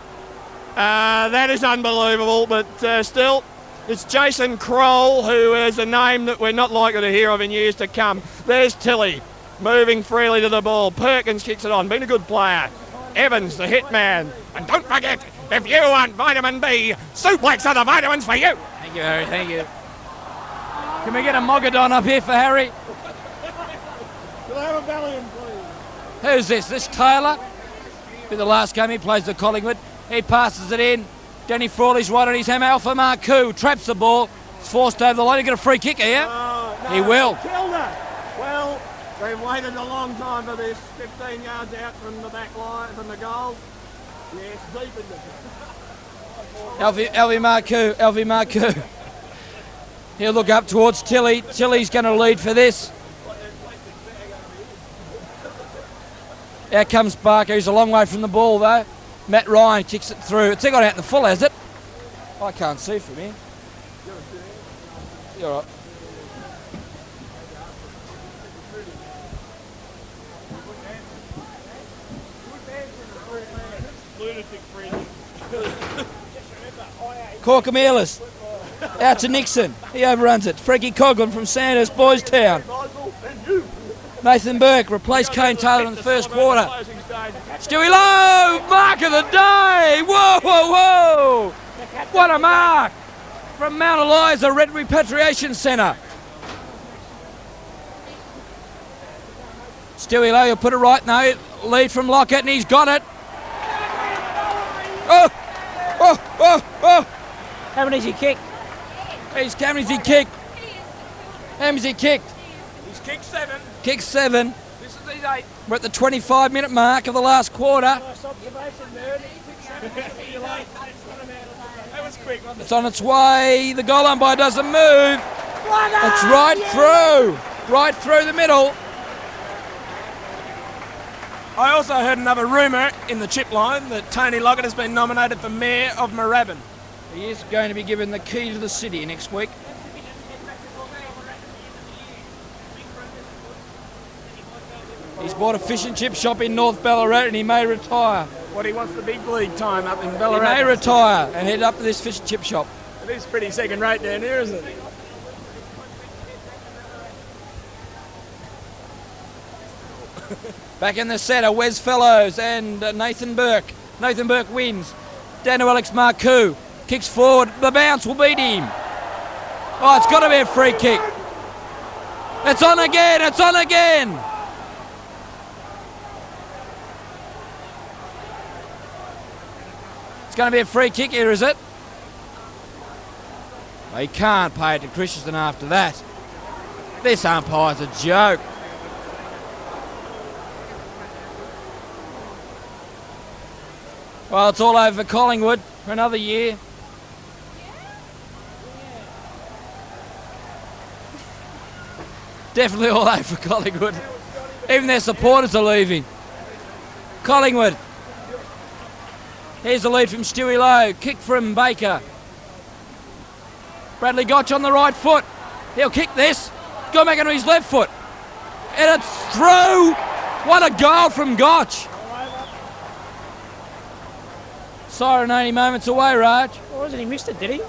A: That is unbelievable, but still, it's Jason Kroll, who is a name that we're not likely to hear of in years to come. There's Tilly, moving freely to the ball. Perkins kicks it on, been a good player. Evans, the hitman. And don't forget, if you want vitamin B, Suplex are the vitamins for you.
E: Thank you, Harry. Thank you. Can we get a Mogadon up here for Harry?
A: We'll have a Valium, please.
E: Who's this? This Taylor? In the last game, he plays the Collingwood. He passes it in. Danny Frawley's right on his hammer. Alpha Marcoux traps the ball. It's forced over the line. He'll get a free kick here.
A: No,
E: He will.
A: Kilda. Well, they've waited a long time for this. 15 yards out from the back line, from the goal. Yes, deep in the...
E: Alfie Marcoux. He'll look up towards Tilly. Tilly's going to lead for this. Out comes Barker. He's a long way from the ball, though. Matt Ryan kicks it through. It's got out in the full, has it? I can't see from here. You're all right. Corkamelis. Out to Nixon. He overruns it. Frankie Coughlin from Sandhurst Boys Town. Nathan Burke replaced Kane Taylor in the first quarter. Stewie Lowe, mark of the day. Whoa, whoa, whoa. What a mark from Mount Eliza Red Repatriation Centre. Stewie Lowe, you'll put it right now. Lead from Lockett, and he's got it. Oh, oh, oh, oh.
C: How many's he kicked?
E: How many's he kicked? How many's he kicked?
D: He's kicked 7.
E: Kicked 7.
D: This is his 8.
E: We're at the 25-minute mark of the last quarter.
C: Nice observation, nerd.
D: That was quick, wasn't it?
E: It's on its way. The goal umpire doesn't move. It's right through. Right through the middle.
D: I also heard another rumour in the chip line that Tony Lockett has been nominated for Mayor of Moorabbin.
E: He is going to be given the key to the city next week. He's bought a fish and chip shop in North Ballarat and he may retire.
D: What, he wants the big league time up in
E: He
D: Ballarat?
E: may retire and head up to this fish and chip shop.
D: It is pretty second rate down here, isn't it?
E: Back in the centre, Wes Fellows and Nathan Burke. Nathan Burke wins. Daniel Alex Marcoux kicks forward. The bounce will beat him. Oh, it's got to be a free kick. It's on again. It's on again. It's going to be a free kick here, is it? Well, he can't pay it to Christensen after that. This umpire's a joke. Well, it's all over for Collingwood for another year. Definitely all over for Collingwood. Even their supporters are leaving. Collingwood. Here's the lead from Stewie Lowe. Kick from Baker. Bradley Gotch on the right foot. He'll kick this. Go back onto his left foot. And it's through. What a goal from Gotch. Siren 80 moments away, Raj.
C: Or wasn't he missed it, did he?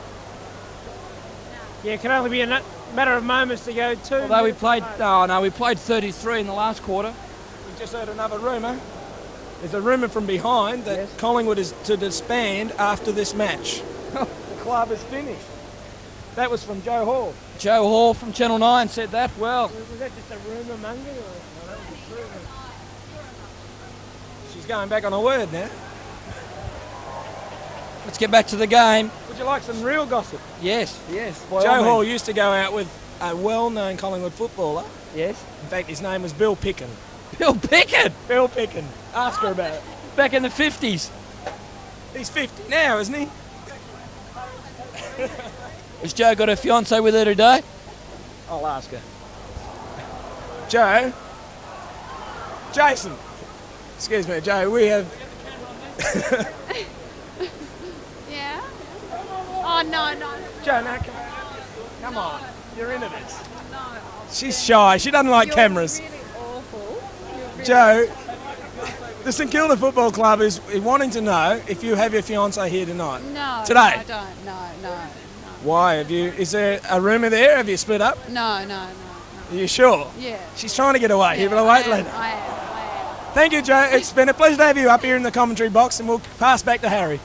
C: Yeah, it can only be a matter of moments to go too.
E: Although we played, we played 33 in the last quarter.
D: We just heard another rumour. There's a rumour from behind that Collingwood is to disband after this match. The club is finished. That was from Joe Hall.
E: Joe Hall from Channel 9 said that. Well,
C: Was that just a rumour monger?
D: She's going back on her word now.
E: let's get back to the game.
D: Would you like some real gossip?
E: Yes, yes. by all
D: Joe
E: means.
D: Hall used to go out with a well-known Collingwood footballer.
E: Yes.
D: In fact, his name was Bill Picken.
E: Bill Pickett,
D: Bill Picken. Ask her about it.
E: back in the 50s.
D: He's 50 now, isn't he?
E: Has Joe got her fiancée with her today?
D: I'll ask her. Joe? Jason. Excuse me, Joe, we have...
G: Yeah? Oh, no.
D: Joe, no, come on. You're into this.
G: No.
D: She's shy. She doesn't like
G: You're
D: cameras.
G: really awful. You're really
D: Joe, the St Kilda Football Club is wanting to know if you have your fiancée here tonight.
G: No.
D: Today?
G: I don't. No.
D: Why? Is there a rumour there? Have you split up?
G: No.
D: Are you sure?
G: Yeah.
D: She's trying to get away. Here, but wait later.
G: I am.
D: Thank you, Joe. It's been a pleasure to have you up here in the commentary box, and we'll pass back to Harry.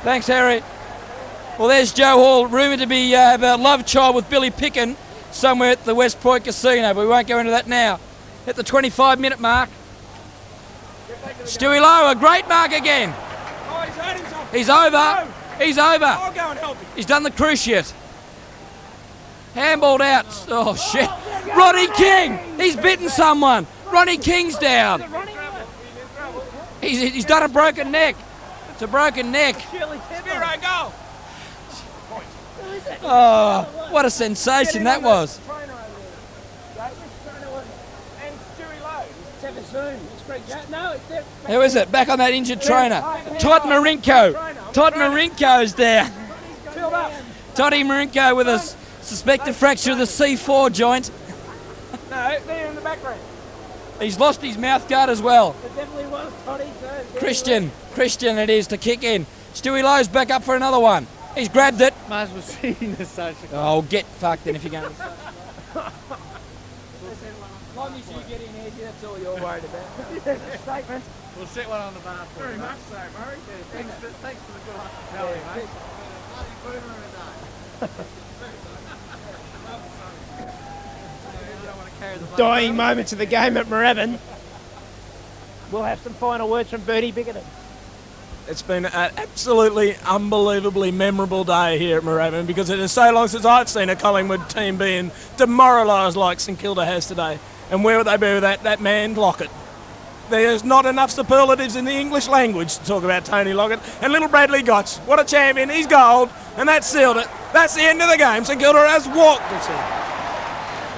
E: Thanks, Harry. Well, there's Joe Hall, rumoured to be have a love child with Billy Picken somewhere at the West Point Casino, but we won't go into that now. At the 25-minute mark, Stewie Lowe, a great mark again.
D: Oh, he's hurt himself.
E: He's over.
D: No.
E: He's over.
D: I'll go and help him.
E: He's done the cruciate. Handballed out. Oh, shit. Ronnie King. He's bitten someone. Ronnie King's down. He's done a broken neck. It's a broken neck.
D: Spiro, go.
E: Oh, what a sensation that was. Who is it? Back on that injured trainer. Todd Marinko. Todd Marinko's down. Toddy Marinko with a suspected fracture of the C4 joint.
D: No, there in the background.
E: He's lost his mouth guard as well.
D: It definitely was Toddy.
E: Christian it is to kick in. Stewie Lowe's back up for another one. He's grabbed it.
C: Might as well see in the social.
E: Oh, get fucked then if you're going to.
D: As long as you get in here, that's all you're worried about. Statement.
H: We'll set one on the bar for
D: Very
H: you,
D: much so, Murray.
H: Thanks for the good hospitality, mate.
C: Dying moments of the game at Moorabbin. We'll have some final words from Bertie Bickerton.
D: It's been an absolutely unbelievably memorable day here at Moorabbin because it is so long since I've seen a Collingwood team being demoralised like St Kilda has today. And where would they be with that man Lockett? There's not enough superlatives in the English language to talk about Tony Lockett. And little Bradley Gotch, what a champion, he's gold, and that sealed it. That's the end of the game. St Kilda has walked it.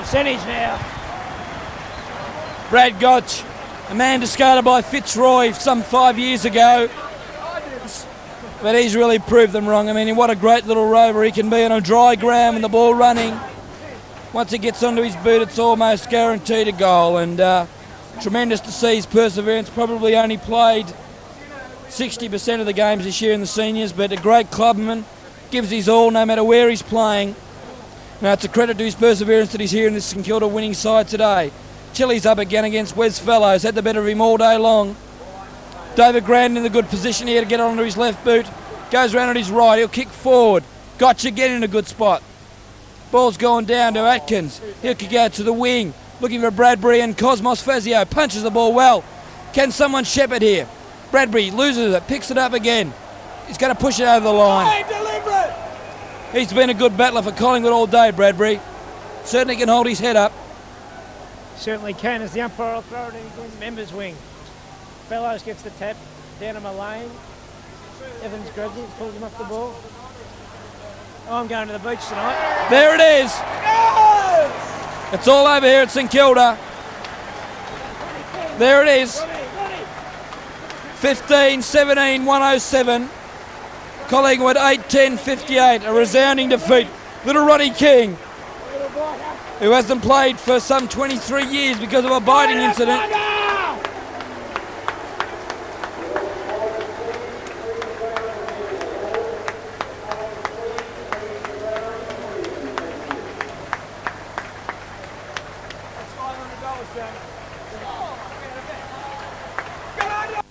C: Percentage now.
E: Brad Gotch, a man discarded by Fitzroy some 5 years ago. But he's really proved them wrong. I mean, what a great little rover he can be on a dry ground with the ball running. Once he gets onto his boot, it's almost guaranteed a goal. And tremendous to see his perseverance. Probably only played 60% of the games this year in the seniors, but a great clubman. Gives his all no matter where he's playing. Now, it's a credit to his perseverance that he's here in this St Kilda winning side today. Chilly's up again against Wes Fellows. Had the better of him all day long. David Grandin in a good position here to get onto his left boot. Goes round on his right. He'll kick forward. Gotcha again in a good spot. Ball's going down to Atkins. He'll kick out to the wing. Looking for Bradbury and Cosmos Fazio. Punches the ball well. Can someone shepherd here? Bradbury loses it. Picks it up again. He's going to push it over the line. He's been a good battler for Collingwood all day, Bradbury. Certainly can hold his head up.
C: Certainly can, as the umpire will throw it in the members' wing. Fellows gets the tap down to Mullane. Evans grabs it, pulls him off the ball. Oh, I'm going to the beach tonight.
E: There it is. It's all over here at St Kilda. There it is. 15-17, 107. Collingwood 8-10-58. A resounding defeat. Little Ronnie King, who hasn't played for some 23 years because of a biting incident.